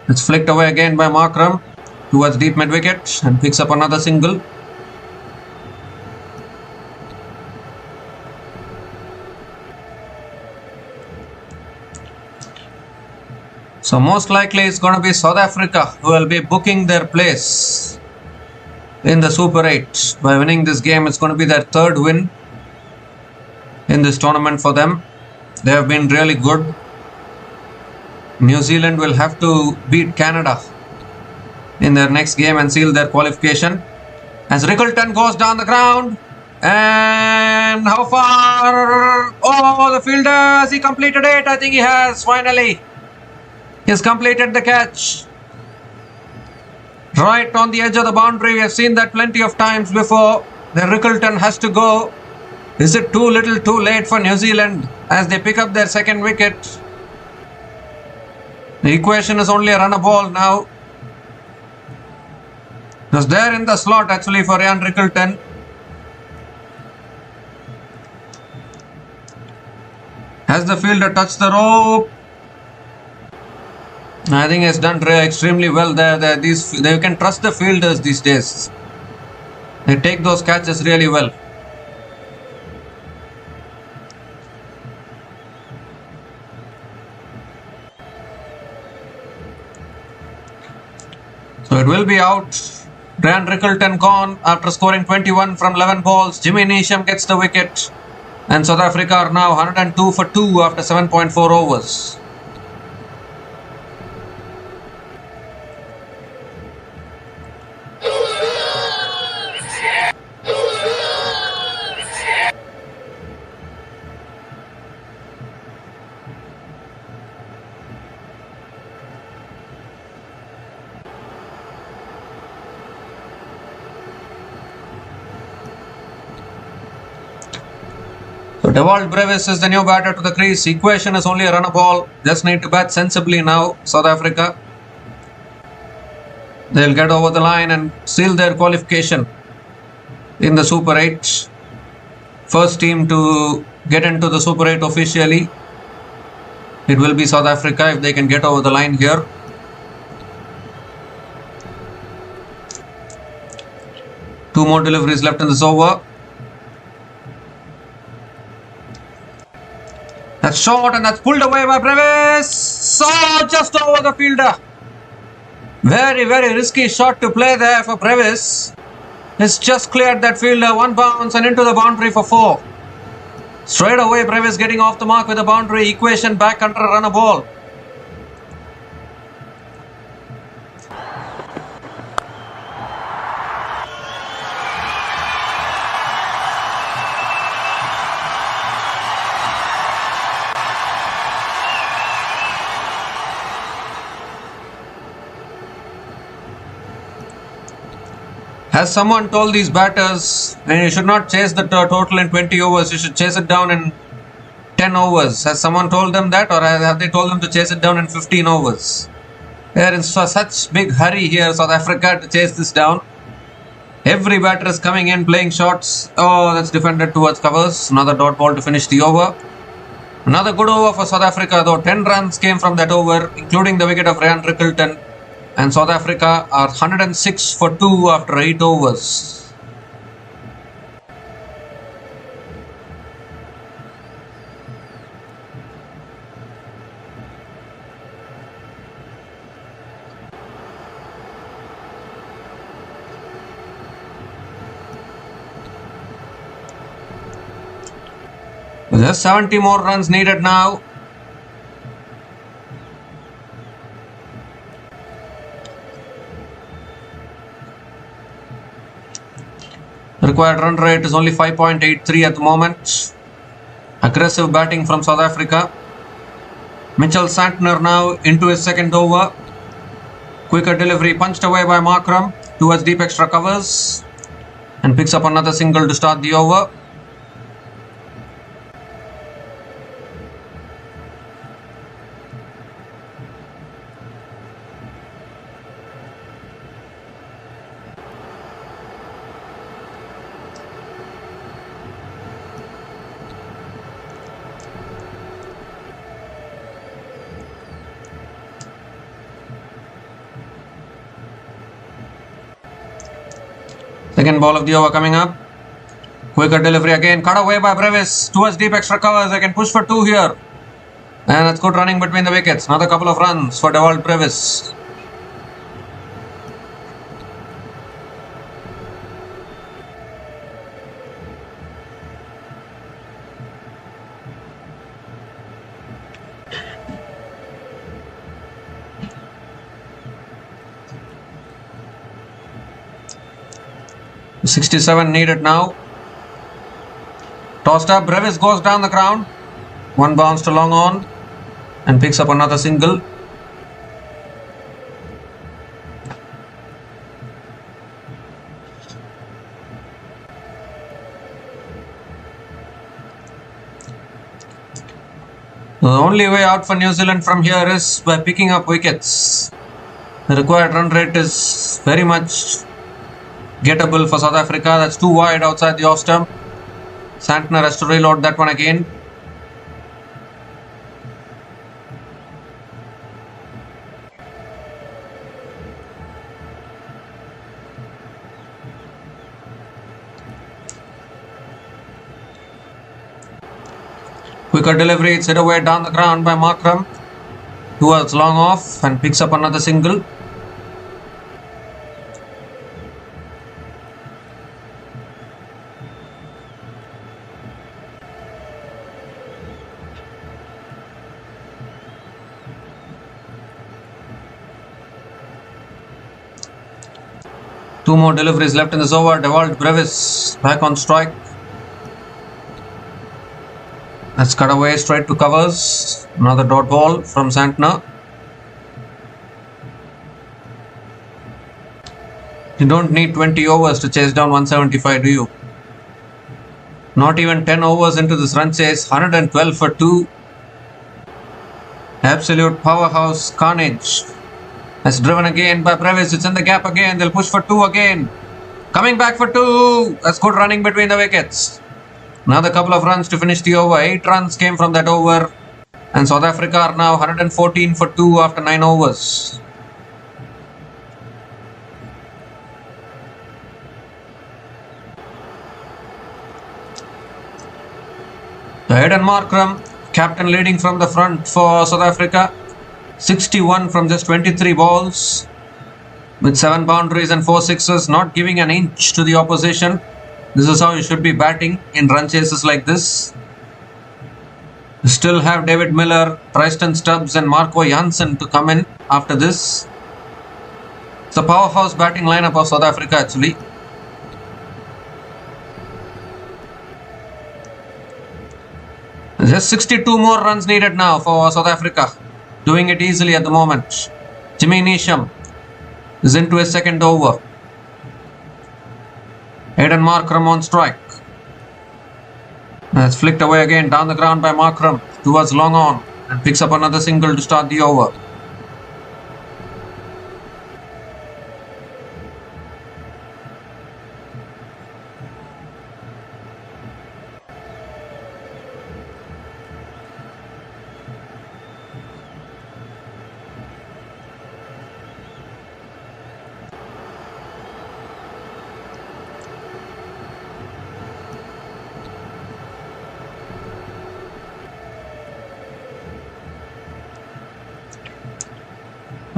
It's flicked away again by Markram towards deep mid wicket and picks up another single. So most likely it's going to be South Africa who will be booking their place in the Super 8. By winning this game, it's going to be their 3rd win in this tournament for them. They have been really good. New Zealand will have to beat Canada in their next game and seal their qualification. As Rickleton goes down the ground. And how far? Oh, the fielder, has he completed it? I think he has, finally. He has completed the catch. Right on the edge of the boundary. We have seen that plenty of times before. The Rickleton has to go. Is it too little too late for New Zealand as they pick up their 2nd wicket? The equation is only a run a ball now. It was there in the slot actually for Ian Rickleton. Has the fielder touched the rope? I think he has done extremely well there. You can trust the fielders these days. They take those catches really well. So it will be out. Ian Rickleton gone after scoring 21 from 11 balls. Jimmy Neesham gets the wicket. And South Africa are now 102 for 2 after 7.4 overs. So Dewald Brevis is the new batter to the crease. Equation is only a run a ball. Just need to bat sensibly now, South Africa. They'll get over the line and seal their qualification in the Super 8. First team to get into the Super 8 officially. It will be South Africa if they can get over the line here. Two more deliveries left in this over. That's short and that's pulled away by Brevis. So just over the fielder. Very, very risky shot to play there for Brevis. It's just cleared that fielder. 1 bounce and into the boundary for 4. Straight away Brevis getting off the mark with a boundary. Equation back under a run a ball. Has someone told these batters, and you should not chase the total in 20 overs, you should chase it down in 10 overs. Has someone told them that, or have they told them to chase it down in 15 overs? They are in such big hurry here, South Africa, to chase this down. Every batter is coming in, playing shots. Oh, that's defended towards covers. Another dot ball to finish the over. Another good over for South Africa, though. 10 runs came from that over, including the wicket of Ian Rickleton. And South Africa are 106 for 2 after 8 overs. Just 70 more runs needed now. required run rate is only 5.83 at the moment. Aggressive batting from South Africa. Mitchell Santner now into his second over. Quicker delivery punched away by Markram towards deep extra covers and picks up another single to start the over. Second ball of the over coming up. Quicker delivery again. Cut away by Brevis towards deep extra covers. They can push for 2 here. And that's good running between the wickets. Another couple of runs for Dewald Brevis. .67 needed now. Tossed up, Brevis goes down the ground. One bounce to long on and picks up another single. The only way out for New Zealand from here is by picking up wickets. The required run rate is very much gettable for South Africa. That's too wide outside the off stump. Santner has to reload that one again. Quicker delivery, it's hit away down the ground by Markram towards long off and picks up another single. Two more deliveries left in this over. Dewald Brevis back on strike. That's cut away straight to covers. Another dot ball from Santner. You don't need 20 overs to chase down 175, do you? Not even 10 overs into this run chase. 112 for 2. Absolute powerhouse carnage. That's driven again by Brevis. It's in the gap again. They'll push for 2 again. Coming back for 2. That's good running between the wickets. Another couple of runs to finish the over. 8 runs came from that over. And South Africa are now 114 for 2 after 9 overs. Hayden Markram, captain leading from the front for South Africa. 61 from just 23 balls. With 7 boundaries and 4 sixes. Not giving an inch to the opposition. This is how you should be batting in run chases like this. You still have David Miller, Tristan Stubbs and Marco Jansen to come in after this. It's a powerhouse batting lineup of South Africa actually. Just 62 more runs needed now for South Africa. Doing it easily at the moment. Jimmy Neesham is into his second over. Hayden Markram on strike. That's flicked away again down the ground by Markram towards long on and picks up another single to start the over.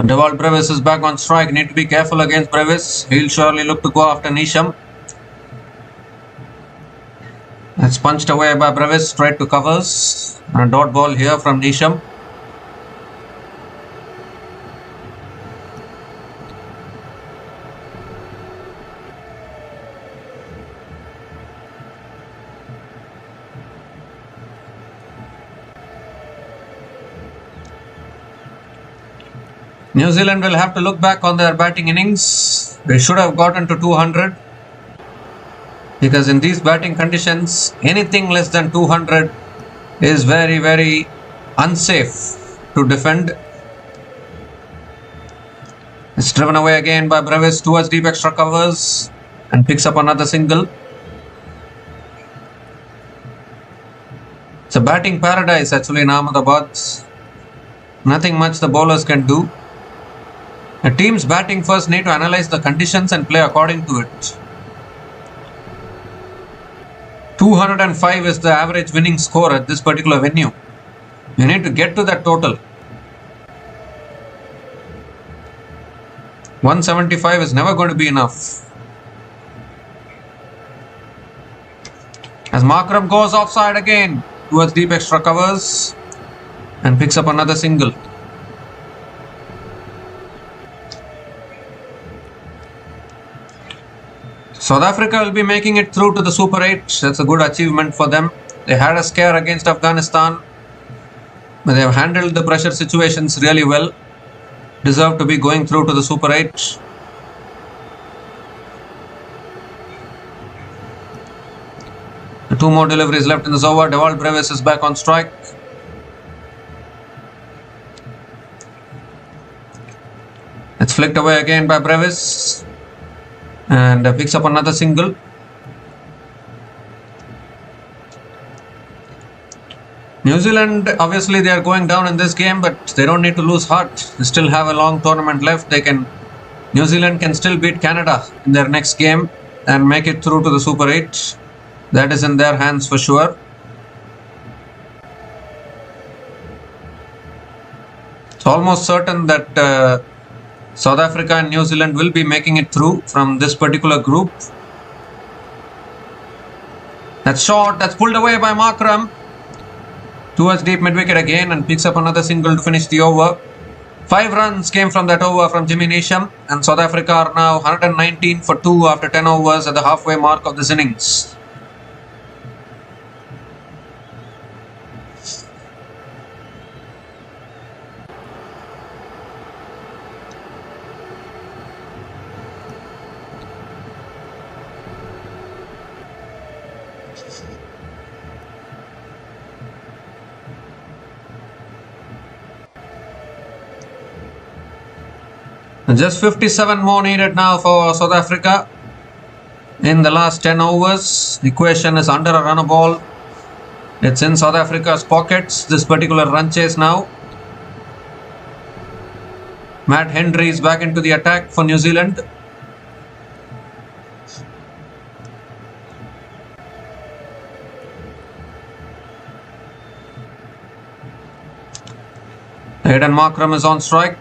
Dewald Brevis is back on strike. Need to be careful against Brevis. He'll surely look to go after Neesham. That's punched away by Brevis straight to covers. And a dot ball here from Neesham. New Zealand will have to look back on their batting innings. They should have gotten to 200. Because in these batting conditions, anything less than 200 is very, very unsafe to defend. It's driven away again by Brevis towards deep extra covers and picks up another single. It's a batting paradise actually in Ahmedabad. Nothing much the bowlers can do. A team's batting first need to analyze the conditions and play according to it. 205 is the average winning score at this particular venue. You need to get to that total. 175 is never going to be enough. As Markram goes offside again towards deep extra covers and picks up another single. South Africa will be making it through to the Super 8. That's a good achievement for them. They had a scare against Afghanistan, but they have handled the pressure situations really well. Deserve to be going through to the Super 8. The two more deliveries left in this over. Dewald Brevis is back on strike. It's flicked away again by Brevis and picks up another single. New Zealand, obviously they are going down in this game, but they don't need to lose heart. They still have a long tournament left. New Zealand can still beat Canada in their next game and make it through to the Super 8. That is in their hands for sure. It's almost certain that South Africa and New Zealand will be making it through from this particular group. That's short. That's pulled away by Markram towards deep mid-wicket again and picks up another single to finish the over. 5 runs came from that over from Jimmy Neesham, and South Africa are now 119 for 2 after 10 overs at the halfway mark of this innings. Just 57 more needed now for South Africa in the last 10 overs. The equation is under a run ball. It's in South Africa's pockets, this particular run chase now. Matt Henry is back into the attack for New Zealand. Aidan Markram is on strike.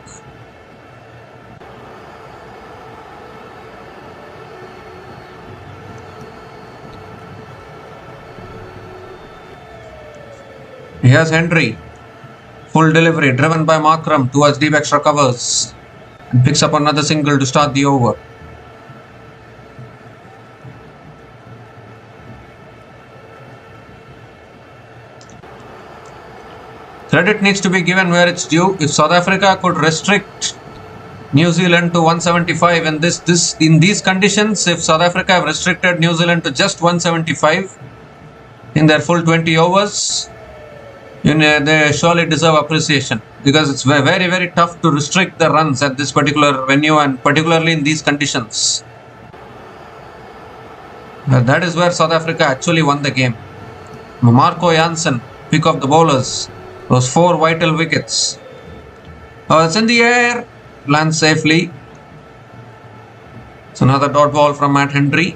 Here's Henry. Full delivery driven by Markram towards deep extra covers and picks up another single to start the over. Credit needs to be given where it's due. If South Africa could restrict New Zealand to 175 in these conditions, if South Africa have restricted New Zealand to just 175 in their full 20 overs, they surely deserve appreciation, because it's very, very tough to restrict the runs at this particular venue and particularly in these conditions. But that is where South Africa actually won the game. Marco Jansen, pick of the bowlers, those 4 vital wickets. It's in the air, lands safely. It's another dot ball from Matt Henry.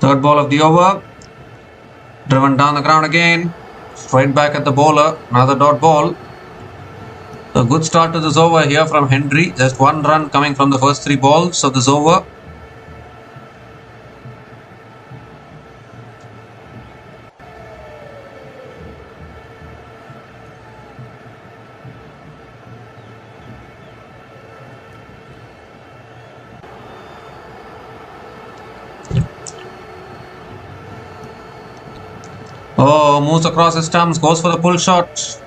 Third ball of the over. Driven down the ground again. Straight back at the bowler. Another dot ball. A good start to this over here from Henry. Just one run coming from the first 3 balls of this over. Oh, moves across his stumps, goes for the pull shot.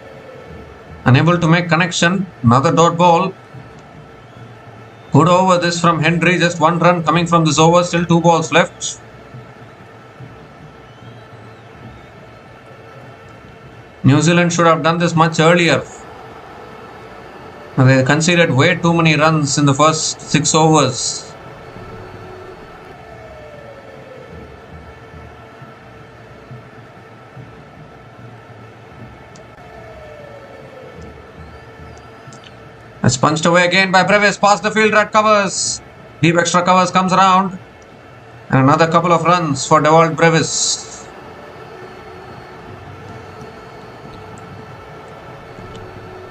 Unable to make connection. Another dot ball. Good over this from Henry. Just one run coming from this over. Still 2 balls left. New Zealand should have done this much earlier. They conceded way too many runs in the first 6 overs. It's punched away again by Brevis, past the fielder at covers. Deep extra covers comes around. And another couple of runs for Dewald Brevis.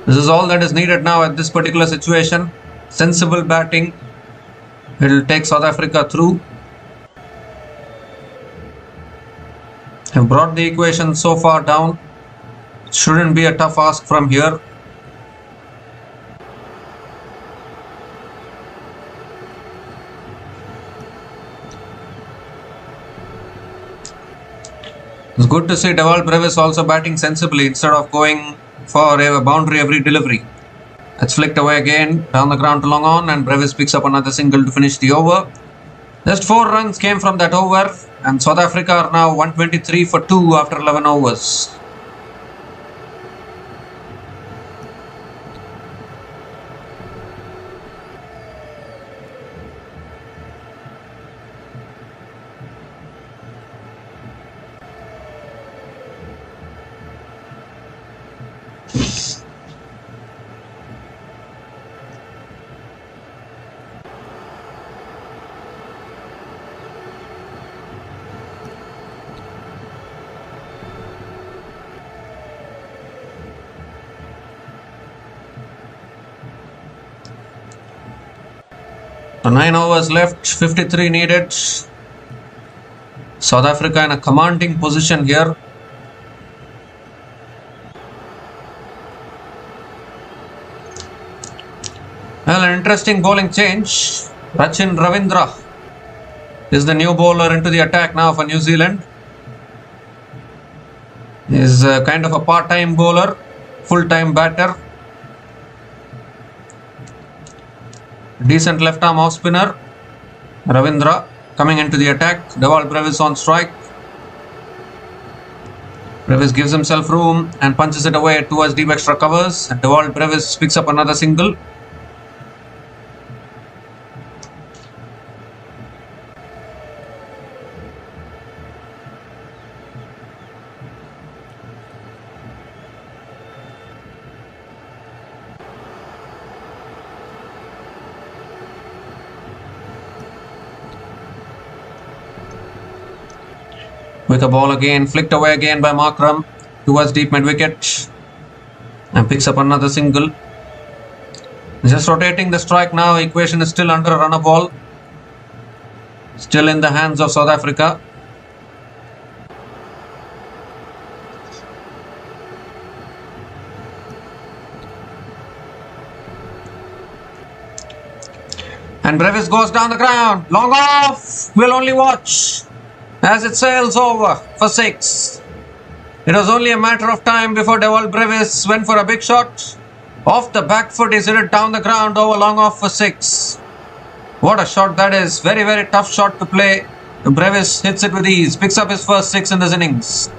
This is all that is needed now at this particular situation. Sensible batting. It will take South Africa through. Have brought the equation so far down. Shouldn't be a tough ask from here. It's good to see Dewald Brevis also batting sensibly instead of going for a boundary every delivery. It's flicked away again down the ground to long on, and Brevis picks up another single to finish the over. Just 4 runs came from that over, and South Africa are now 123 for 2 after 11 overs. So 9 overs left, 53 needed. South Africa in a commanding position here. Well, an interesting bowling change. Rachin Ravindra is the new bowler into the attack now for New Zealand. He is kind of a part-time bowler, full-time batter. Decent left-arm off-spinner. Ravindra coming into the attack. Dewald Brevis on strike. Brevis gives himself room and punches it away towards deep extra covers. And Dewald Brevis picks up another single. With a ball again, flicked away again by Markram towards deep mid-wicket and picks up another single. Just rotating the strike now, equation is still under a runner ball. Still in the hands of South Africa. And Brevis goes down the ground, long off, we'll only watch as it sails over for 6. It was only a matter of time before Dewald Brevis went for a big shot. Off the back foot, he hit it down the ground over long off for 6. What a shot that is. Very, very tough shot to play. Brevis hits it with ease, picks up his first 6 in this innings.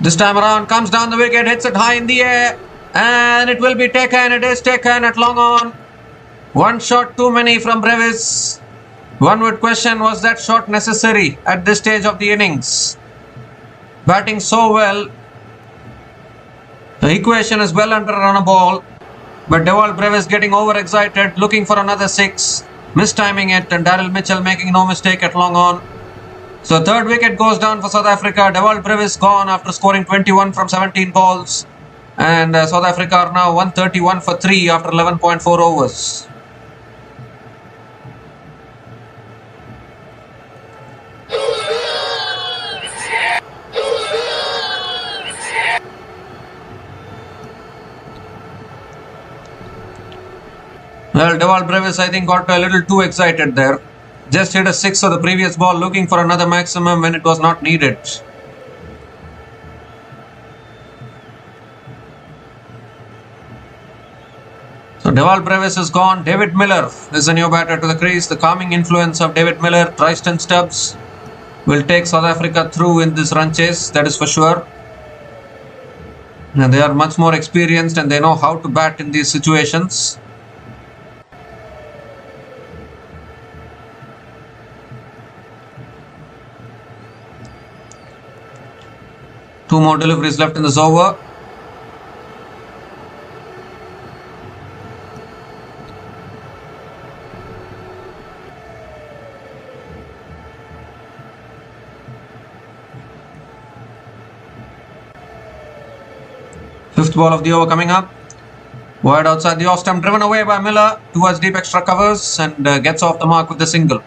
This time around, comes down the wicket, hits it high in the air, and it will be taken. It is taken at long on. One shot too many from Brevis. One would question, was that shot necessary at this stage of the innings? batting so well. The equation is well under on a ball, but Dewald Brevis getting overexcited, looking for another 6, mistiming it, and Daryl Mitchell making no mistake at long on. So third wicket goes down for South Africa. Dewald Brevis gone after scoring 21 from 17 balls. And South Africa are now 131 for 3 after 11.4 overs. Well, Dewald Brevis I think got a little too excited there. Just hit a 6 of the previous ball, looking for another maximum when it was not needed. So Dewald Brevis is gone. David Miller is the new batter to the crease. The calming influence of David Miller, Tristan Stubbs will take South Africa through in this run chase, that is for sure. And they are much more experienced and they know how to bat in these situations. Two more deliveries left in this over. Fifth ball of the over coming up. Wide outside the off stump, driven away by Miller towards deep extra covers and gets off the mark with the single.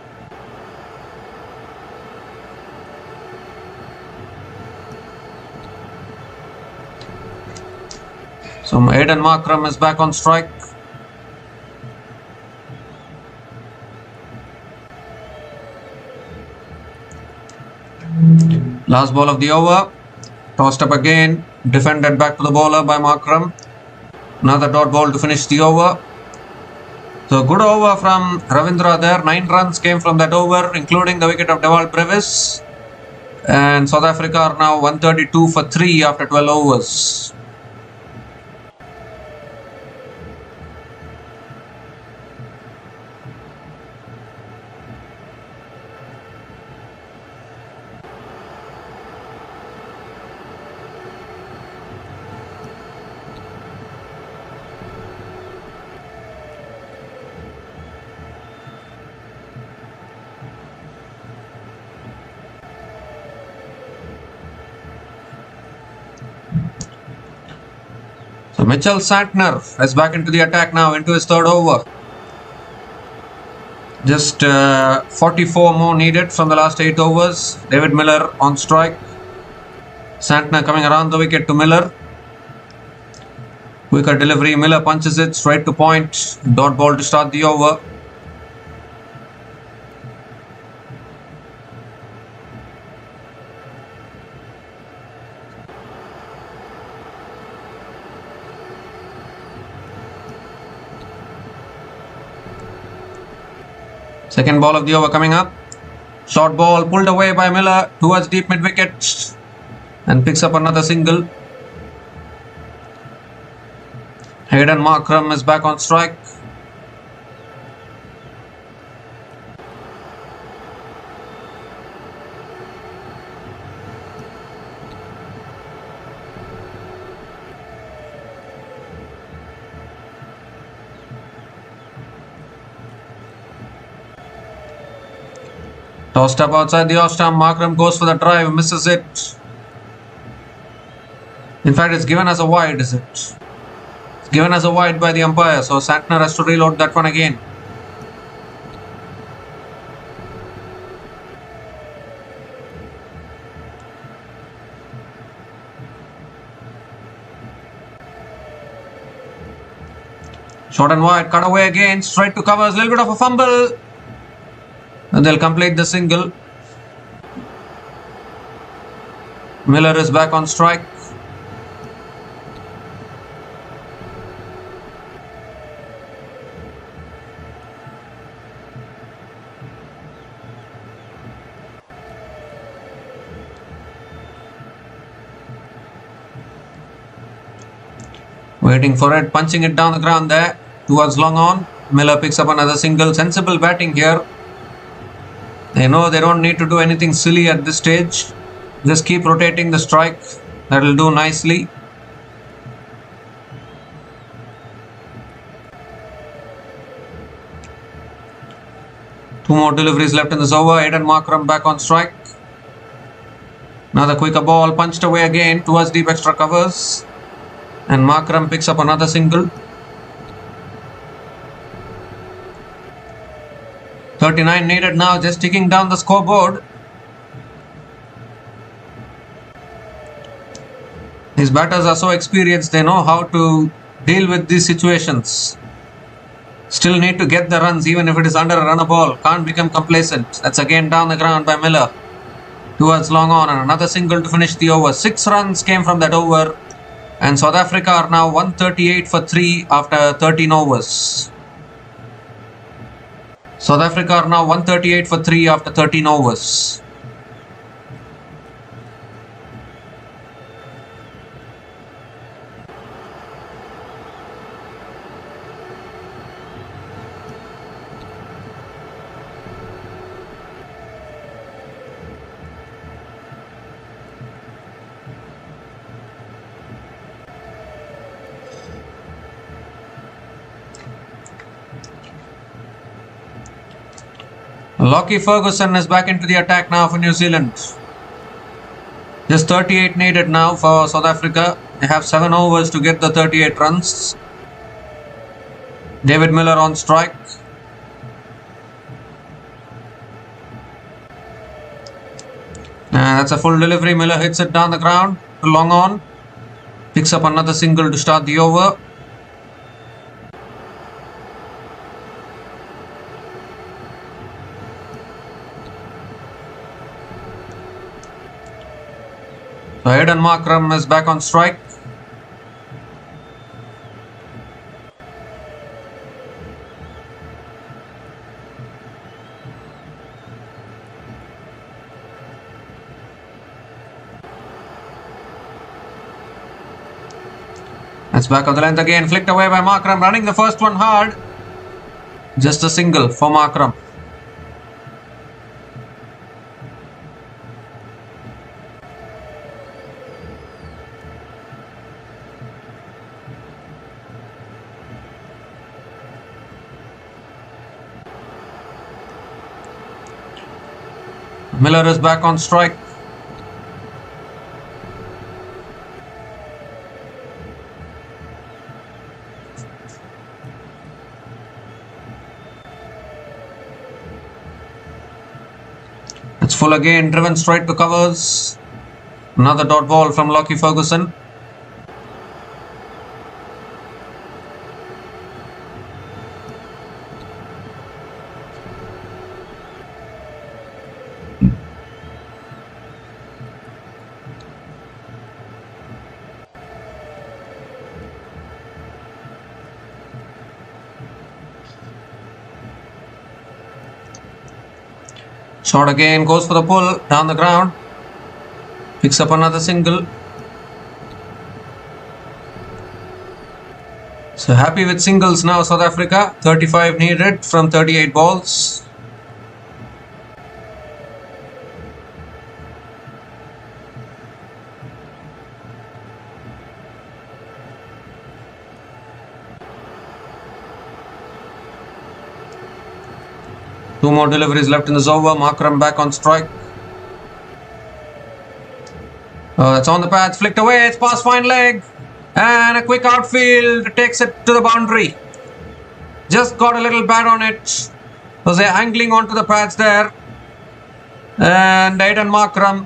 So Aiden Markram is back on strike. Last ball of the over. Tossed up again. Defended back to the bowler by Markram. Another dot ball to finish the over. So good over from Ravindra there. 9 runs came from that over, including the wicket of Dewald Brevis. And South Africa are now 132 for 3 after 12 overs. So Mitchell Santner is back into the attack now, into his third over. Just 44 more needed from the last 8 overs. David Miller on strike. Santner coming around the wicket to Miller. Quicker delivery, Miller punches it straight to point. Dot ball to start the over. Second ball of the over coming up. Short ball pulled away by Miller towards deep mid wicket and picks up another single. Hayden Markram is back on strike. Tossed up outside the off stump. Markram goes for the drive, misses it. In fact, it's given as a wide, is it? It's given as a wide by the umpire, so Santner has to reload that one again. Short and wide, cut away again, straight to covers, a little bit of a fumble. And they'll complete the single. Miller is back on strike. Waiting for it, punching it down the ground there towards long on. Miller picks up another single. Sensible batting here. They know they don't need to do anything silly at this stage. Just keep rotating the strike. That will do nicely. Two more deliveries left in this over. Aidan Markram back on strike. Another quicker ball punched away again towards deep extra covers. And Markram picks up another single. 39 needed now, just ticking down the scoreboard. These batters are so experienced, they know how to deal with these situations. Still need to get the runs even if it is under a runner ball. Can't become complacent. That's again down the ground by Miller. Towards long on and another single to finish the over. 6 runs came from that over. And South Africa are now 138 for 3 after 13 overs. South Africa are now 138 for 3 after 13 overs. Lockie Ferguson is back into the attack now for New Zealand. Just 38 needed now for South Africa. They have 7 overs to get the 38 runs. David Miller on strike. That's a full delivery. Miller hits it down the ground. Long on. Picks up another single to start the over. So Aidan Markram is back on strike. That's back on the length again, flicked away by Markram, running the first one hard. Just a single for Markram. Miller is back on strike. It's full again, driven straight to covers. Another dot ball from Lockie Ferguson. Shot again, goes for the pull, down the ground. Picks up another single. So happy with singles now, South Africa. 35 needed from 38 balls. Two more deliveries left in this over. Markram back on strike. That's on the pads, flicked away. It's past fine leg. And a quick outfield takes it to the boundary. Just got a little bat on it. Was they angling onto the pads there. And Aidan Markram.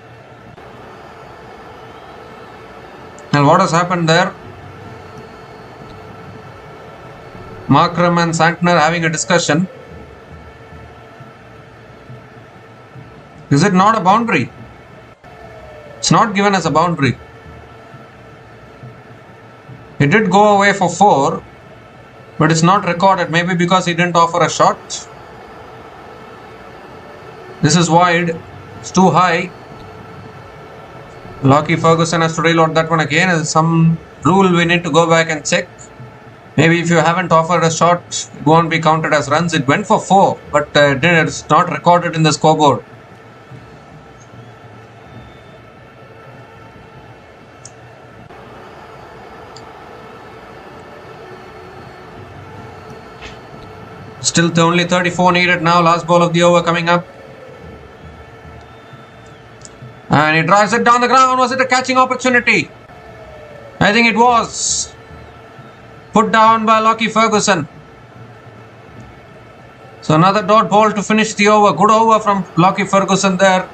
And what has happened there? Markram and Santner having a discussion. Is it not a boundary? It's not given as a boundary. He did go away for 4, but it's not recorded. Maybe because he didn't offer a shot. This is wide. It's too high. Lockie Ferguson has to reload that one again. There's some rule we need to go back and check. Maybe if you haven't offered a shot, it won't be counted as runs. It went for 4, but it's not recorded in the scoreboard. Still only 34 needed now. Last ball of the over coming up. And he drives it down the ground. Was it a catching opportunity? I think it was. Put down by Lockie Ferguson. So another dot ball to finish the over. Good over from Lockie Ferguson there.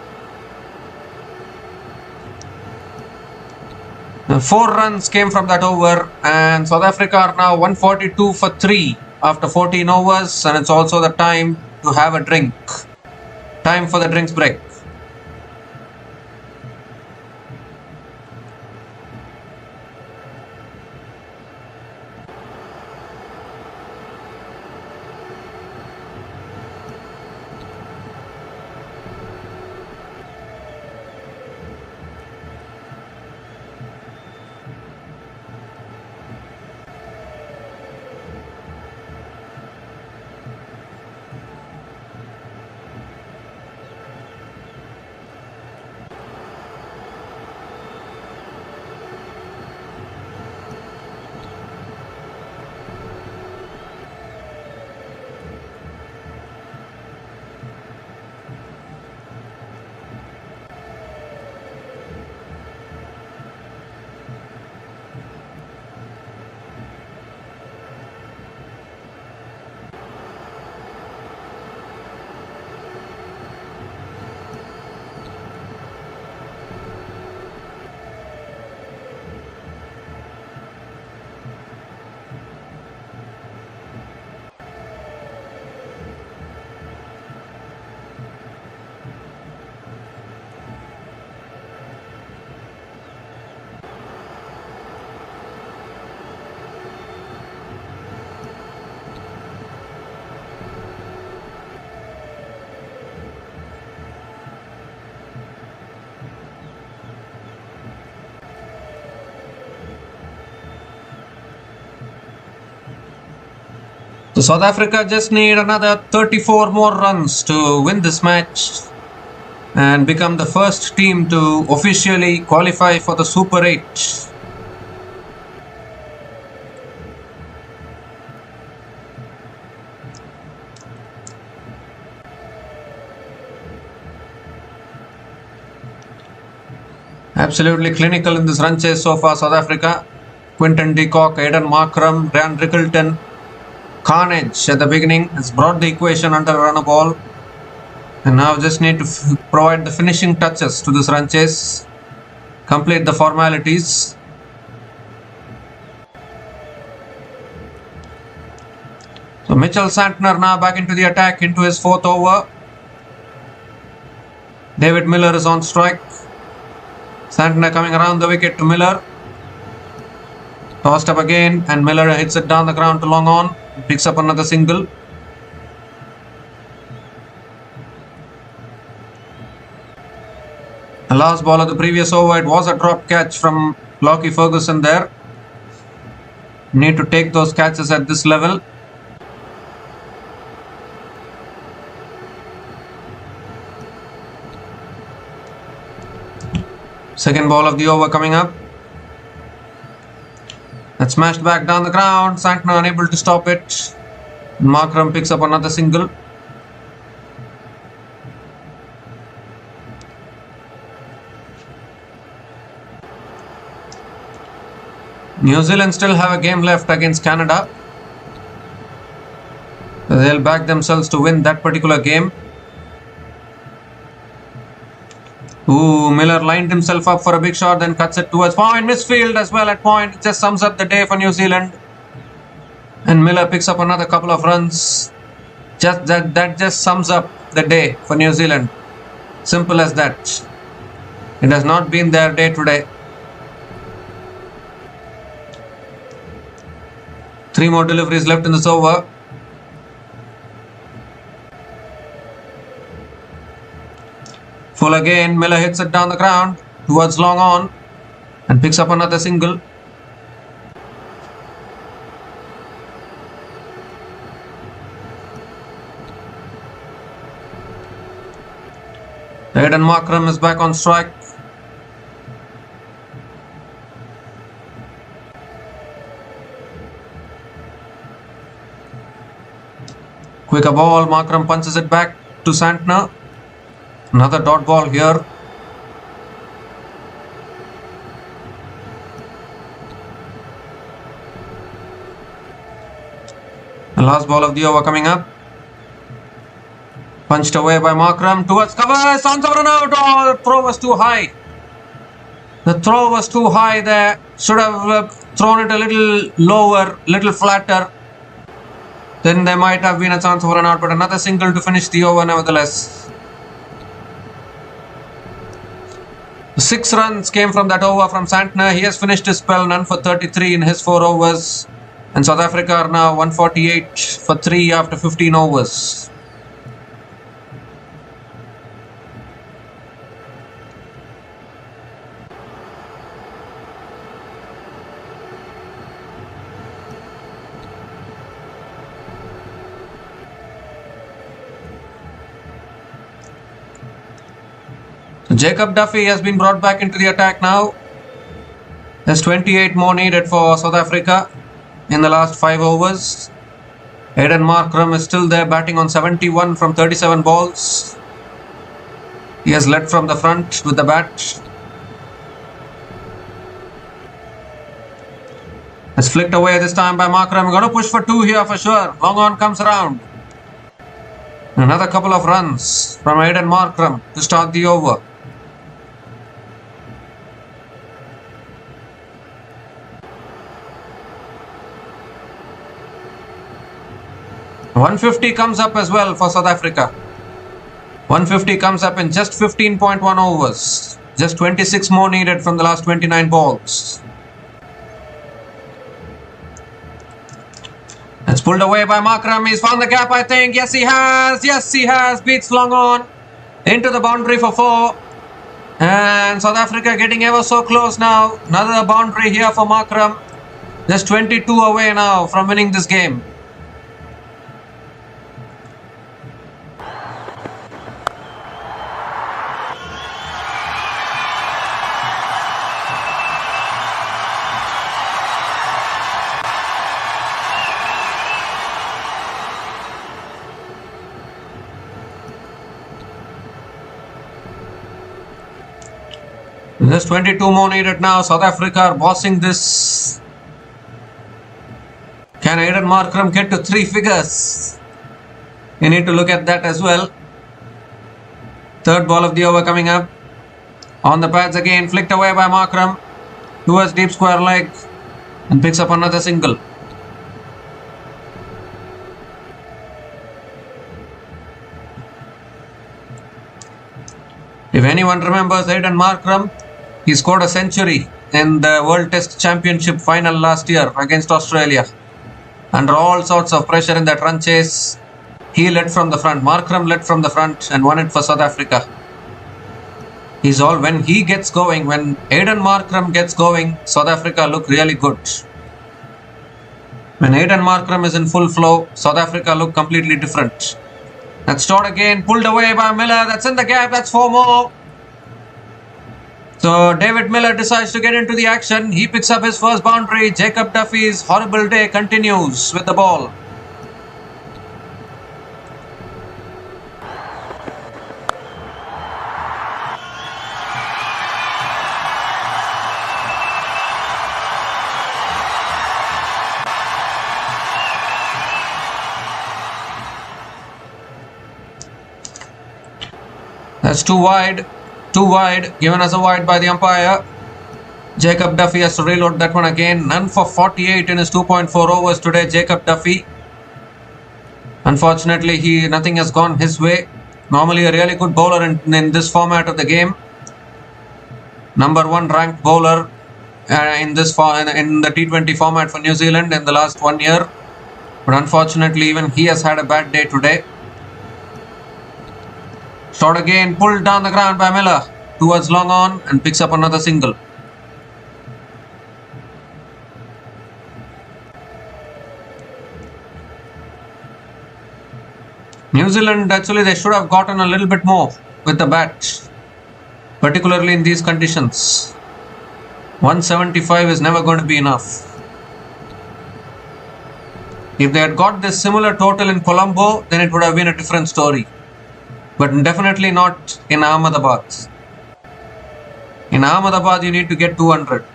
4 runs came from that over, and South Africa are now 142 for 3 after 14 overs, and it's also the time to have a drink. Time for the drinks break. So South Africa just need another 34 more runs to win this match and become the first team to officially qualify for the Super 8. Absolutely clinical in this run chase so far, South Africa. Quinton de Kock, Aidan Markram, Ryan Rickleton. Carnage at the beginning has brought the equation under a run ball, and now just need to provide the finishing touches to this run chase, complete the formalities. So Mitchell Santner now back into the attack into his 4th over. David Miller is on strike. Santner coming around the wicket to Miller. Tossed up again, and Miller hits it down the ground to long on. Picks up another single. The last ball of the previous over, it was a drop catch from Lockie Ferguson there. Need to take those catches at this level. Second ball of the over coming up. That's smashed back down the ground. Santner unable to stop it. Markram picks up another single. New Zealand still have a game left against Canada. They'll back themselves to win that particular game. Ooh, Miller lined himself up for a big shot, then cuts it towards point. Misfield as well at point. It just sums up the day for New Zealand. And Miller picks up another couple of runs. That just sums up the day for New Zealand. Simple as that. It has not been their day today. 3 more deliveries left in this over. Full again, Miller hits it down the ground towards long on and picks up another single. Aidan Markram is back on strike. Quick a ball, Markram punches it back to Santner. Another dot ball here. The last ball of the over coming up. Punched away by Markram towards cover. Sounds of run out. Oh, the throw was too high. The throw was too high there. Should have thrown it a little lower, little flatter. Then there might have been a chance of a run out, but another single to finish the over nevertheless. 6 runs came from that over from Santner. He has finished his spell, none for 33 in his 4 overs. And South Africa are now 148 for 3 after 15 overs. Jacob Duffy has been brought back into the attack now. There's 28 more needed for South Africa in the last 5 overs. Aiden Markram is still there, batting on 71 from 37 balls. He has led from the front with the bat. It's flicked away this time by Markram. Going to push for 2 here for sure. Long on comes around. Another couple of runs from Aiden Markram to start the over. .150 comes up as well for South Africa. 150 comes up in just 15.1 overs. Just 26 more needed from the last 29 balls. It's pulled away by Markram. He's found the gap, I think. Yes, he has. Yes, he has. Beats long on. Into the boundary for 4. And South Africa getting ever so close now. Another boundary here for Markram. Just 22 away now from winning this game. There's 22 more needed now. South Africa are bossing this. Can Aiden Markram get to 3 figures? You need to look at that as well. 3rd ball of the over coming up. On the pads again, flicked away by Markram towards deep square leg and picks up another single. If anyone remembers Aiden Markram, he scored a century in the World Test Championship final last year against Australia. Under all sorts of pressure in that run chase, he led from the front. Markram led from the front and won it for South Africa. When he gets going, when Aiden Markram gets going, South Africa look really good. When Aiden Markram is in full flow, South Africa look completely different. That's shot again, pulled away by Miller. That's in the gap. That's 4 more. So David Miller decides to get into the action. He picks up his first boundary. Jacob Duffy's horrible day continues with the ball. That's too wide. Too wide. Given as a wide by the umpire. Jacob Duffy has to reload that one again. None for 48 in his 2.4 overs today. Jacob Duffy. Unfortunately, nothing has gone his way. Normally a really good bowler in this format of the game. Number 1 ranked bowler in the T20 format for New Zealand in the last 1 year. But unfortunately, even he has had a bad day today. Shot again, pulled down the ground by Miller towards long on and picks up another single. New Zealand, actually they should have gotten a little bit more with the bat, particularly in these conditions. 175 is never going to be enough. If they had got this similar total in Colombo, then it would have been a different story. But definitely not in Ahmedabad. In Ahmedabad, you need to get 200.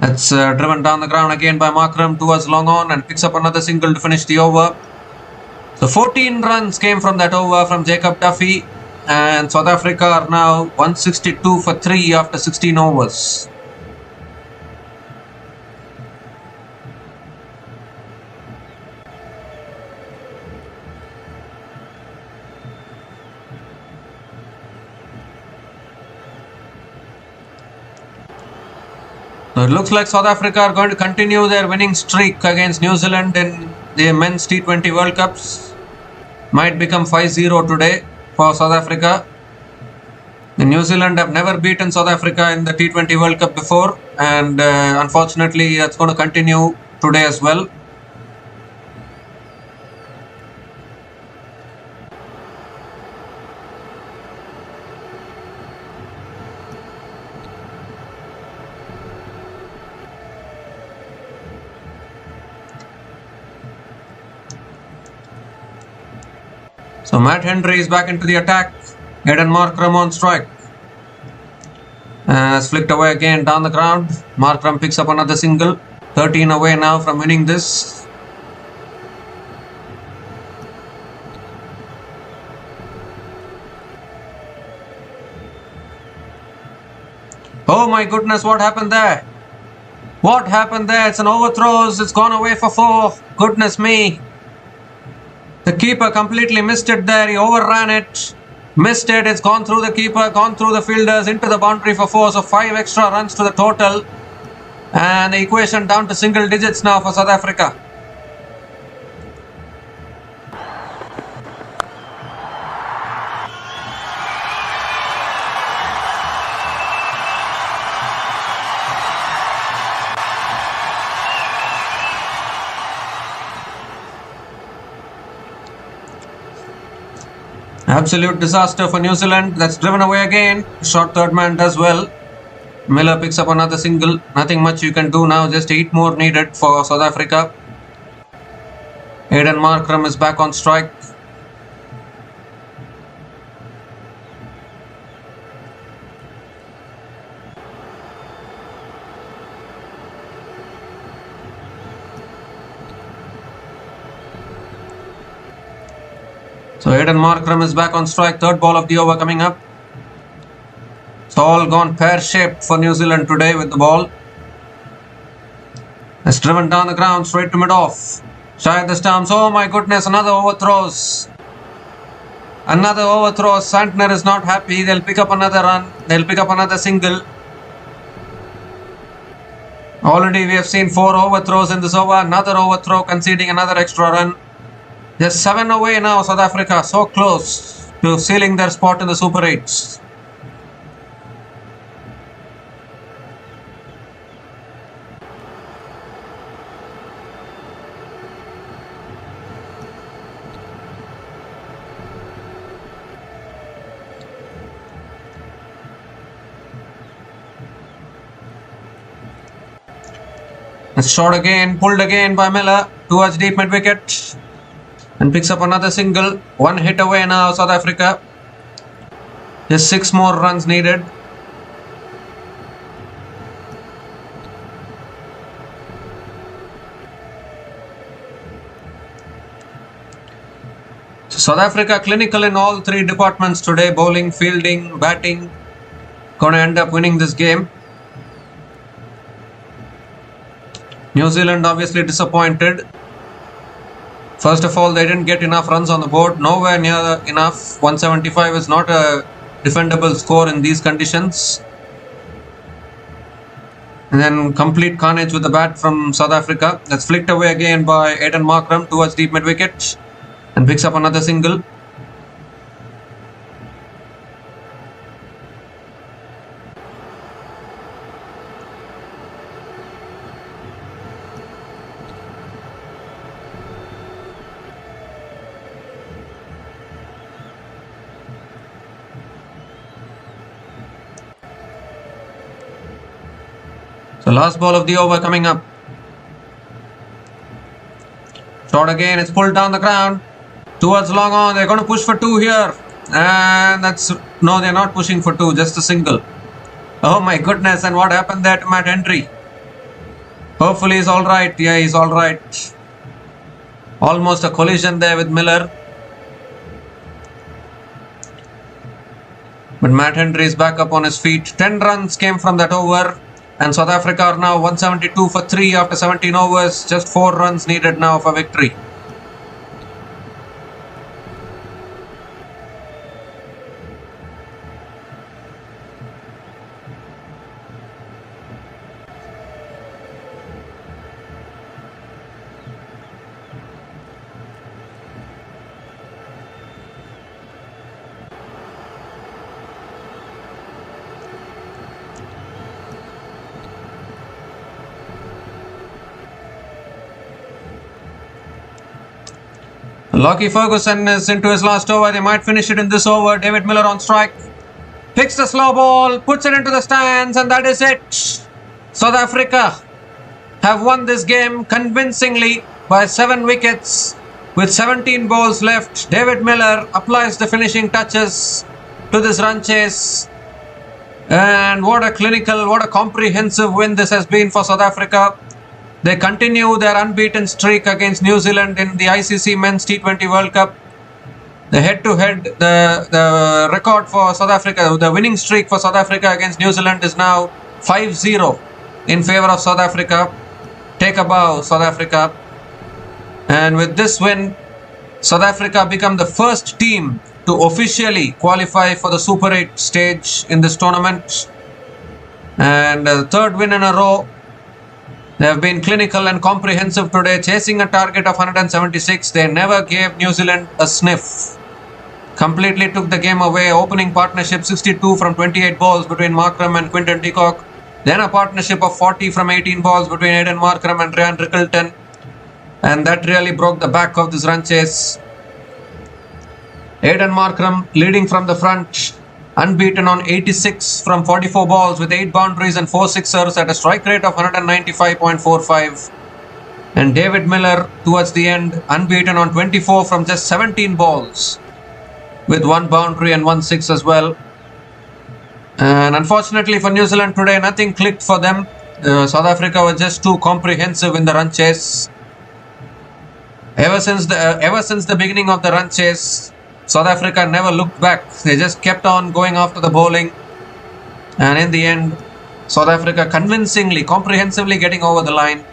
That's driven down the ground again by Markram towards long on and picks up another single to finish the over. So 14 runs came from that over from Jacob Duffy, and South Africa are now 162 for 3 after 16 overs. So it looks like South Africa are going to continue their winning streak against New Zealand in the men's T20 World Cups. Might become 5-0 today for South Africa. New Zealand have never beaten South Africa in the T20 World Cup before, and unfortunately that's going to continue today as well. So Matt Henry is back into the attack. Aidan Markram on strike. Has flicked away again down the ground. Markram picks up another single. 13 away now from winning this. Oh my goodness, what happened there? What happened there? It's an overthrows. It's gone away for 4. Goodness me. The keeper completely missed it there. He overran it. Missed it. It's gone through the keeper, gone through the fielders, into the boundary for 4. So 5 extra runs to the total. And the equation down to single digits now for South Africa. Absolute disaster for New Zealand. That's driven away again. Short third man does well. Miller picks up another single. Nothing much you can do now. Just 8 more needed for South Africa. Aidan Markram is back on strike. So Aidan Markram is back on strike. Third ball of the over coming up. It's all gone pear-shaped for New Zealand today with the ball. It's driven down the ground straight to mid-off. Shy of the stumps. Oh my goodness, another overthrows. Another overthrow. Santner is not happy. They'll pick up another run. They'll pick up another single. Already we have seen 4 overthrows in this over. Another overthrow, conceding another extra run. Just 7 away now, South Africa. So close to sealing their spot in the Super 8s. It's shot again, pulled again by Miller towards deep mid-wicket. And picks up another single. 1 hit away now, South Africa. Just 6 more runs needed. So South Africa clinical in all 3 departments today. Bowling, fielding, batting. Going to end up winning this game. New Zealand obviously disappointed. First of all, they didn't get enough runs on the board. Nowhere near enough. 175 is not a defendable score in these conditions. And then complete carnage with the bat from South Africa. That's flicked away again by Aidan Markram towards deep mid-wicket. And picks up another single. So last ball of the over coming up. Shot again, it's pulled down the ground. Towards long on, they're going to push for 2 here. And no, they're not pushing for 2, just a single. Oh my goodness, and what happened there to Matt Henry? Hopefully he's alright. Yeah, he's alright. Almost a collision there with Miller. But Matt Henry is back up on his feet. 10 runs came from that over. And South Africa are now 172 for 3 after 17 overs. Just 4 runs needed now for victory. Lockie Ferguson is into his last over. They might finish it in this over. David Miller on strike. Picks the slow ball, puts it into the stands, and that is it. South Africa have won this game convincingly by 7 wickets with 17 balls left. David Miller applies the finishing touches to this run chase. And what a clinical, what a comprehensive win this has been for South Africa. They continue their unbeaten streak against New Zealand in the ICC Men's T20 World Cup. The head-to-head, the record for South Africa, the winning streak for South Africa against New Zealand is now 5-0 in favour of South Africa. Take a bow, South Africa. And with this win, South Africa become the first team to officially qualify for the Super 8 stage in this tournament. And the third win in a row. They have been clinical and comprehensive today, chasing a target of 176. They never gave New Zealand a sniff. Completely took the game away. Opening partnership 62 from 28 balls between Markram and Quinton de Kock. Then a partnership of 40 from 18 balls between Aiden Markram and Ryan Rickelton. And that really broke the back of this run chase. Aiden Markram leading from the front. Unbeaten on 86 from 44 balls with 8 boundaries and 4 sixers at a strike rate of 195.45. And David Miller towards the end, unbeaten on 24 from just 17 balls with 1 boundary and 1 six as well. And unfortunately for New Zealand today, nothing clicked for them. South Africa were just too comprehensive in the run chase. Ever since the beginning of the run chase, South Africa never looked back. They just kept on going after the bowling. And in the end, South Africa convincingly, comprehensively getting over the line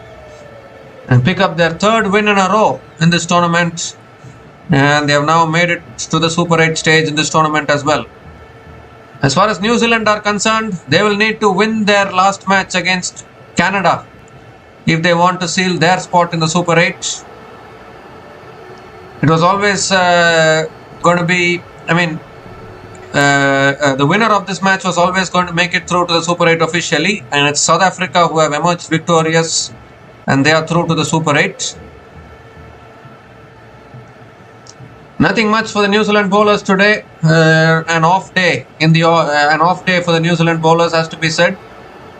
and pick up their 3rd win in a row in this tournament. And they have now made it to the Super 8 stage in this tournament as well. As far as New Zealand are concerned, they will need to win their last match against Canada if they want to seal their spot in the Super 8. It was always going to be, the winner of this match was always going to make it through to the Super 8 officially, and it's South Africa who have emerged victorious and they are through to the Super 8. Nothing much for the New Zealand bowlers today. An off day for the New Zealand bowlers has to be said.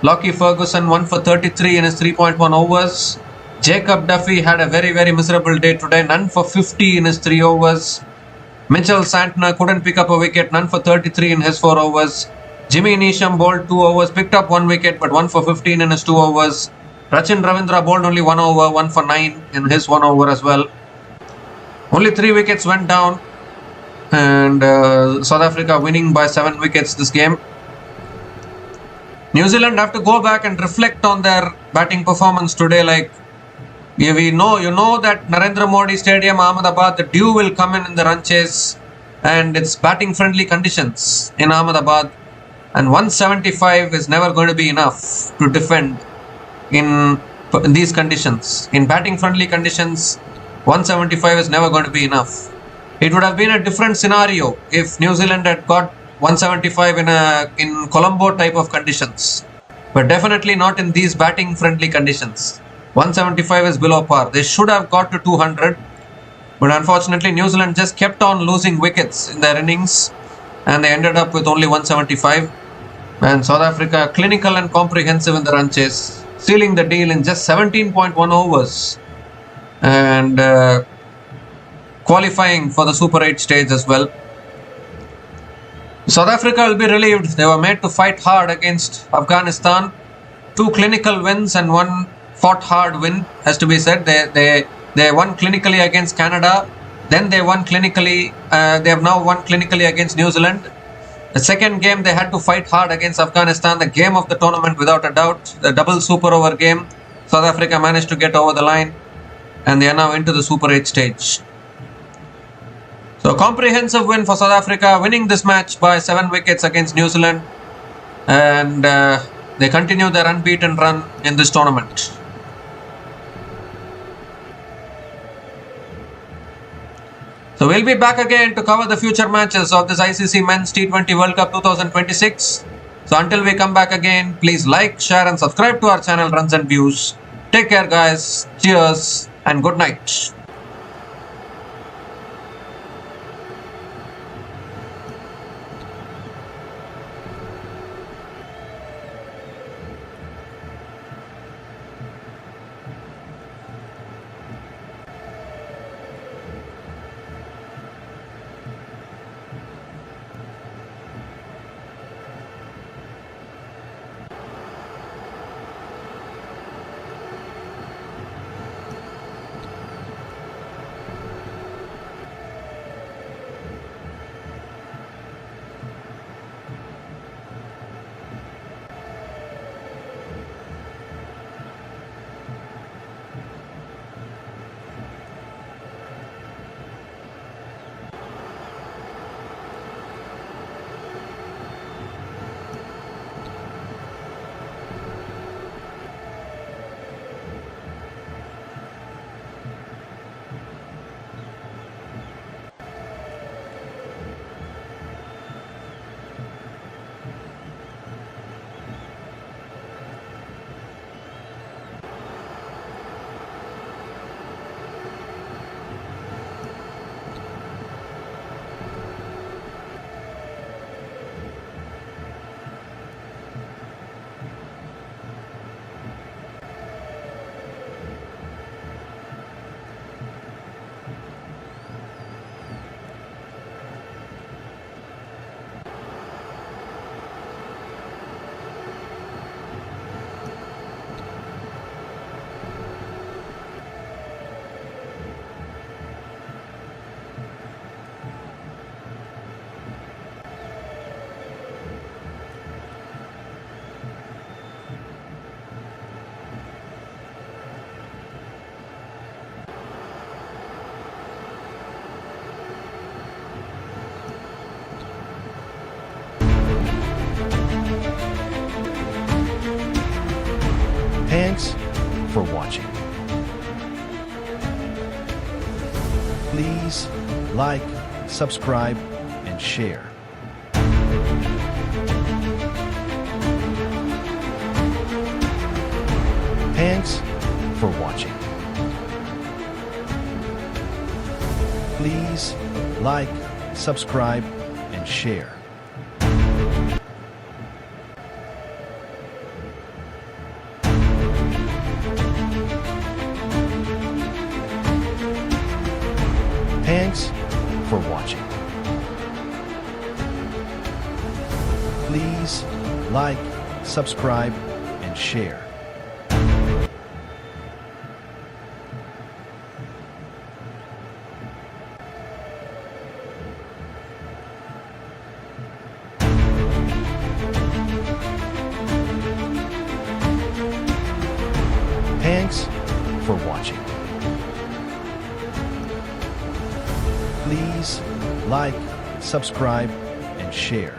Lockie Ferguson 1 for 33 in his 3.1 overs. Jacob Duffy had a very, very miserable day today. None for 50 in his 3 overs. Mitchell Santner couldn't pick up a wicket. None for 33 in his 4 overs. Jimmy Neesham bowled 2 overs. Picked up 1 wicket but 1 for 15 in his 2 overs. Rachin Ravindra bowled only 1 over. 1 for 9 in his 1 over as well. Only 3 wickets went down. And South Africa winning by 7 wickets this game. New Zealand have to go back and reflect on their batting performance today. You know that Narendra Modi Stadium, Ahmedabad, the dew will come in the run chase, and it's batting friendly conditions in Ahmedabad, and 175 is never going to be enough to defend in these conditions. In batting friendly conditions, 175 is never going to be enough. It would have been a different scenario if New Zealand had got 175 in Colombo type of conditions, but definitely not in these batting friendly conditions. 175 is below par. They should have got to 200, but unfortunately New Zealand just kept on losing wickets in their innings and they ended up with only 175. And South Africa clinical and comprehensive in the run chase, sealing the deal in just 17.1 overs. and qualifying for the Super 8 stage as well. South Africa will be relieved. They were made to fight hard against Afghanistan. 2 clinical wins and 1 fought hard win, has to be said. They won clinically against Canada. Then they won clinically. They have now won clinically against New Zealand. The second game they had to fight hard against Afghanistan. The game of the tournament without a doubt. The double super over game. South Africa managed to get over the line, and they are now into the Super 8 stage. So, comprehensive win for South Africa, winning this match by 7 wickets against New Zealand, and they continue their unbeaten run in this tournament. So, we'll be back again to cover the future matches of this ICC Men's T20 World Cup 2026. So, until we come back again, please like, share and subscribe to our channel Runs and Views. Take care guys, cheers and good night. Thanks for watching. Please like, subscribe, and share. Thanks for watching. Please like, subscribe, and share. Thanks for watching. Please like, subscribe, and share. Thanks for watching. Please like, subscribe, and share.